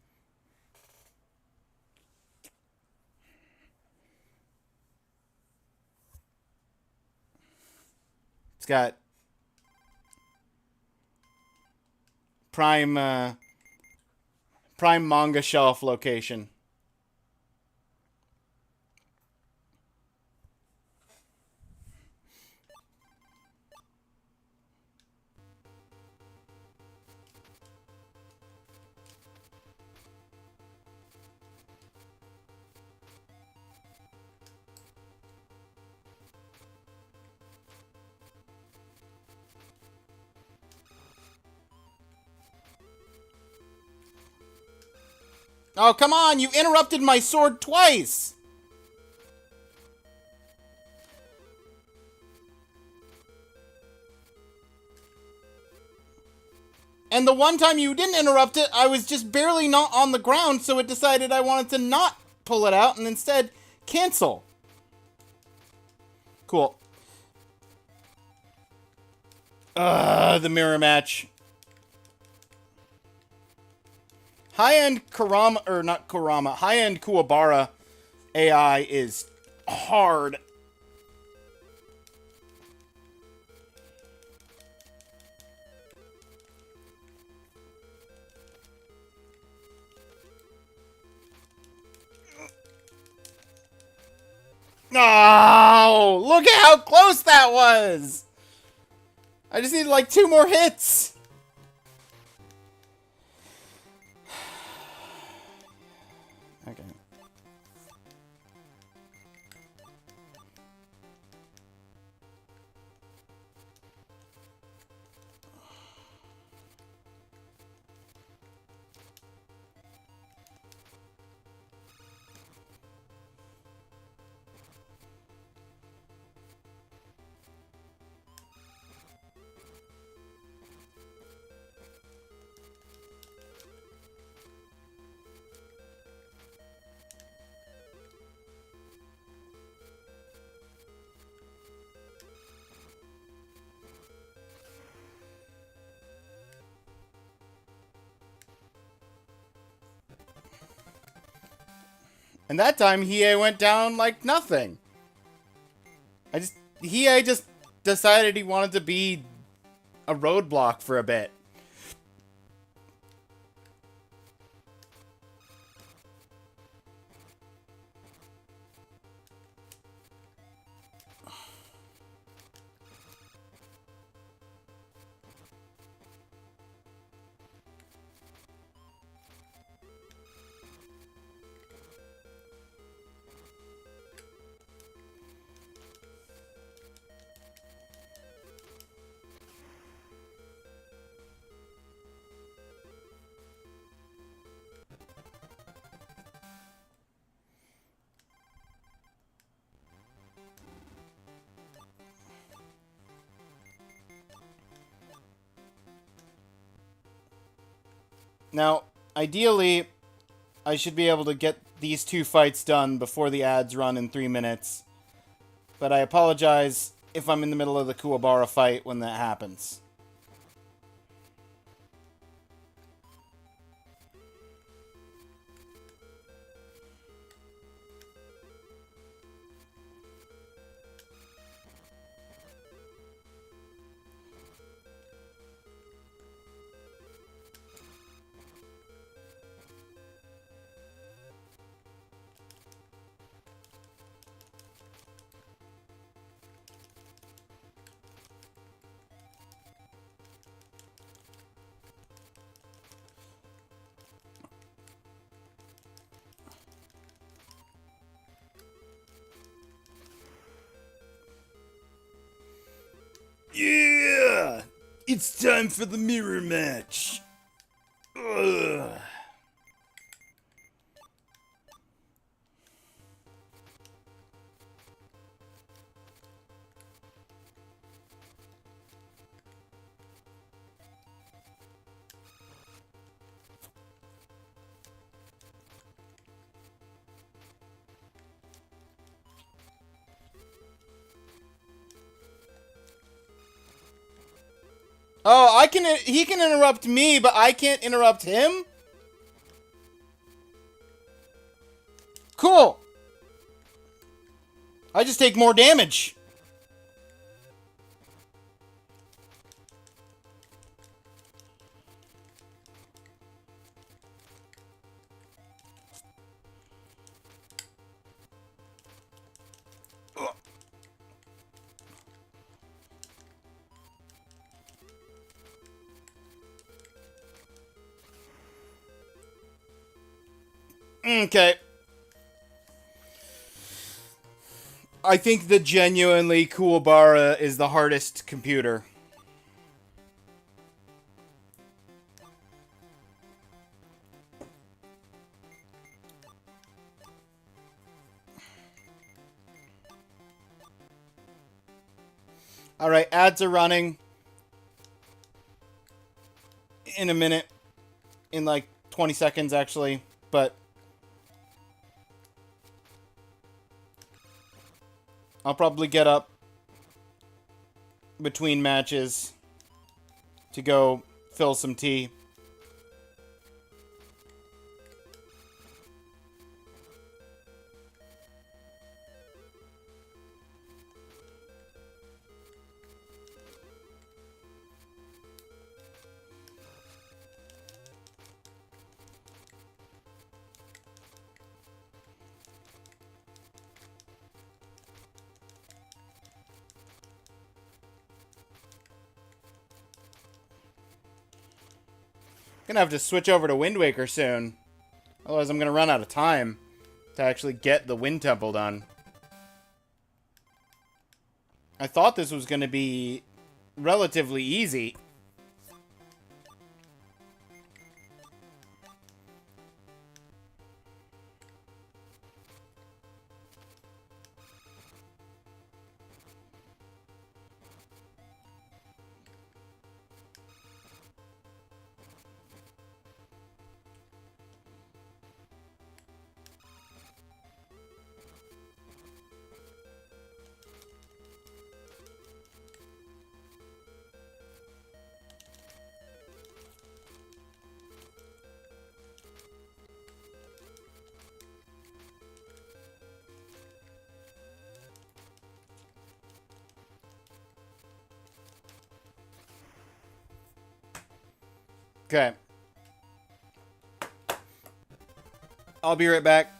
It's got prime manga shelf location. Oh, come on! You interrupted my sword twice! And the one time you didn't interrupt it, I was just barely not on the ground, so it decided I wanted to not pull it out and instead cancel. Cool. The mirror match. High-end Kurama, or not Kurama, high-end Kuwabara AI is hard. Oh, look at how close that was! I just needed like 2 more hits. Okay. And that time, Hiei went down like nothing. Hiei just decided he wanted to be a roadblock for a bit. Now, ideally, I should be able to get these 2 fights done before the ads run in 3 minutes. But I apologize if I'm in the middle of the Kuwabara fight when that happens. Yeah! It's time for the mirror match! Ugh. Oh, he can interrupt me, but I can't interrupt him? Cool. I just take more damage. Okay. I think that genuinely Kuwabara is the hardest computer. Alright, ads are running in a minute. In like 20 seconds, actually. But I'll probably get up between matches to go fill some tea. Gonna have to switch over to Wind Waker soon. Otherwise, I'm gonna run out of time to actually get the Wind Temple done. I thought this was gonna be relatively easy. Okay. I'll be right back.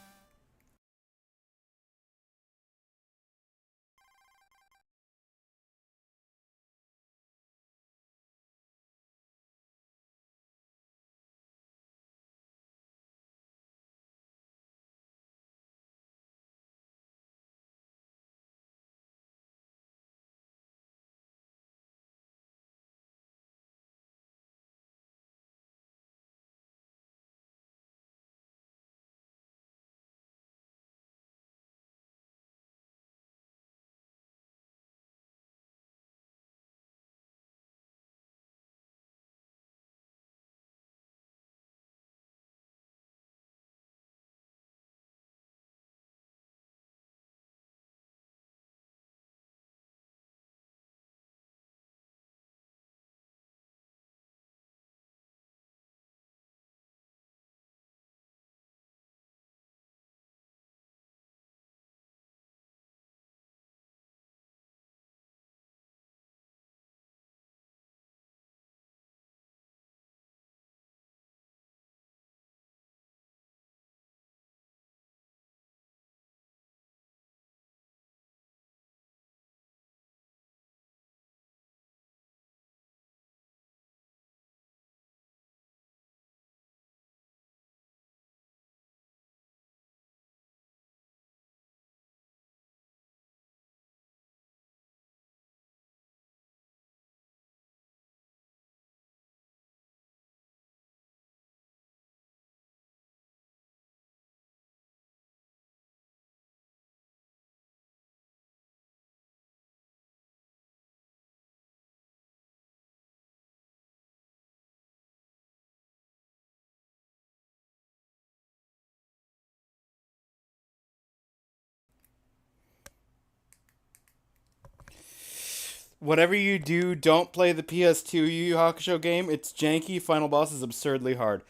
Whatever you do, don't play the PS2 Yu Yu Hakusho game. It's janky. Final boss is absurdly hard.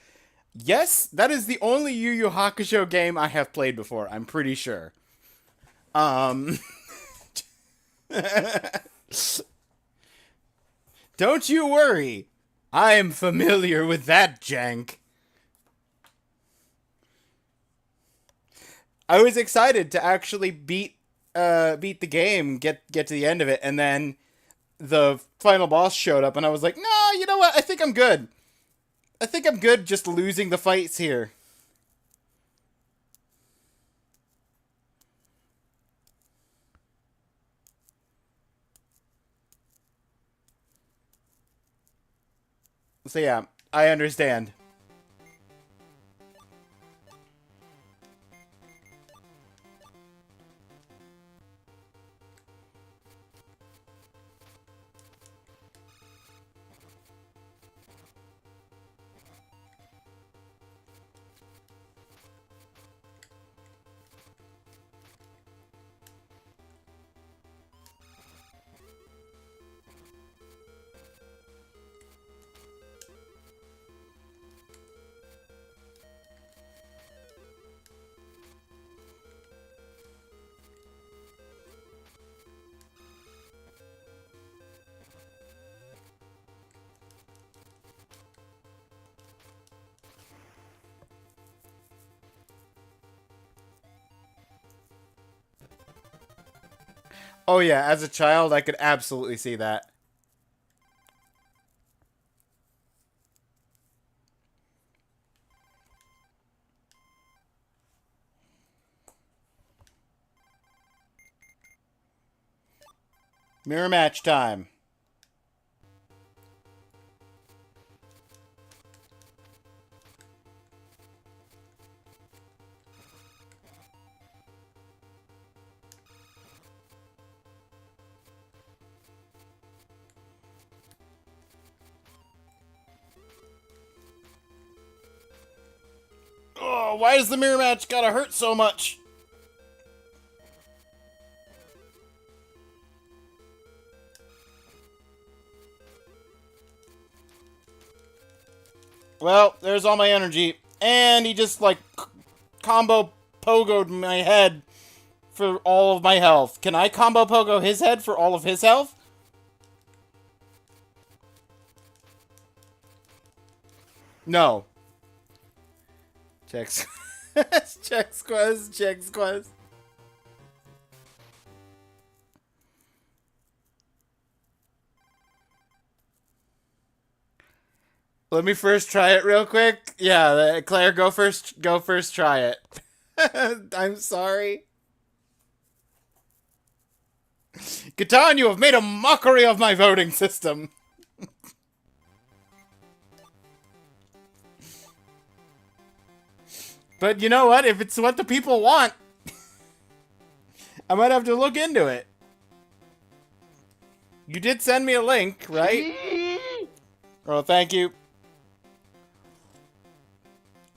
Yes, that is the only Yu Yu Hakusho game I have played before. I'm pretty sure. Um, don't you worry. I am familiar with that jank. I was excited to actually beat the game, get to the end of it, and then the final boss showed up, and I was like, no, you know what? I think I'm good. I think I'm good just losing the fights here. So yeah, I understand. Oh yeah, as a child, I could absolutely see that. Mirror match time. Oh, why does the mirror match gotta hurt so much? Well, there's all my energy. And he just, like, combo pogoed my head for all of my health. Can I combo pogo his head for all of his health? No. Checks. Checks quest. Checks quest. Let me first try it real quick. Yeah, Claire, go first. Go first. Try it. I'm sorry. Catan, you have made a mockery of my voting system. But you know what? If it's what the people want, I might have to look into it. You did send me a link, right? Oh, thank you.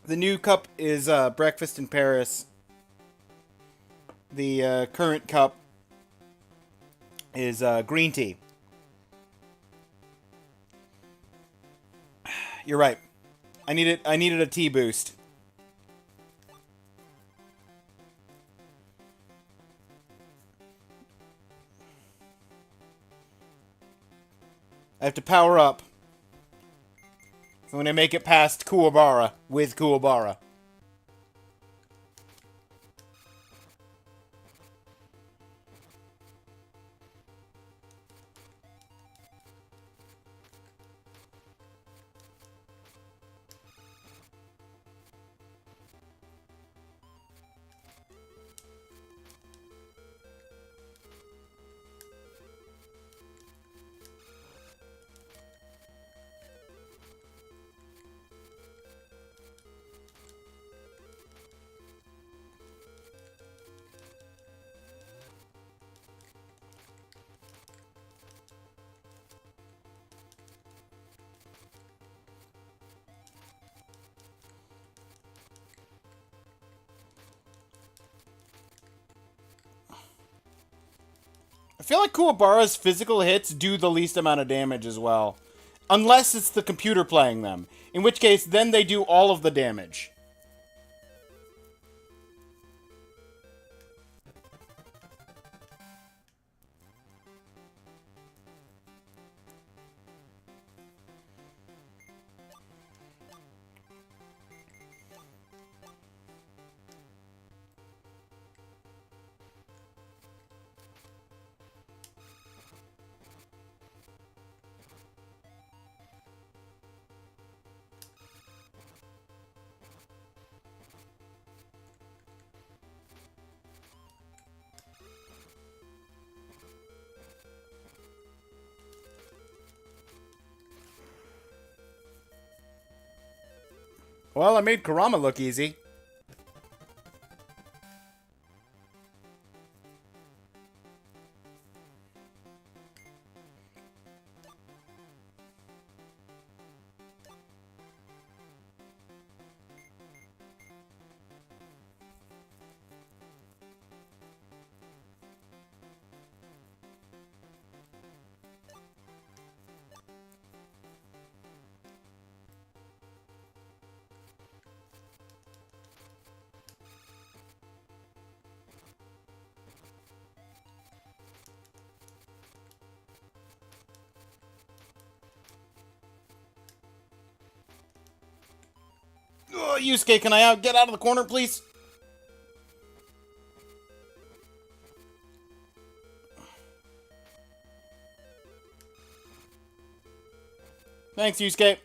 The new cup is breakfast in Paris. The current cup is green tea. You're right. I needed a tea boost. I have to power up. I'm gonna make it past Kuwabara with Kuwabara. I feel like Kuwabara's physical hits do the least amount of damage as well. Unless it's the computer playing them. In which case, then they do all of the damage. Well, I made Kurama look easy. Yusuke, can I get out of the corner, please? Thanks, Yusuke.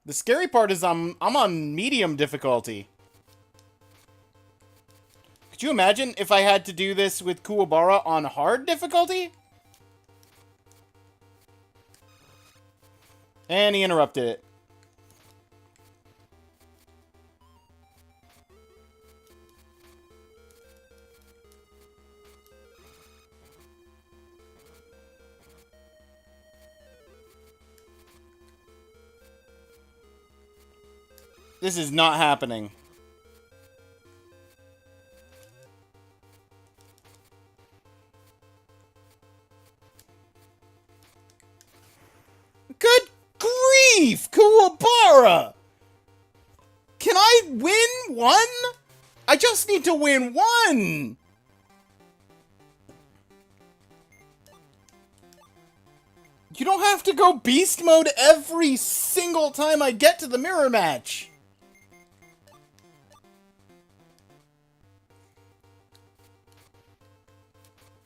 The scary part is I'm on medium difficulty. Could you imagine if I had to do this with Kuwabara on hard difficulty? And he interrupted it. This is not happening. Good grief, Kuwabara! Can I win one? I just need to win one! You don't have to go beast mode every single time I get to the mirror match!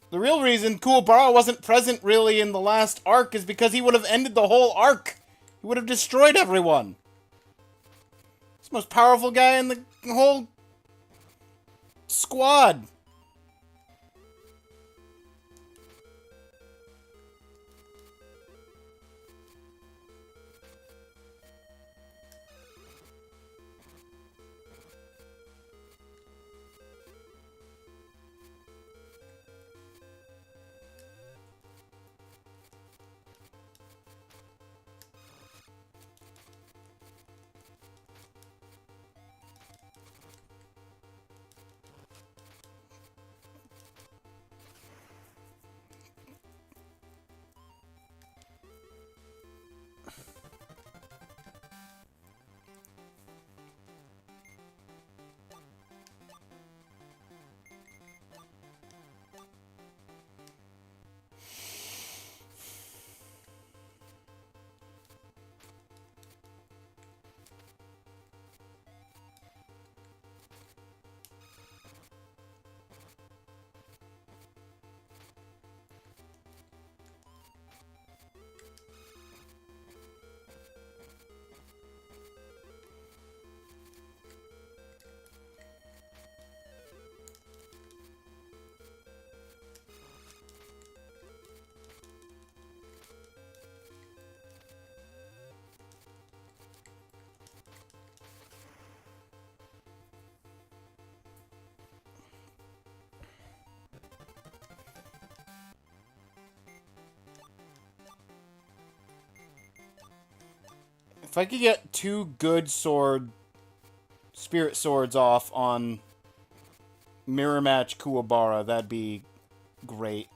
The real reason Kuwabara wasn't present really in the last arc is because he would have ended the whole arc. He would have destroyed everyone. He's the most powerful guy in the whole squad. If I could get 2 good spirit swords off on mirror match Kuwabara, that'd be great.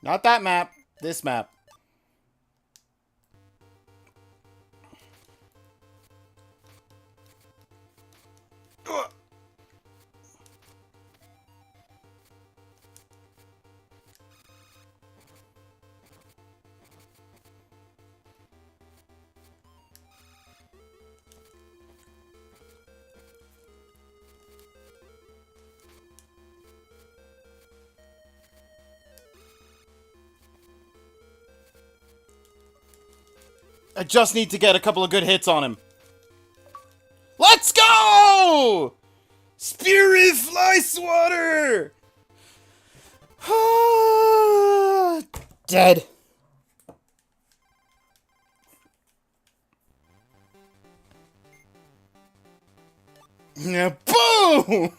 Not that map. This map. Ugh. I just need to get a couple of good hits on him. Let's go! Spirit Fly Swatter! Dead. Yeah, boom!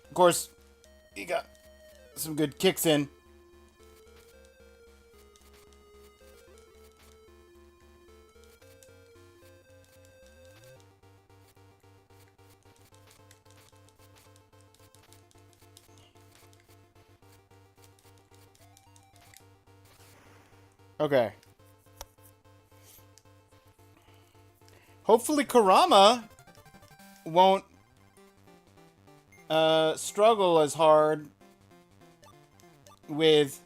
Of course, he got some good kicks in. Okay. Hopefully Kurama won't struggle as hard with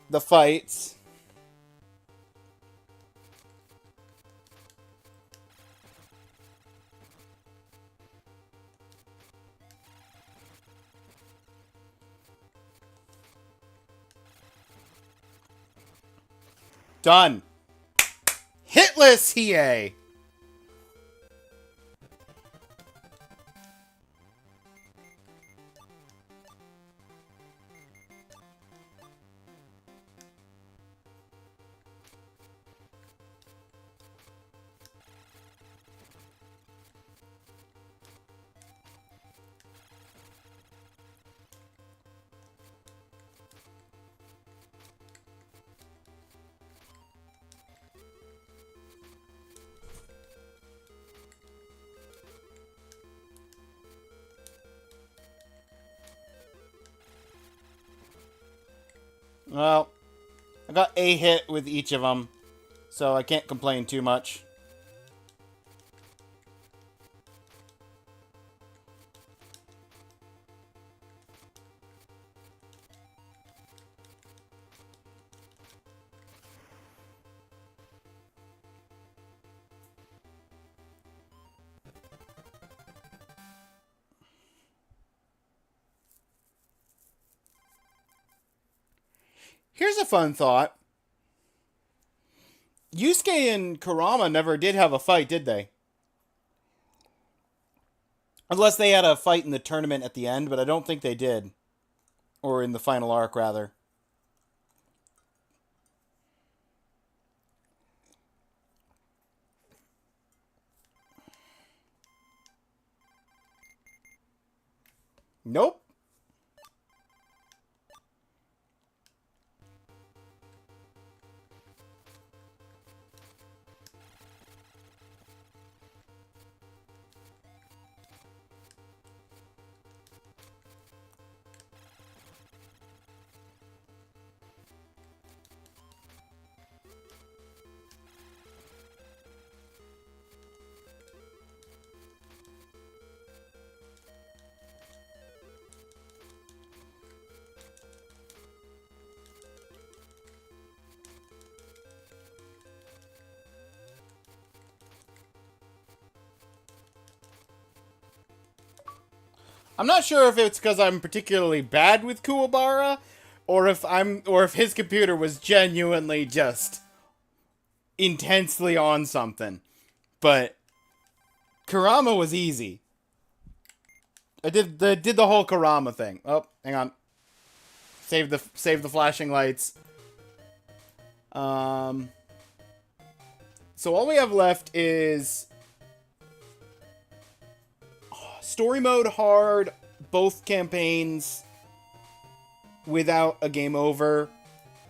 the fights. Done. Hitless Hiei. Well, I got a hit with each of them, so I can't complain too much. Here's a fun thought. Yusuke and Kurama never did have a fight, did they? Unless they had a fight in the tournament at the end, but I don't think they did. Or in the final arc, rather. Nope. I'm not sure if it's because I'm particularly bad with Kuwabara, or if his computer was genuinely just intensely on something. But Kurama was easy. I did the whole Kurama thing. Oh, hang on. Save the flashing lights. So all we have left is story mode hard, both campaigns without a game over,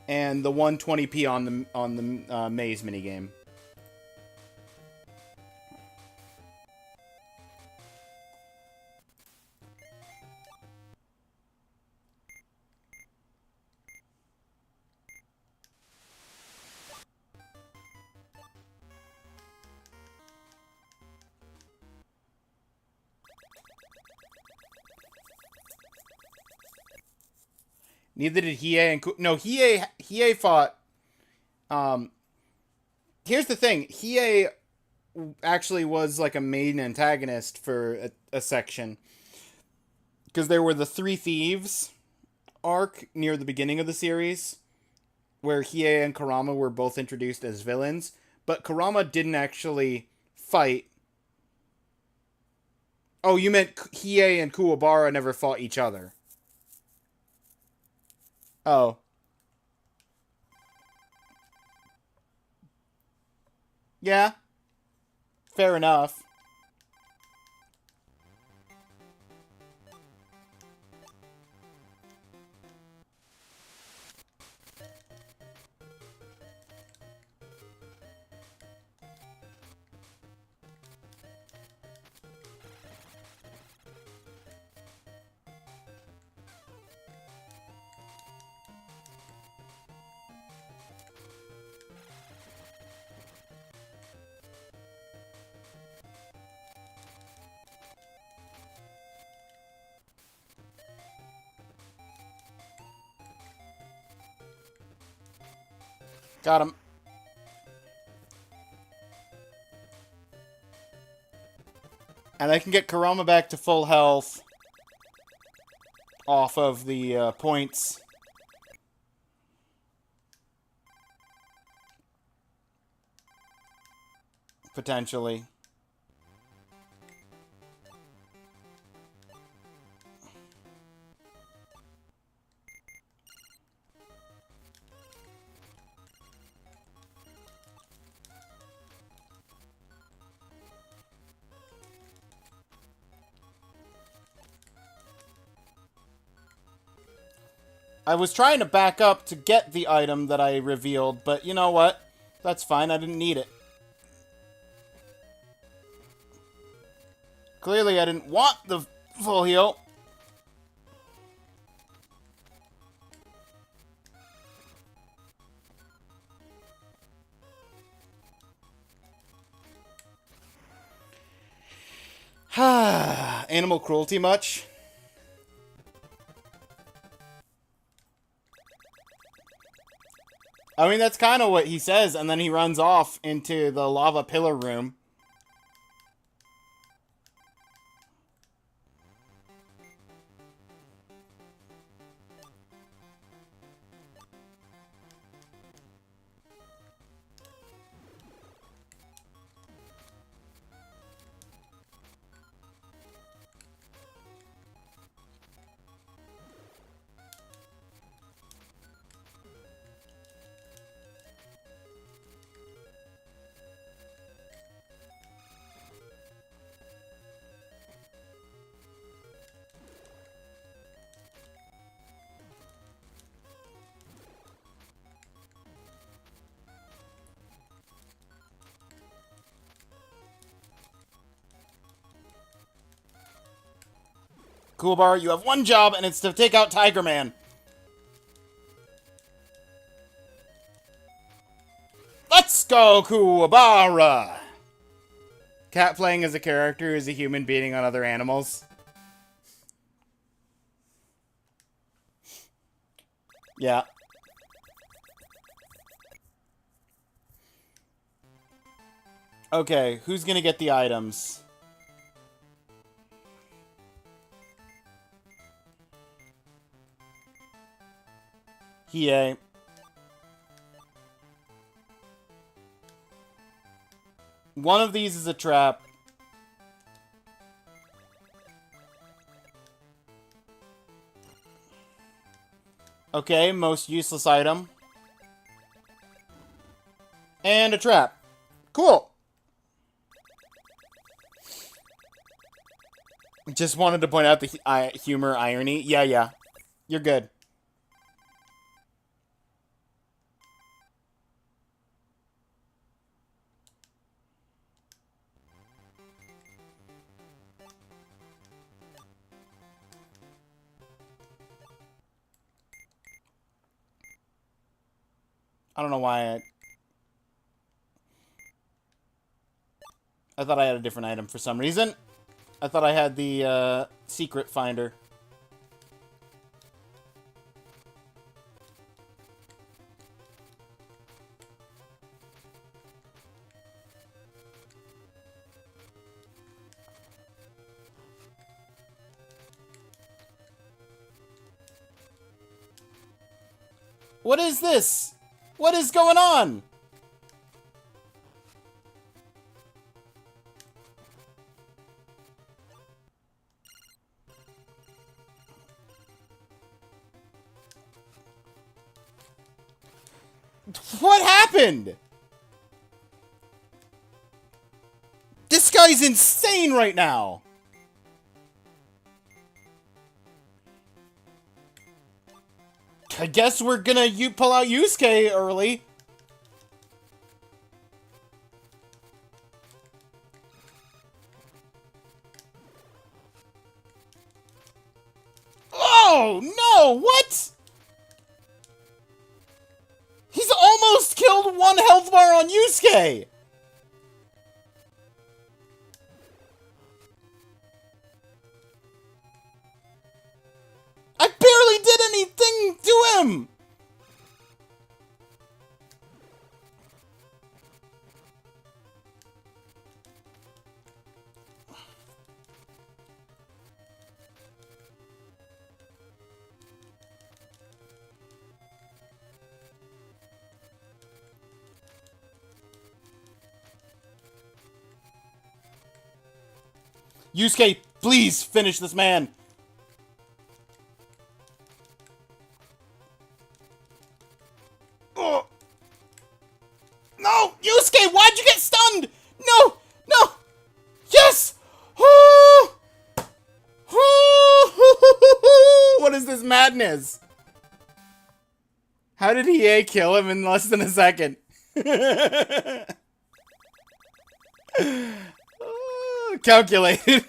and the 120p on the maze minigame. Neither did Hiei and no, Hiei fought. Here's the thing. Hiei actually was like a main antagonist for a section. Because there were the Three Thieves arc near the beginning of the series, where Hiei and Kurama were both introduced as villains, but Kurama didn't actually fight. Oh, you meant Hiei and Kuwabara never fought each other. Oh. Yeah. Fair enough. Got him. And I can get Kurama back to full health off of the points. Potentially. I was trying to back up to get the item that I revealed, but you know what? That's fine, I didn't need it. Clearly, I didn't want the full heal. Animal cruelty much? I mean, that's kind of what he says, and then he runs off into the lava pillar room. Coolbar, you have one job, and it's to take out Tiger Man. Let's go, Kuwabara! Cat playing as a character is a human beating on other animals. Yeah. Okay, who's gonna get the items? Hiei. One of these is a trap. Okay, most useless item. And a trap. Cool. Just wanted to point out the humor, irony. Yeah. You're good. I don't know why I thought I had a different item for some reason. I thought I had the secret finder. What is this? What is going on? What happened? This guy's insane right now. I guess we're gonna pull out Yusuke early. Oh, no! What? He's almost killed one health bar on Yusuke! I barely did anything to him! Yusuke, please finish this man. Oh. No! Yusuke, why'd you get stunned? No! No! Yes! Oh! Oh! What is this madness? How did EA kill him in less than a second? Calculated.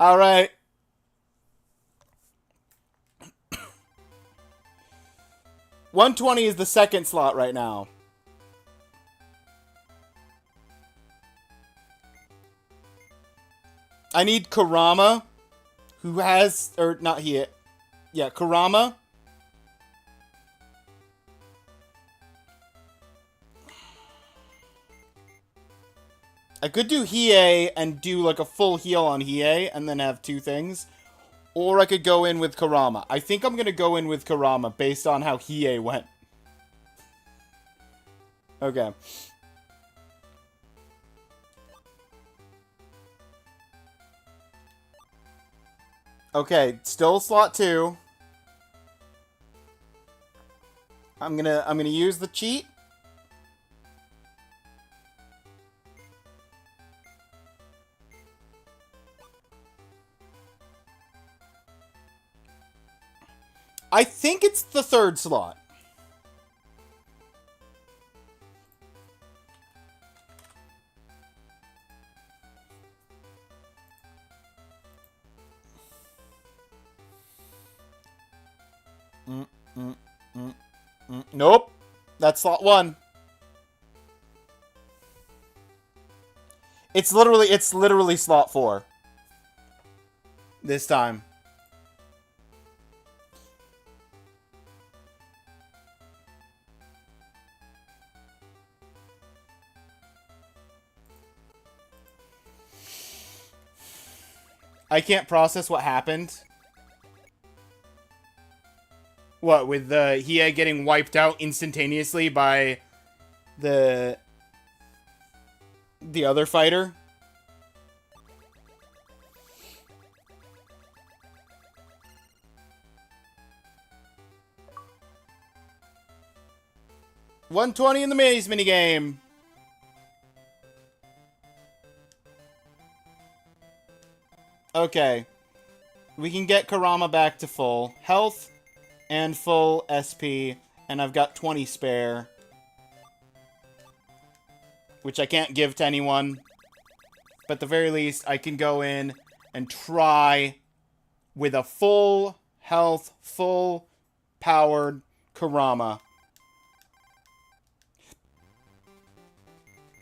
Alright. $120 is the second slot right now. I need Kurama, who has, or not he, yeah, Kurama. I could do Hiei and do like a full heal on Hiei and then have two things. Or I could go in with Kurama. I think I'm going to go in with Kurama based on how Hiei went. Okay. Okay, still slot 2. I'm gonna use the cheat. I think it's the third slot. Nope. That's slot 1. It's literally slot 4. This time. I can't process what happened. What, with the Hiei getting wiped out instantaneously by the other fighter? $120 in the maze minigame. Okay. We can get Kurama back to full health and full SP, and I've got 20 spare. Which I can't give to anyone. But at the very least, I can go in and try with a full health, full powered Kurama.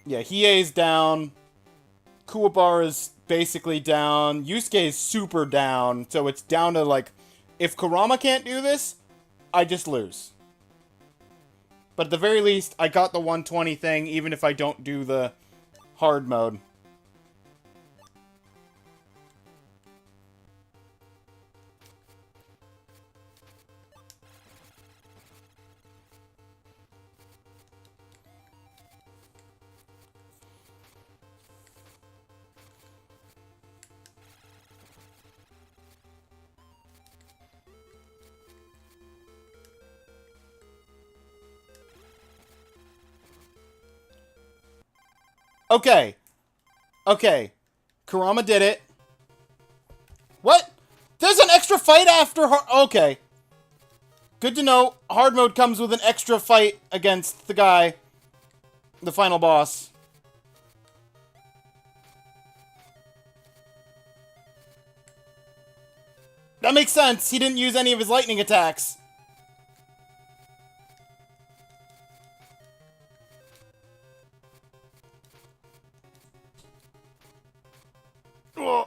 Yeah, Hiei's down. Kuwabara's basically down. Yusuke's super down. So it's down to, like, if Kurama can't do this, I just lose. But at the very least, I got the 120 thing, even if I don't do the hard mode. Okay. Okay. Kurama did it. What? There's an extra fight after hard... Okay. Good to know. Hard mode comes with an extra fight against the guy. The final boss. That makes sense. He didn't use any of his lightning attacks. Ugh.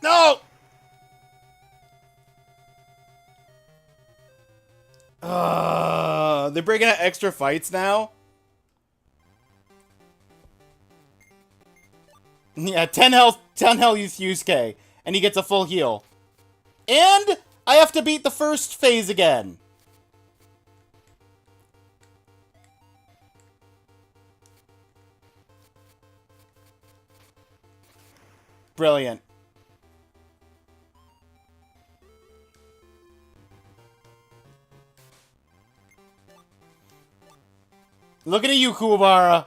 No! They're breaking out extra fights now? Yeah, 10 health, 10 health Yusuke, and he gets a full heal. And I have to beat the first phase again. Brilliant. Looking at you, Kuwabara.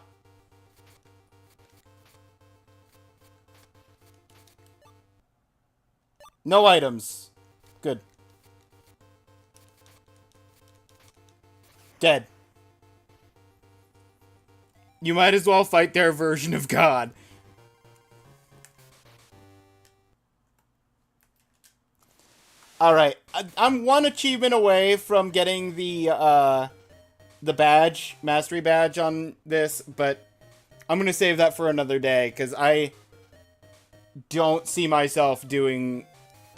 No items. Good. Dead. You might as well fight their version of God. Alright, I'm one achievement away from getting the badge, mastery badge on this, but I'm gonna save that for another day, because I don't see myself doing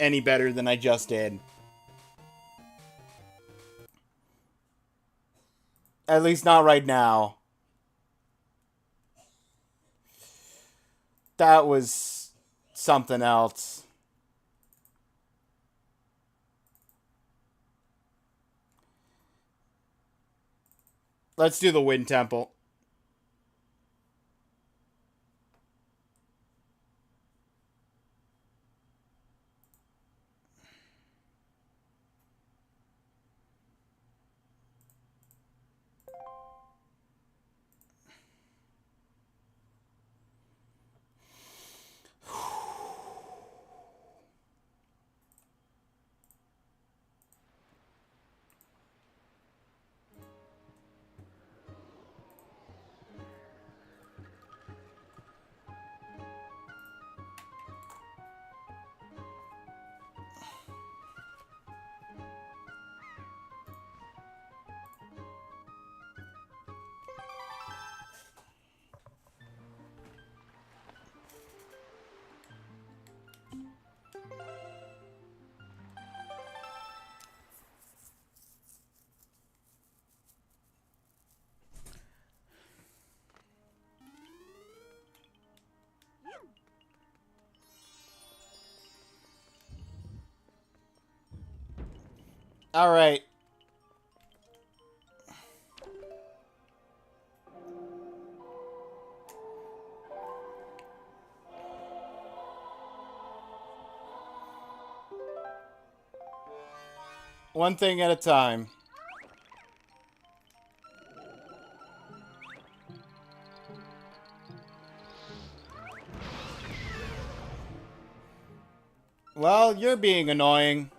any better than I just did. At least not right now. That was something else. Let's do the Wind Temple. Alright. One thing at a time. Well, you're being annoying.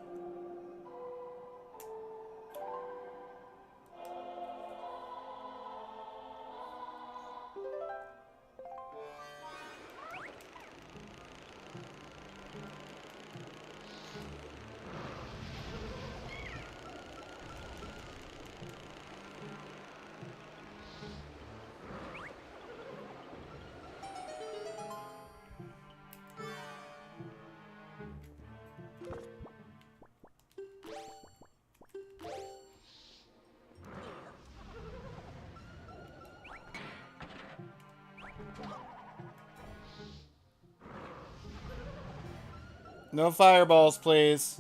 No fireballs, please.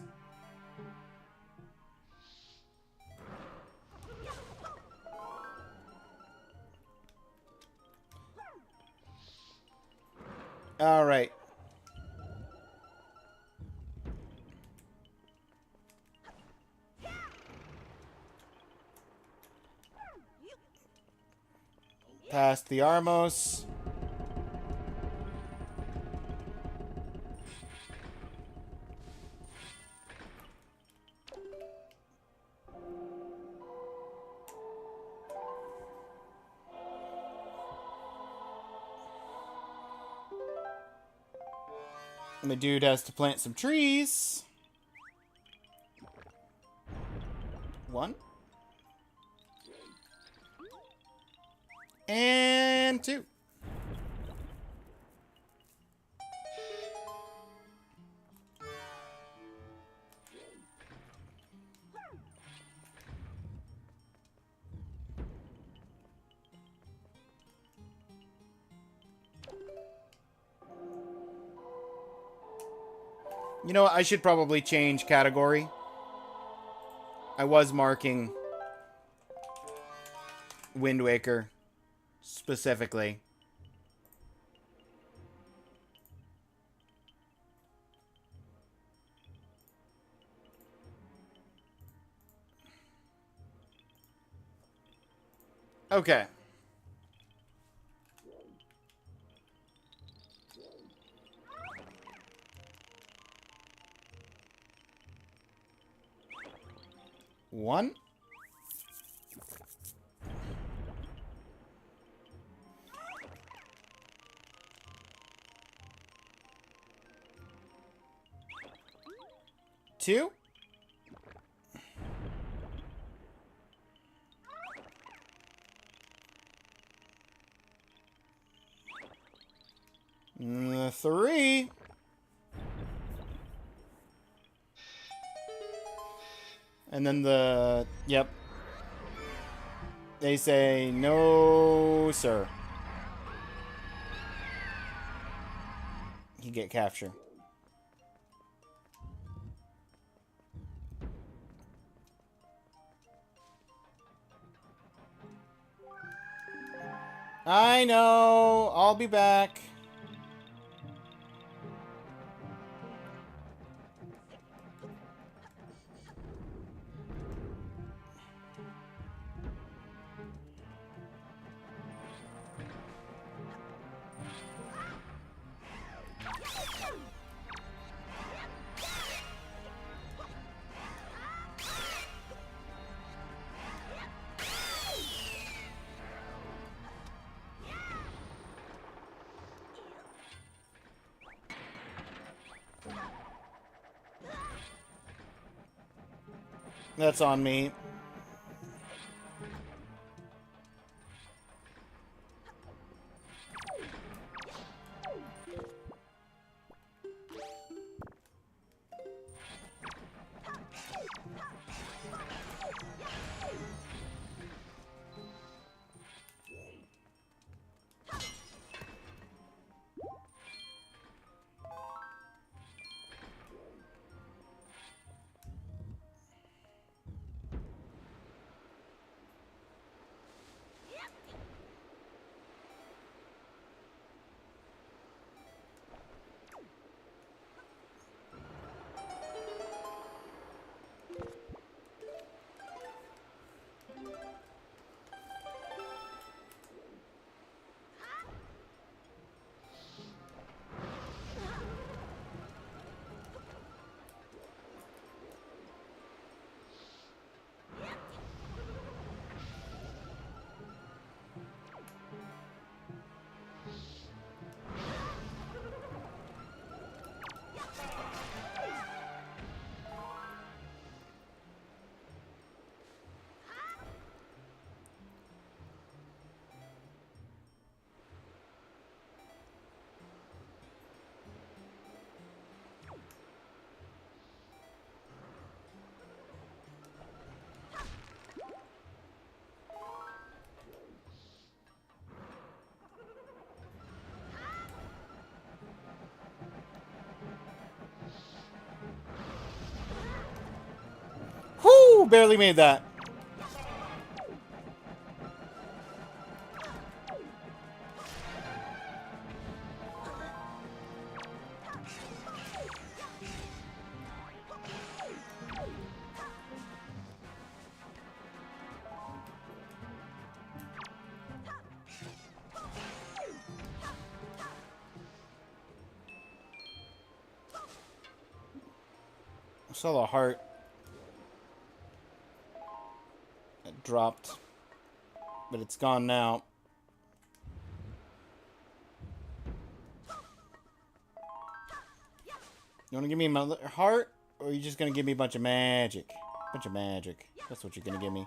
Alright. Past the Armos. And the dude has to plant some trees. 1. And 2. You know what? I should probably change category. I was marking Wind Waker specifically. Okay. One. Two. Three. And then the... Yep. They say, no, sir. You get capture. I know. I'll be back. That's on me. Whoo! Barely made that. I saw the heart. It dropped. But it's gone now. You want to give me my heart? Or are you just going to give me a bunch of magic? Bunch of magic. That's what you're going to give me.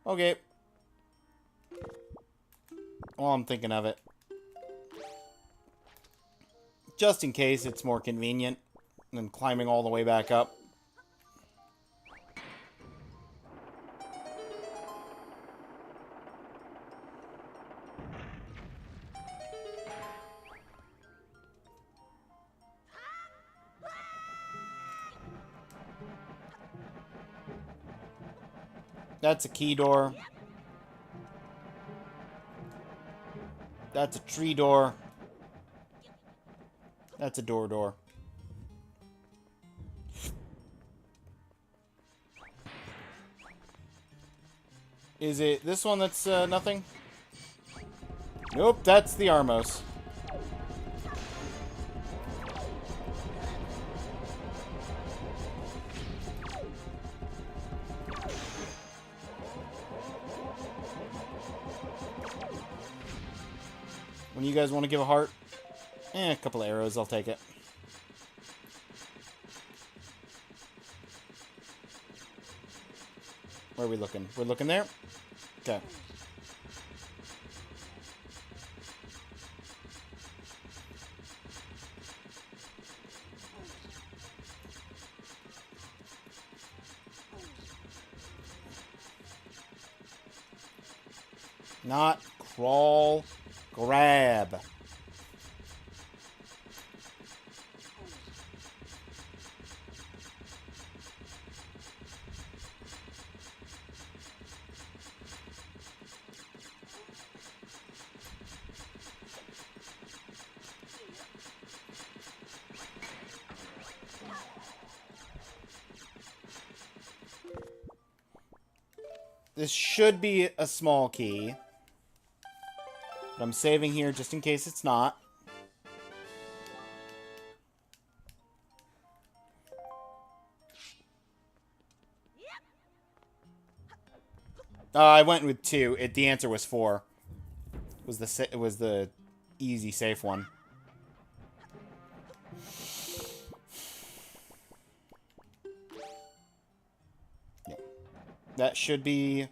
Okay. Well, I'm thinking of it. Just in case it's more convenient than climbing all the way back up. That's a key door. That's a tree door. That's a door. Is it this one that's nothing? Nope, that's the Armos. When you guys want to give a heart? A couple of arrows, I'll take it. Where are we looking? We're looking there? Okay. Not crawl, grab. This should be a small key. But I'm saving here just in case it's not. I went with 2. The answer was 4. It was the easy, safe one. Yep. That should be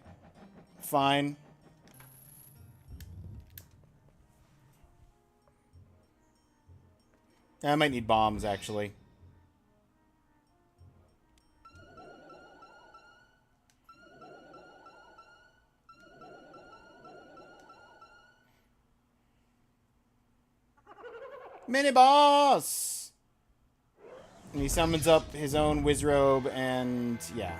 fine. I might need bombs, actually. Mini-boss! And he summons up his own Wizrobe, and yeah.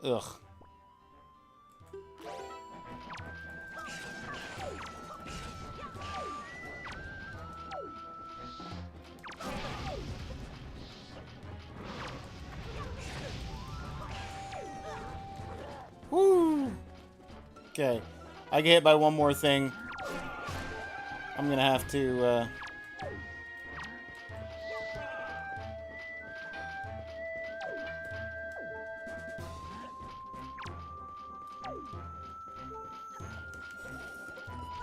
Ugh. Woo! Okay. I get hit by one more thing. I'm gonna have to,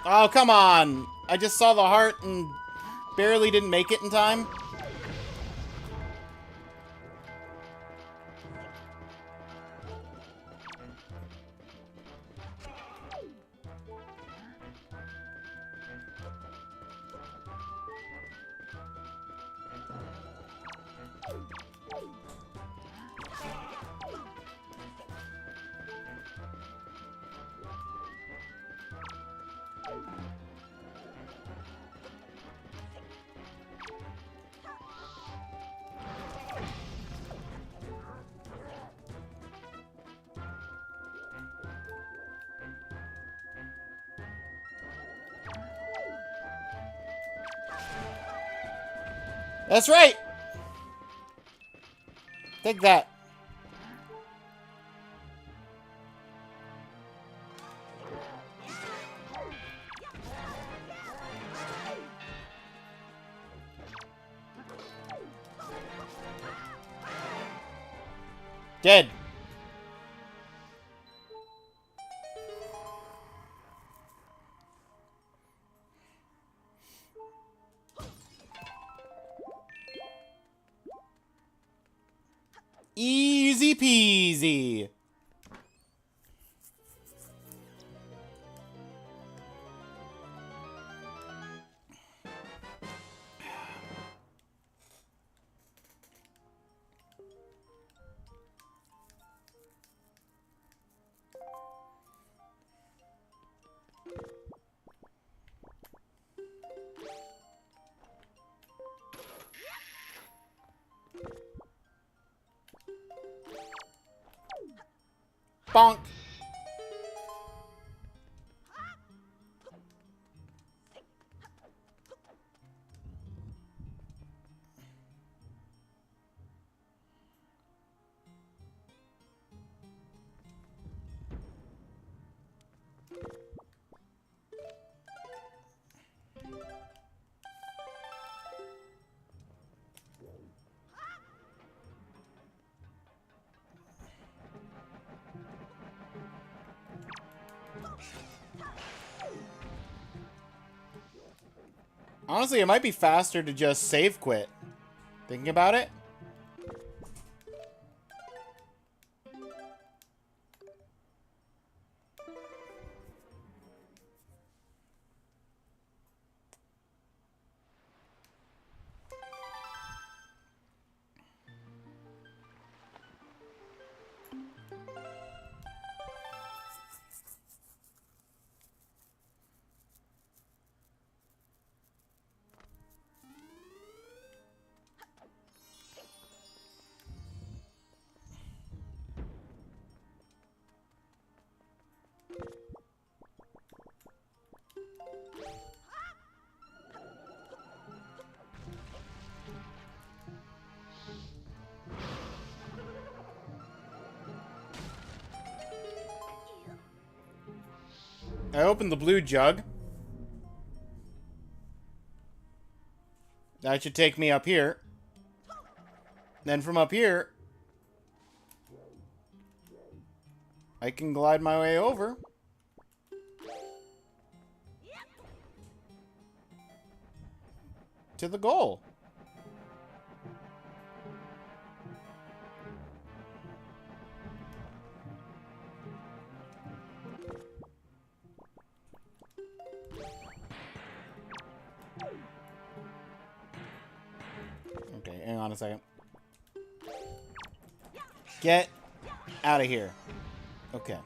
Oh, come on! I just saw the heart and barely didn't make it in time. That's right! Take that. Dead. Easy peasy. Bonk. Honestly, it might be faster to just save quit. Thinking about it. I opened the blue jug. That should take me up here. Then from up here, I can glide my way over. To the goal. Okay, hang on a second. Get out of here. Okay.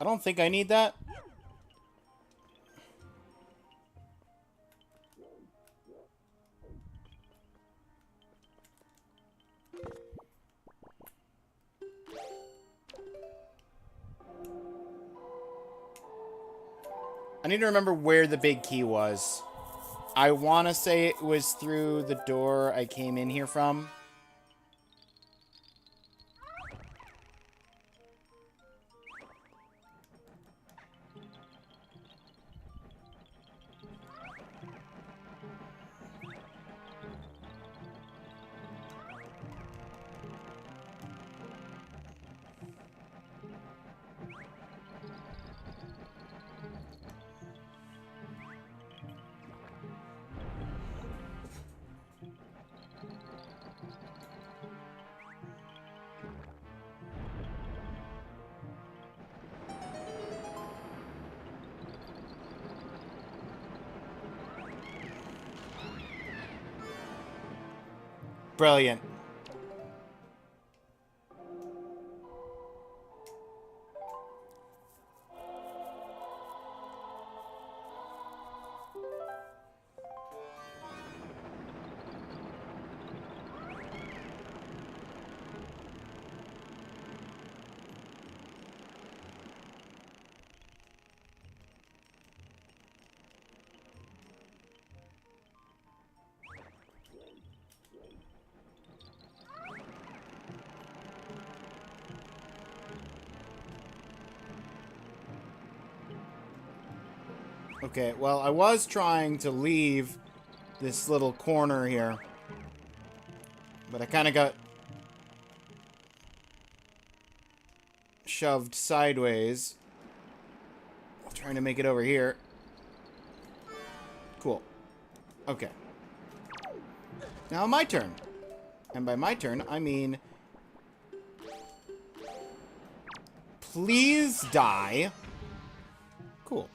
I don't think I need that. I need to remember where the big key was. I want to say it was through the door I came in here from. Brilliant. Okay, well, I was trying to leave this little corner here, but I kind of got shoved sideways. Trying to make it over here. Cool. Okay. Now my turn. And by my turn, I mean... Please die. Cool.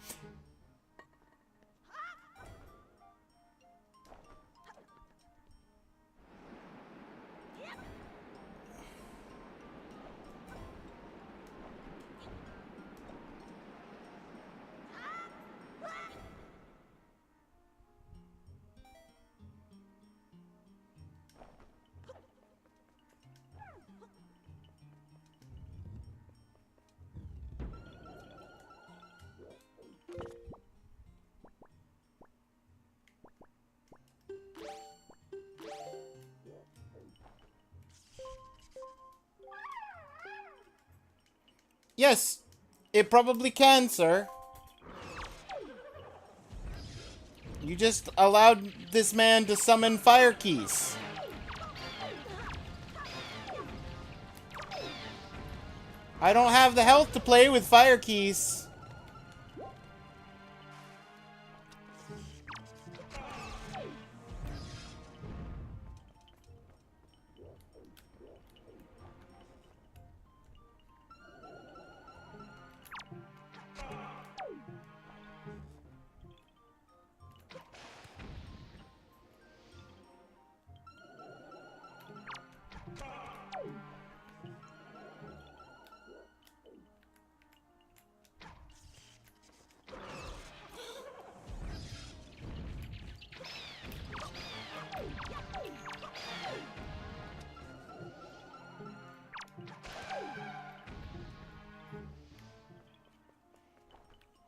Yes, it probably can, sir. You just allowed this man to summon fire keys. I don't have the health to play with fire keys.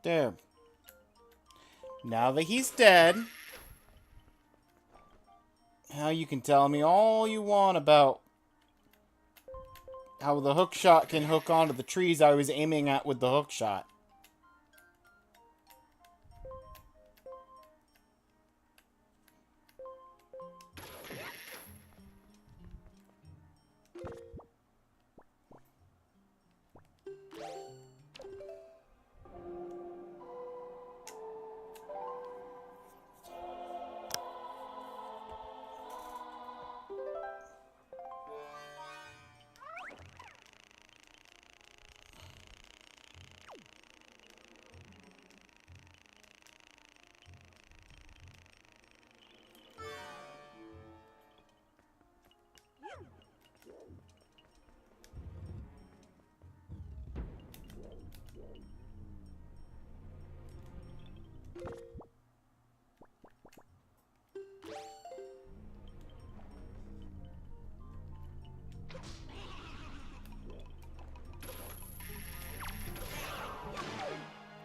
There. Now that he's dead, now you can tell me all you want about how the hook shot can hook onto the trees I was aiming at with the hook shot.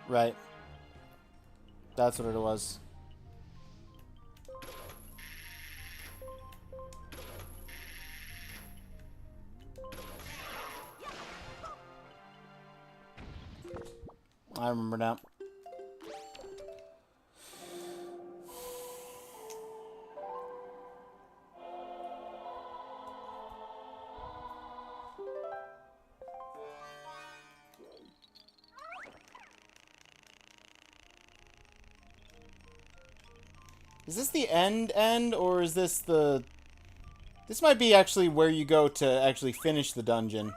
Right. That's what it was. I remember now. Is this the end, or is this the... This might be actually where you go to actually finish the dungeon.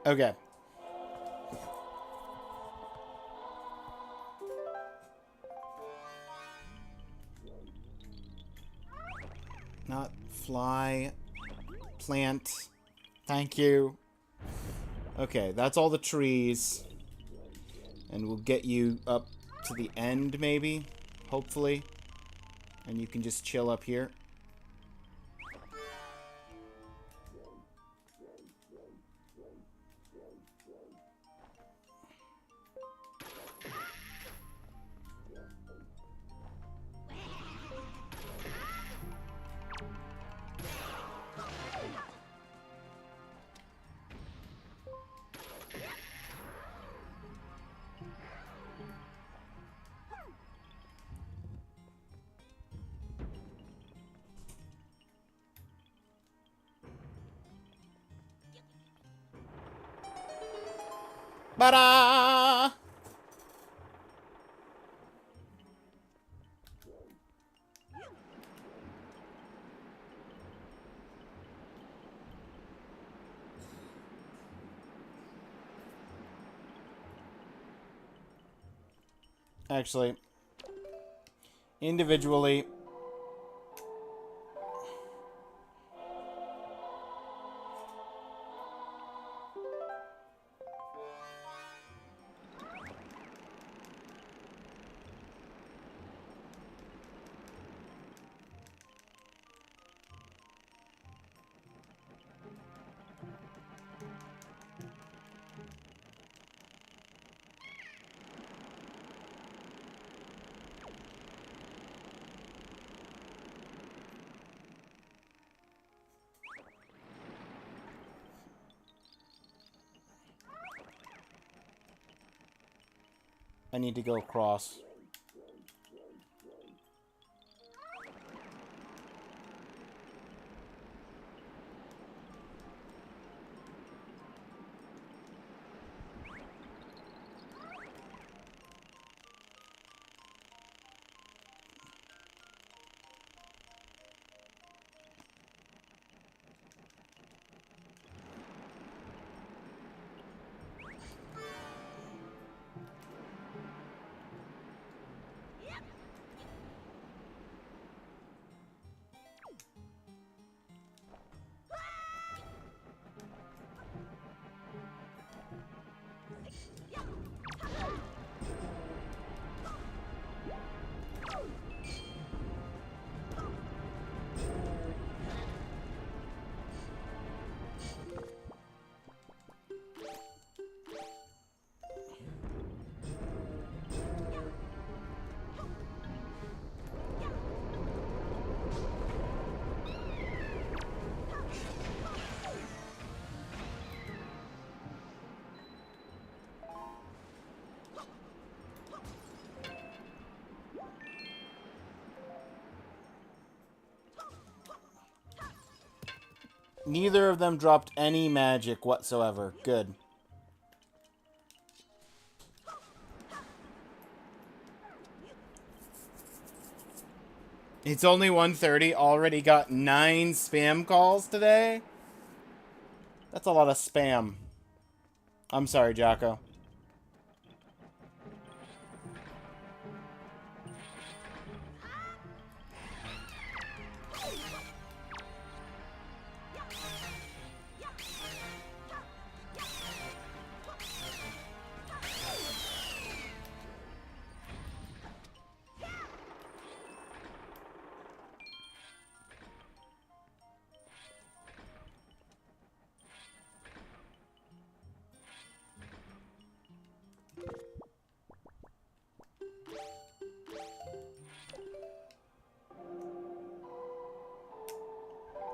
Okay. Not fly. Plant. Thank you. Okay, that's all the trees. And we'll get you up to the end, maybe? Hopefully. And you can just chill up here. Ba-da! Actually, individually, I need to go across. Neither of them dropped any magic whatsoever. Good. It's only 1:30. Already got 9 spam calls today. That's a lot of spam. I'm sorry, Jocko.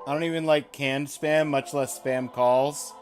I don't even like canned spam, much less spam calls.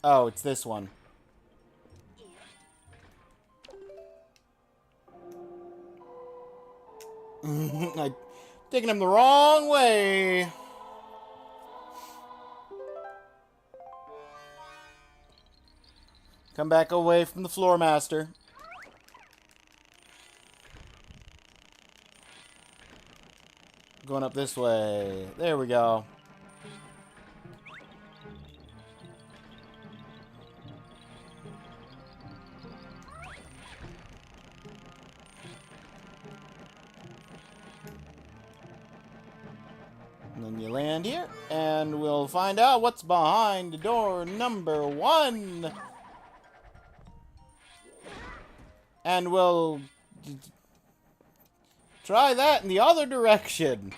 Oh, it's this one. I'm taking him the wrong way. Come back away from the floor master. Going up this way. There we go. And then you land here, and we'll find out what's behind door number 1. And we'll Try that in the other direction.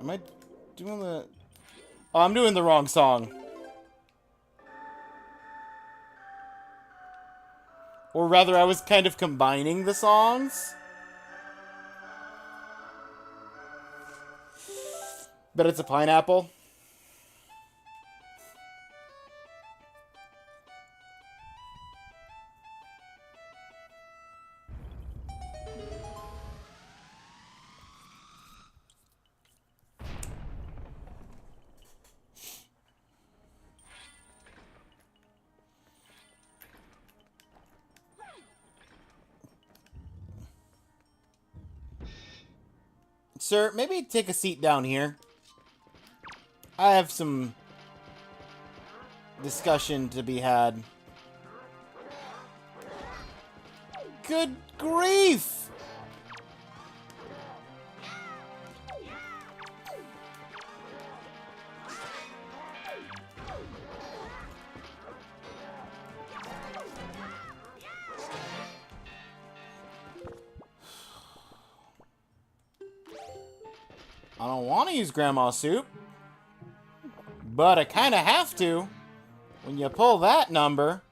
Am I doing the... Oh, I'm doing the wrong song. Or rather, I was kind of combining the songs. But it's a pineapple. Sir, maybe take a seat down here. I have some discussion to be had. Good grief! I don't want to use Grandma's soup, but I kind of have to when you pull that number.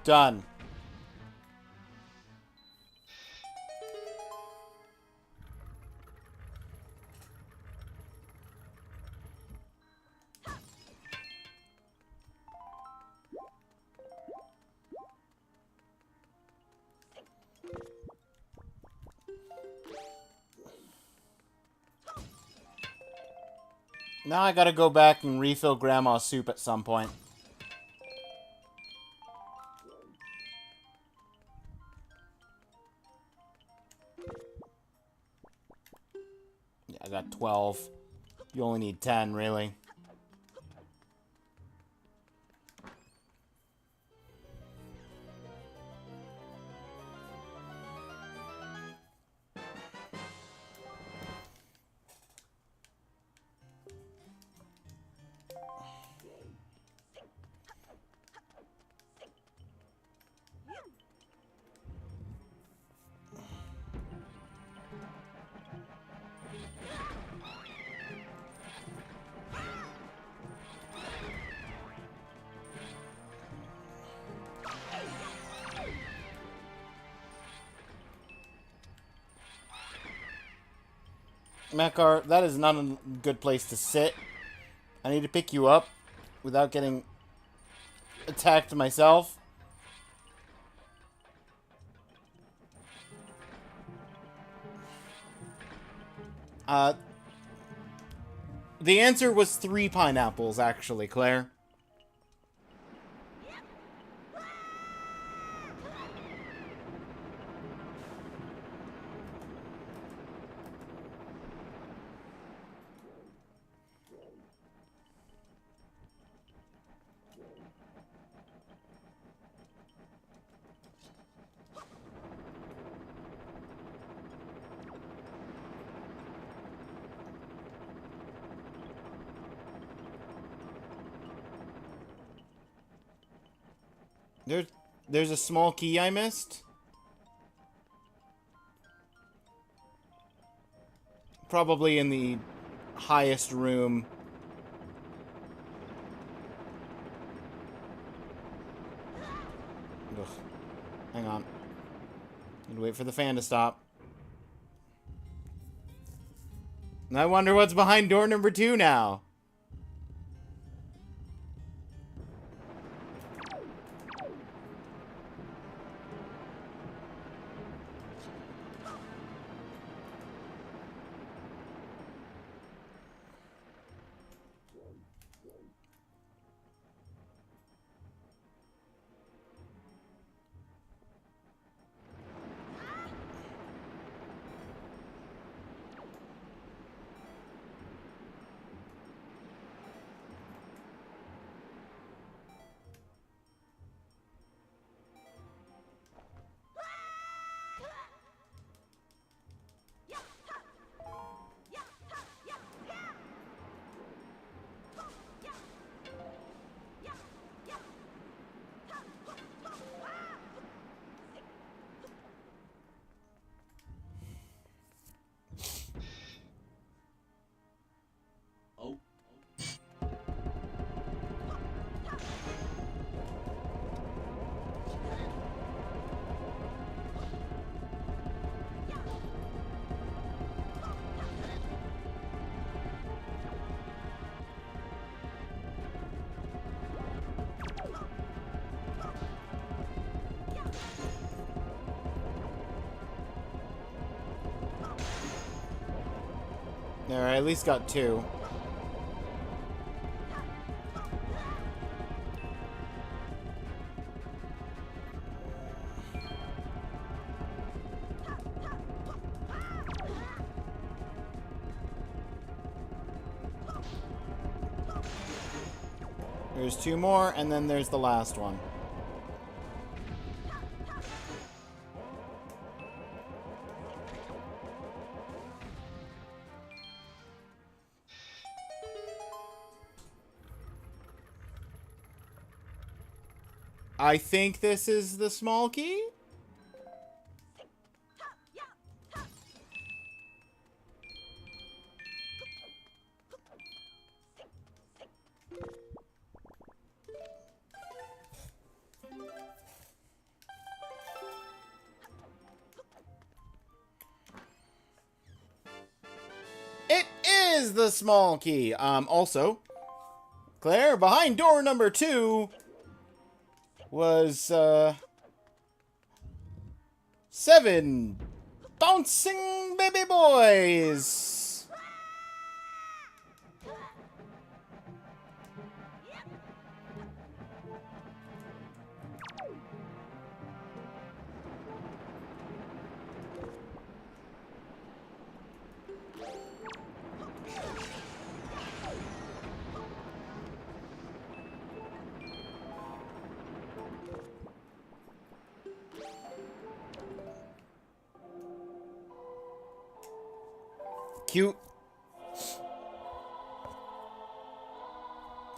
Done. Now I gotta go back and refill Grandma's soup at some point. Yeah, I got 12. You only need 10, really. Makar, that is not a good place to sit. I need to pick you up without getting attacked myself. The answer was 3 pineapples, actually, Claire. There's a small key I missed. probably in the highest room. Ugh. Hang on. Need to wait for the fan to stop. And I wonder what's behind door number 2 now. There, I at least got 2. There's 2 more, and then there's the last one. I think this is the small key? It is the small key. Also, Claire, behind door number 2 was, 7 bouncing baby boys. Cute.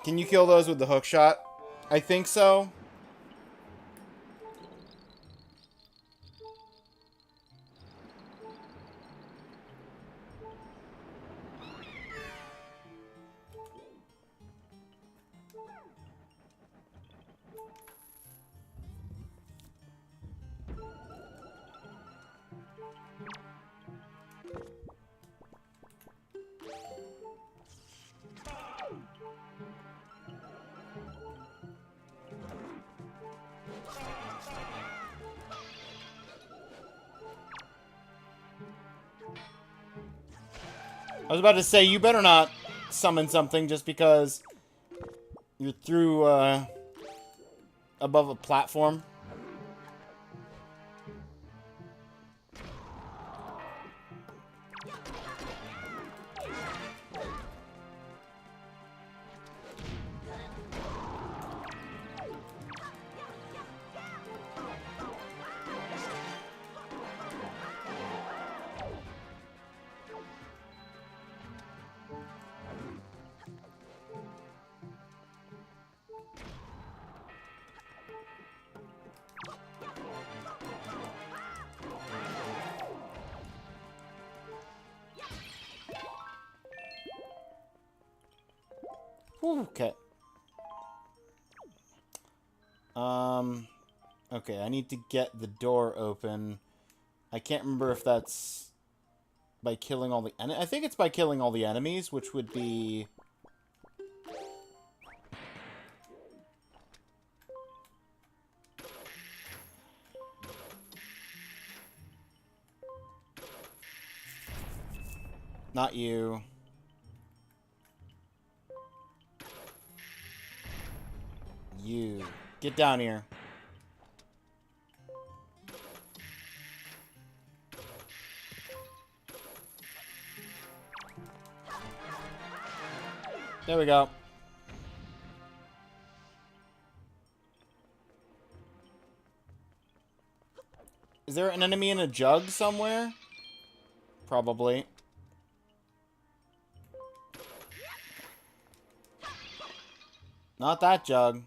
Can you kill those with the hook shot? I think so. I was about to say, you better not summon something just because you're through, above a platform. Whew, okay. Okay, I need to get the door open. I can't remember if that's by killing all the... I think it's by killing all the enemies, which would be... Not you. You. Get down here. There we go. Is there an enemy in a jug somewhere? Probably. Not that jug.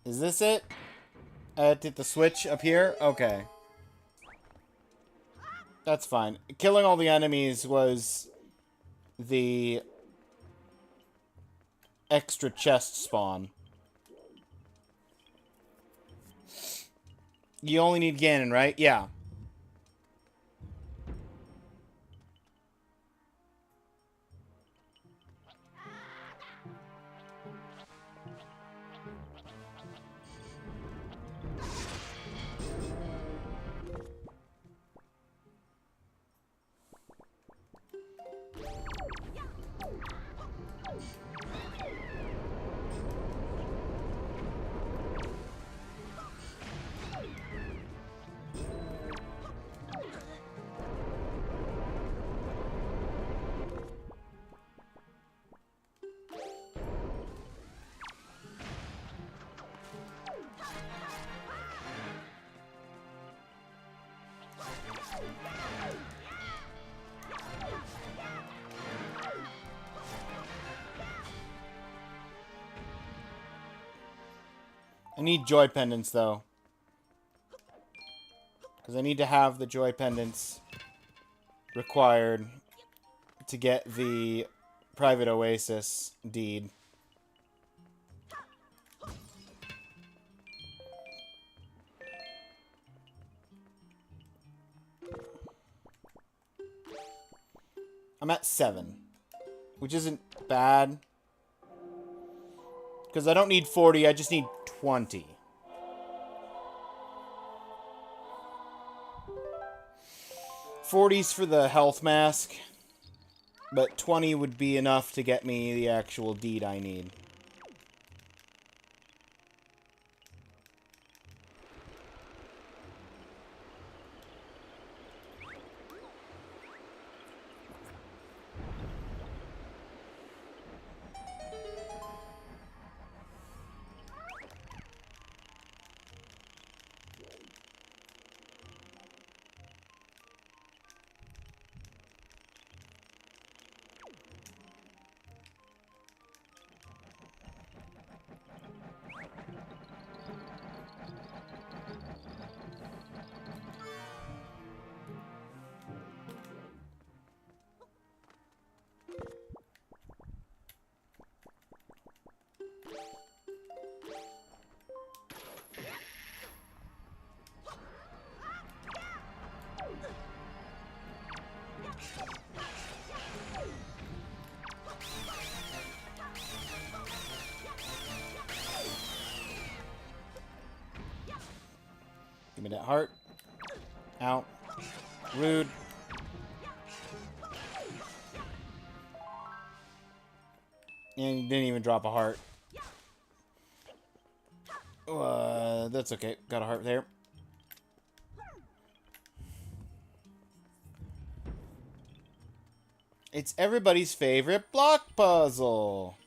Is this it? Did the switch appear? Okay. That's fine. Killing all the enemies was the extra chest spawn. You only need Ganon, right? Yeah. I need joy pendants, though. Because I need to have the joy pendants required to get the private oasis deed. I'm at 7, which isn't bad. Because I don't need 40, I just need 20. $40's for the health mask, but 20 would be enough to get me the actual deed I need. heart. Ow. Rude. And he didn't even drop a heart. That's okay. Got a heart there. It's everybody's favorite block puzzle.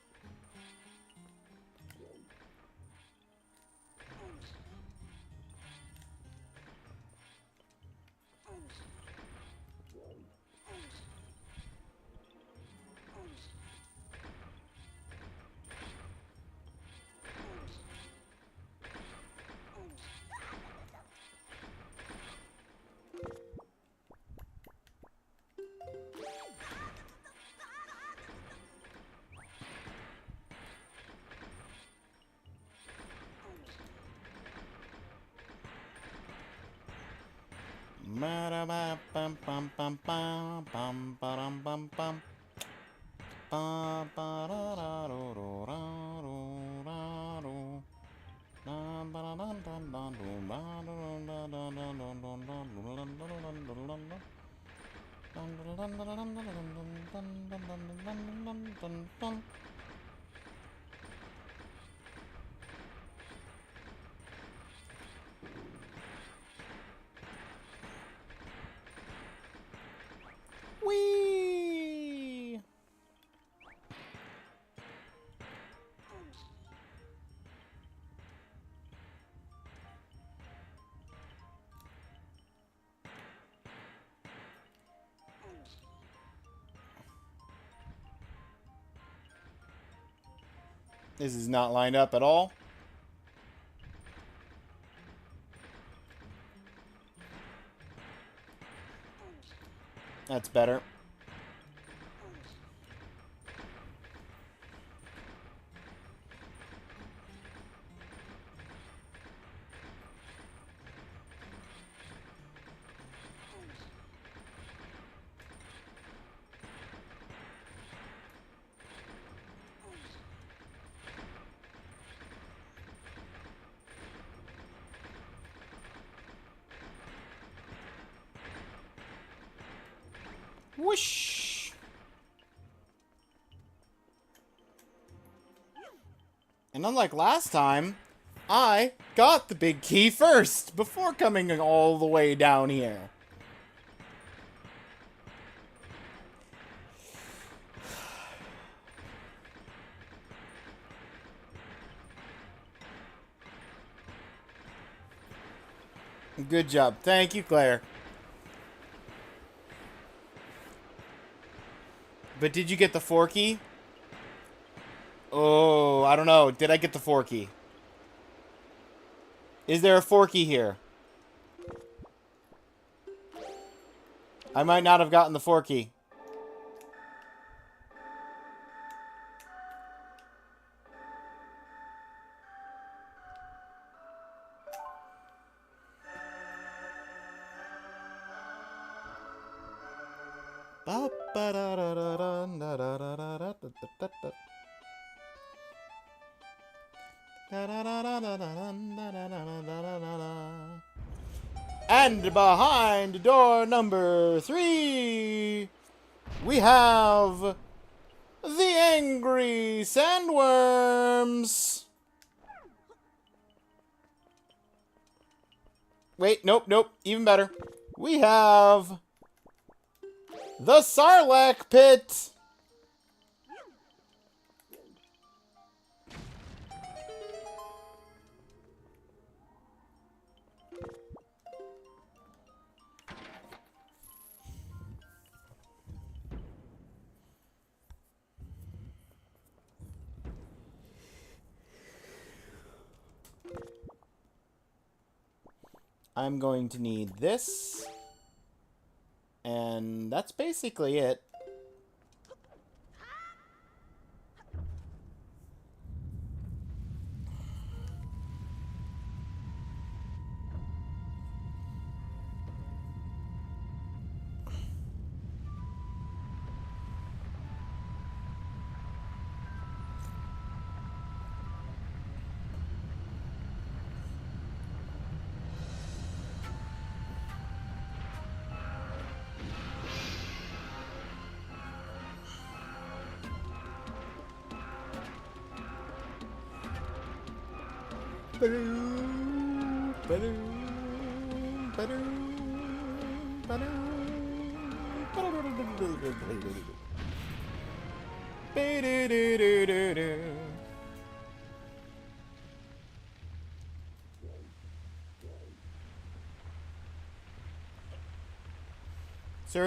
Whee! This is not lined up at all. That's better. Whoosh! And unlike last time, I got the big key first before coming all the way down here. Good job. Thank you, Claire. But did you get the 4 key? Oh, I don't know. Did I get the 4 key? Is there a 4 key here? I might not have gotten the 4 key. And behind door number 3, we have the angry sandworms. Wait, nope, even better. We have the Sarlacc pit. I'm going to need this, and that's basically it. Sir,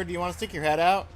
do you want to stick your head out?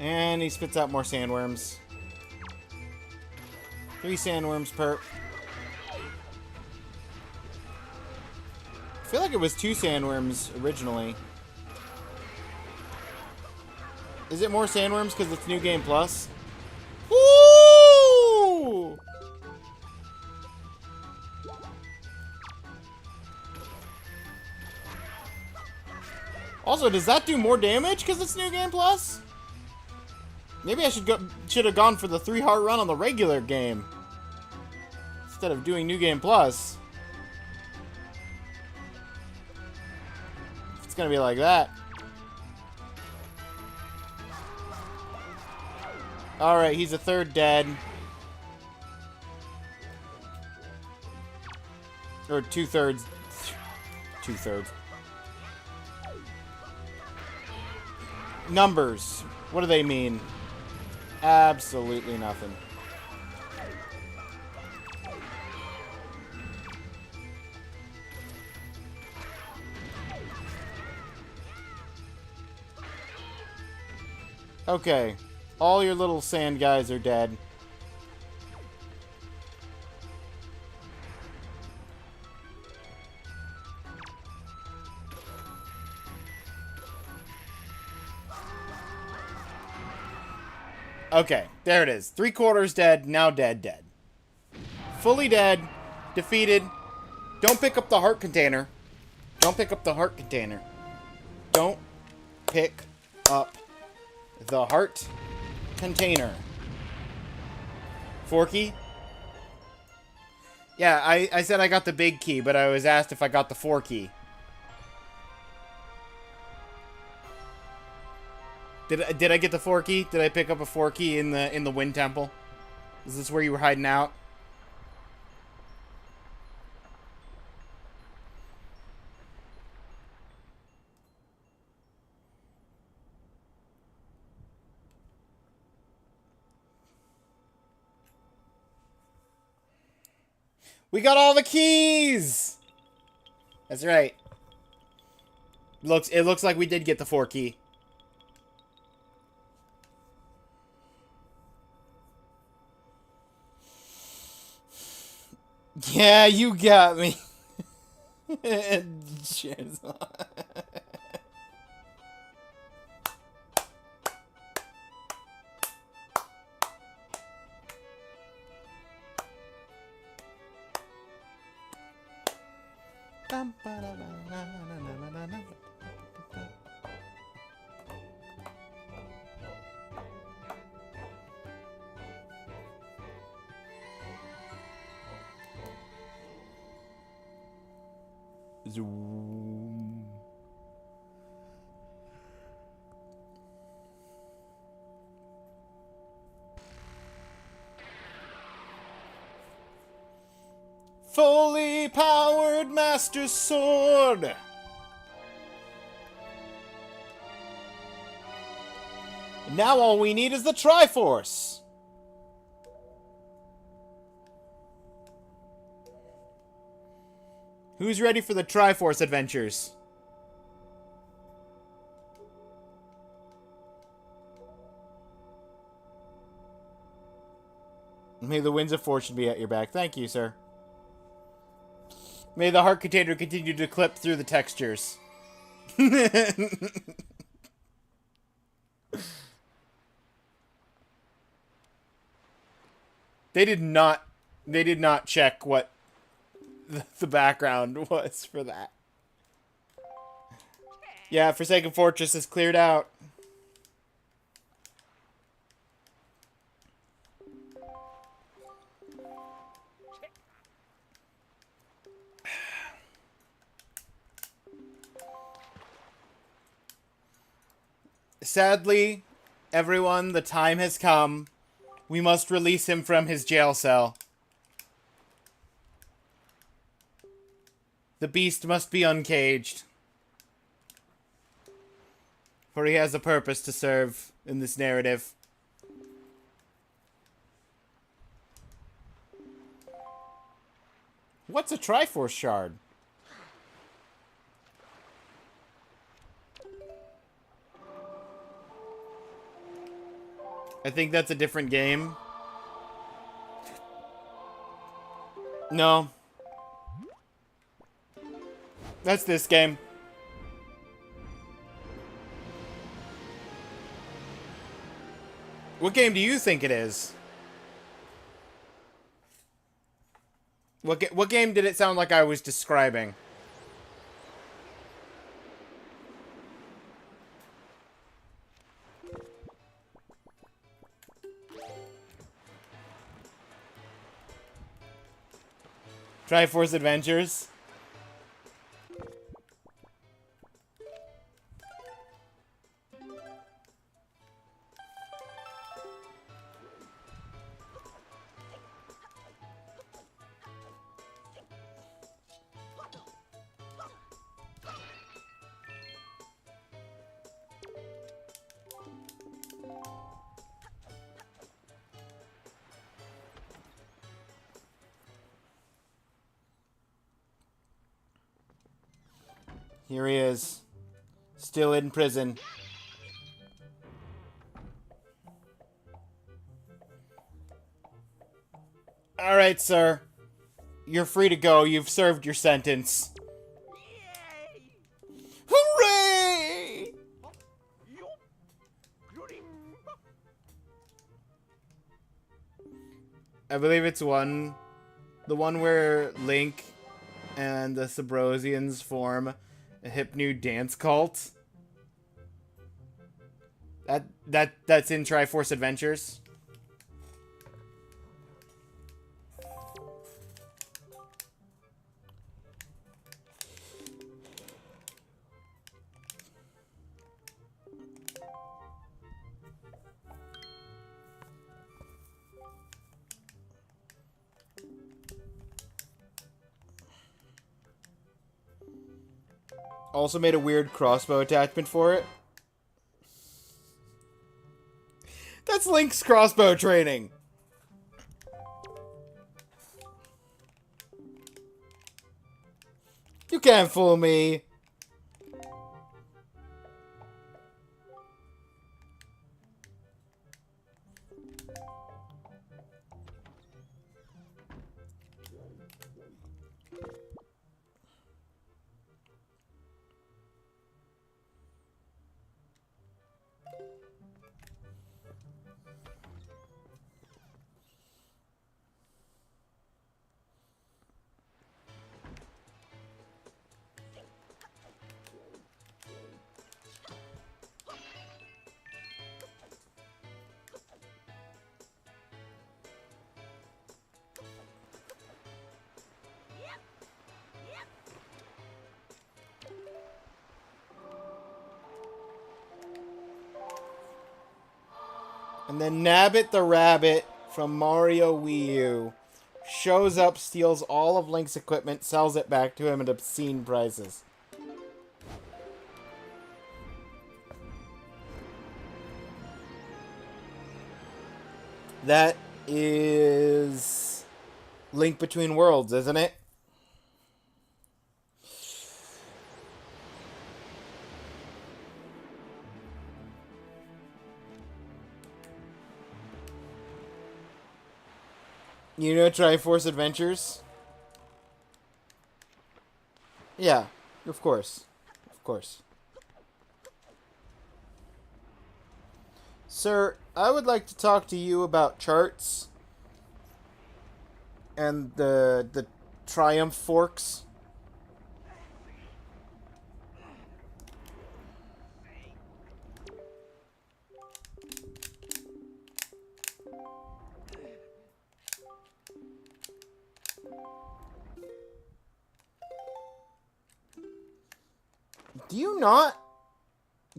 And he spits out more sandworms. 3 sandworms per... I feel like it was 2 sandworms originally. Is it more sandworms because it's New Game Plus? Woo! Also, does that do more damage because it's New Game Plus? Maybe I should have gone for the 3-heart run on the regular game instead of doing New Game Plus. It's gonna be like that. Alright, he's a 3rd dead. Or 2/3. 2/3. Numbers. What do they mean? Absolutely nothing. Okay. All your little sand guys are dead. Okay, there it is. 3/4 dead, now dead. Fully dead, defeated. Don't pick up the heart container. Don't pick up the heart container. Don't pick up the heart container. Forky? Yeah, I said I got the big key, but I was asked if I got the 4 key. Did I get the 4 key? Did I pick up a 4 key in the Wind Temple? Is this where you were hiding out? We got all the keys! That's right. It looks like we did get the 4 key. Yeah, you got me. Cheers. Zoom. Fully powered Master Sword. And now all we need is the Triforce. Who's ready for the Triforce adventures? May the winds of fortune be at your back. Thank you, sir. May the heart container continue to clip through the textures. They did not check what the background was for that. Yeah, Forsaken Fortress is cleared out. Sadly, everyone, the time has come. We must release him from his jail cell. The beast must be uncaged. For he has a purpose to serve in this narrative. What's a Triforce shard? I think that's a different game. No. That's this game. What game do you think it is? What game did it sound like I was describing? Triforce Adventures? Here he is. Still in prison. Alright, sir. You're free to go. You've served your sentence. Hooray! I believe it's the one where Link and the Sabrosians form a hip new dance cult. That's in Triforce Adventures. Also made a weird crossbow attachment for it. That's Link's crossbow training. You can't fool me. And then Nabbit the Rabbit from Mario Wii U shows up, steals all of Link's equipment, sells it back to him at obscene prices. That is Link Between Worlds, isn't it? You know Triforce Adventures? Yeah, of course. Of course. Sir, I would like to talk to you about charts and the Triumph Forks. Do you not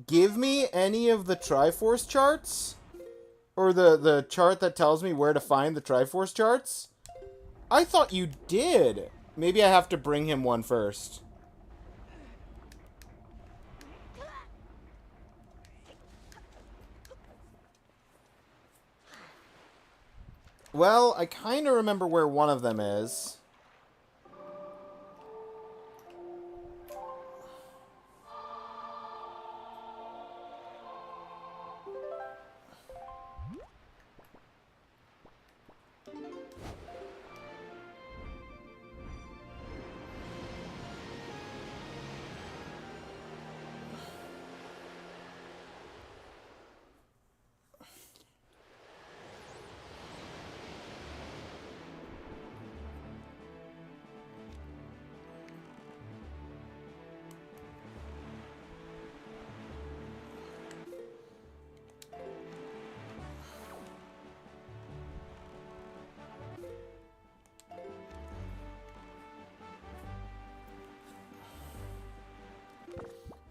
give me any of the Triforce charts? Or the chart that tells me where to find the Triforce charts? I thought you did. Maybe I have to bring him one first. Well, I kind of remember where one of them is.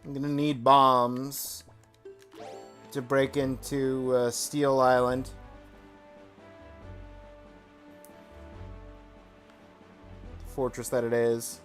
I'm gonna need bombs to break into Steel Island. Fortress that it is.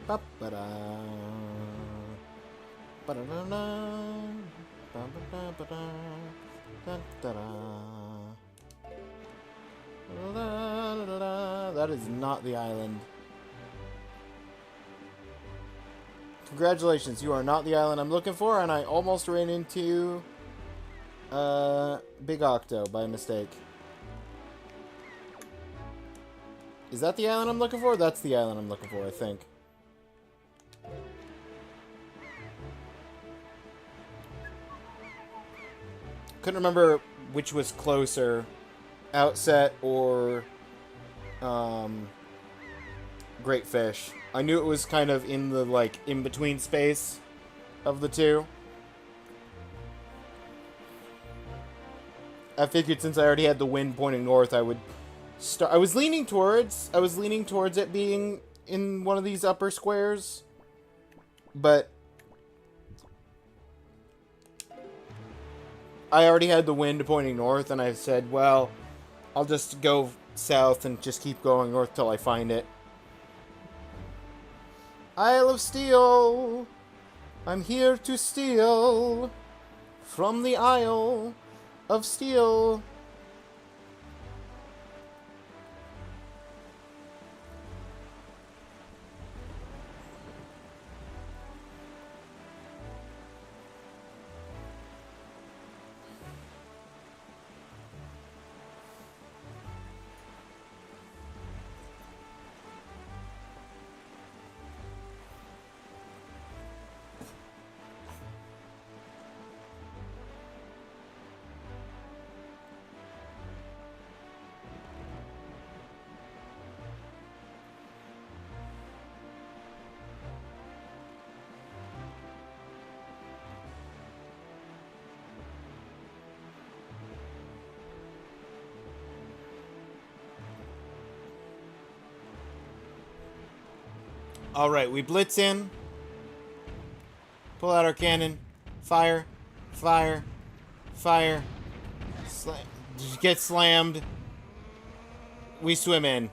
Ba-ba-da. Ba-da-da-da. Ba-ba-da-ba-da. Da-da-da. Da-da-da-da. That is not the island. Congratulations, you are not the island I'm looking for, and I almost ran into Big Octo by mistake. Is that the island I'm looking for? That's the island I'm looking for, I think. Couldn't remember which was closer, Outset or Great Fish. I knew it was kind of in the like in-between space of the two. I figured since I already had the wind pointing north, I would start. I was leaning towards it being in one of these upper squares, but I already had the wind pointing north, and I said, well, I'll just go south and just keep going north till I find it. Isle of Steel! I'm here to steal from the Isle of Steel. Alright, we blitz in. Pull out our cannon. Fire. Fire. Fire. Get slammed. We swim in.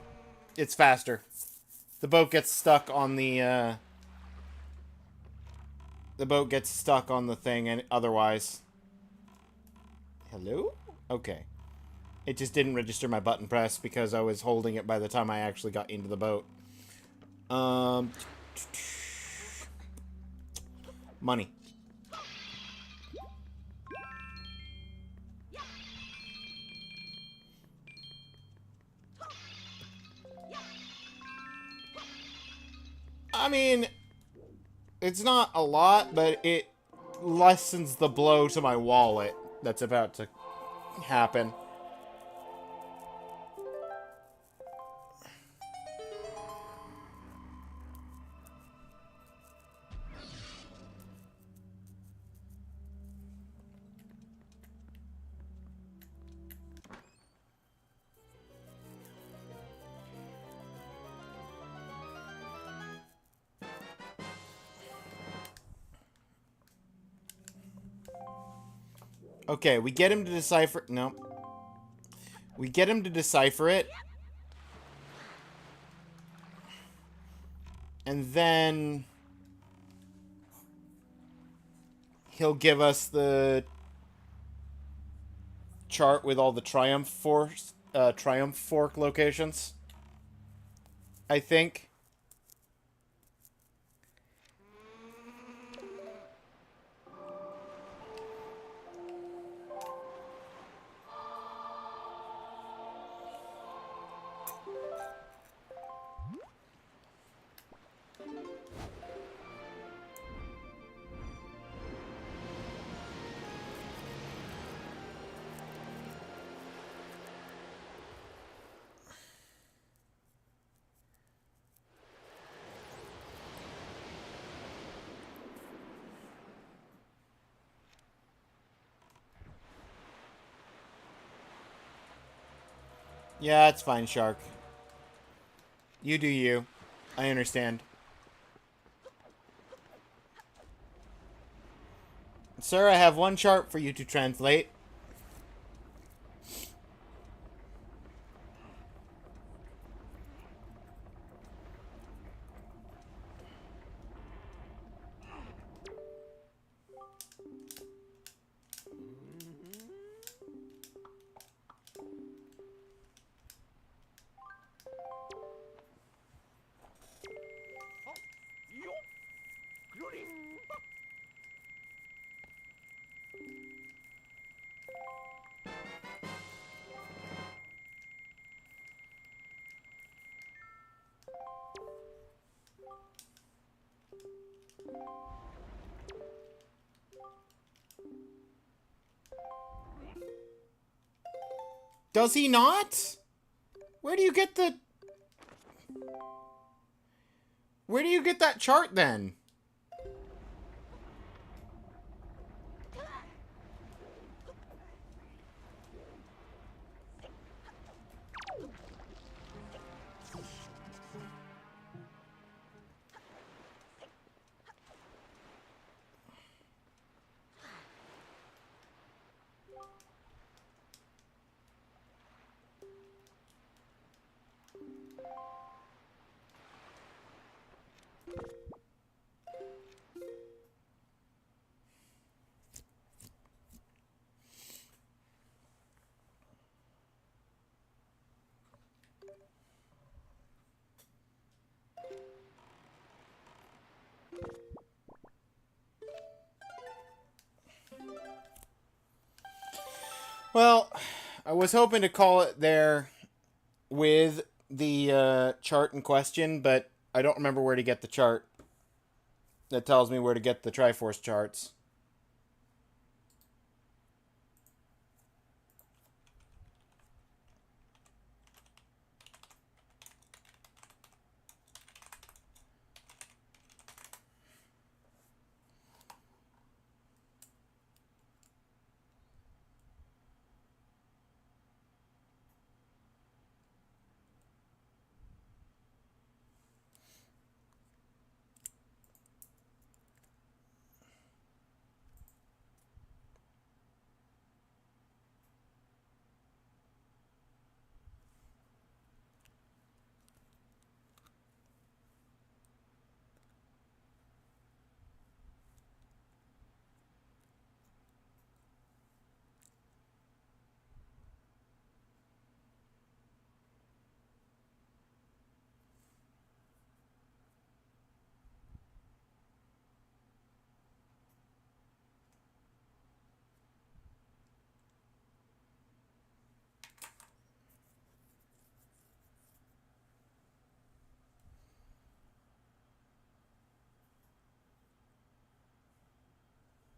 It's faster. The boat gets stuck on the boat gets stuck on the thing and otherwise. Hello? Okay. It just didn't register my button press because I was holding it by the time I actually got into the boat. Money. I mean, it's not a lot, but it lessens the blow to my wallet that's about to happen. Okay, we get him to decipher... No. We get him to decipher it. And then... he'll give us the chart with all the Triumph Fork locations. I think. Yeah, it's fine, Shark. You do you. I understand. Sir, I have one chart for you to translate. Does he not? Where do you get the... Where do you get that chart, then? Well, I was hoping to call it there with the chart in question, but I don't remember where to get the chart that tells me where to get the Triforce charts.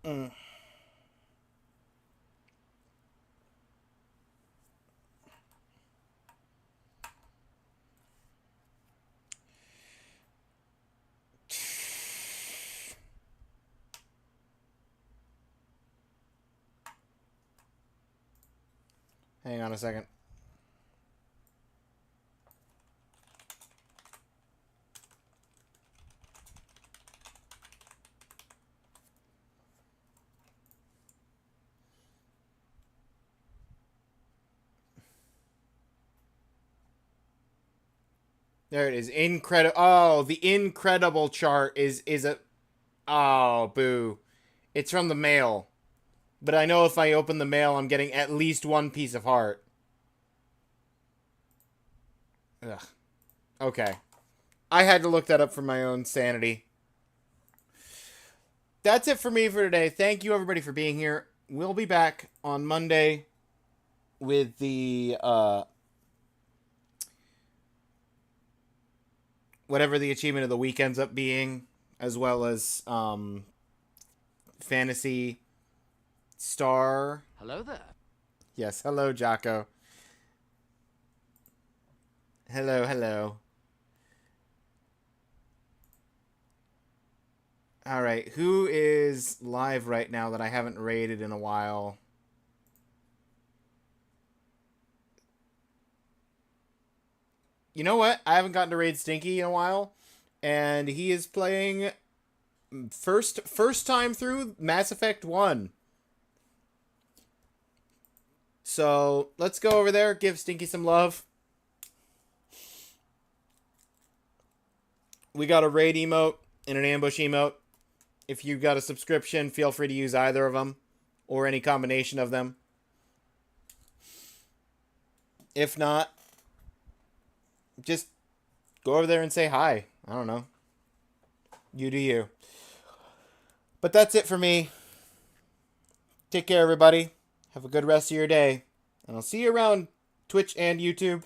Mm. Hang on a second. There it is. Incredible. Oh, the incredible chart is a. Oh, boo. It's from the mail. But I know if I open the mail, I'm getting at least one piece of heart. Ugh. Okay. I had to look that up for my own sanity. That's it for me for today. Thank you, everybody, for being here. We'll be back on Monday with the, whatever the achievement of the week ends up being, as well as, Fantasy Star. Hello there. Yes, hello, Jocko. Hello, hello. Alright, who is live right now that I haven't raided in a while? You know what? I haven't gotten to raid Stinky in a while, and he is playing first time through Mass Effect 1. So, let's go over there, give Stinky some love. We got a raid emote and an ambush emote. If you got a subscription, feel free to use either of them, or any combination of them. If not, just go over there and say hi. I don't know. You do you. But that's it for me. Take care, everybody. Have a good rest of your day. And I'll see you around Twitch and YouTube.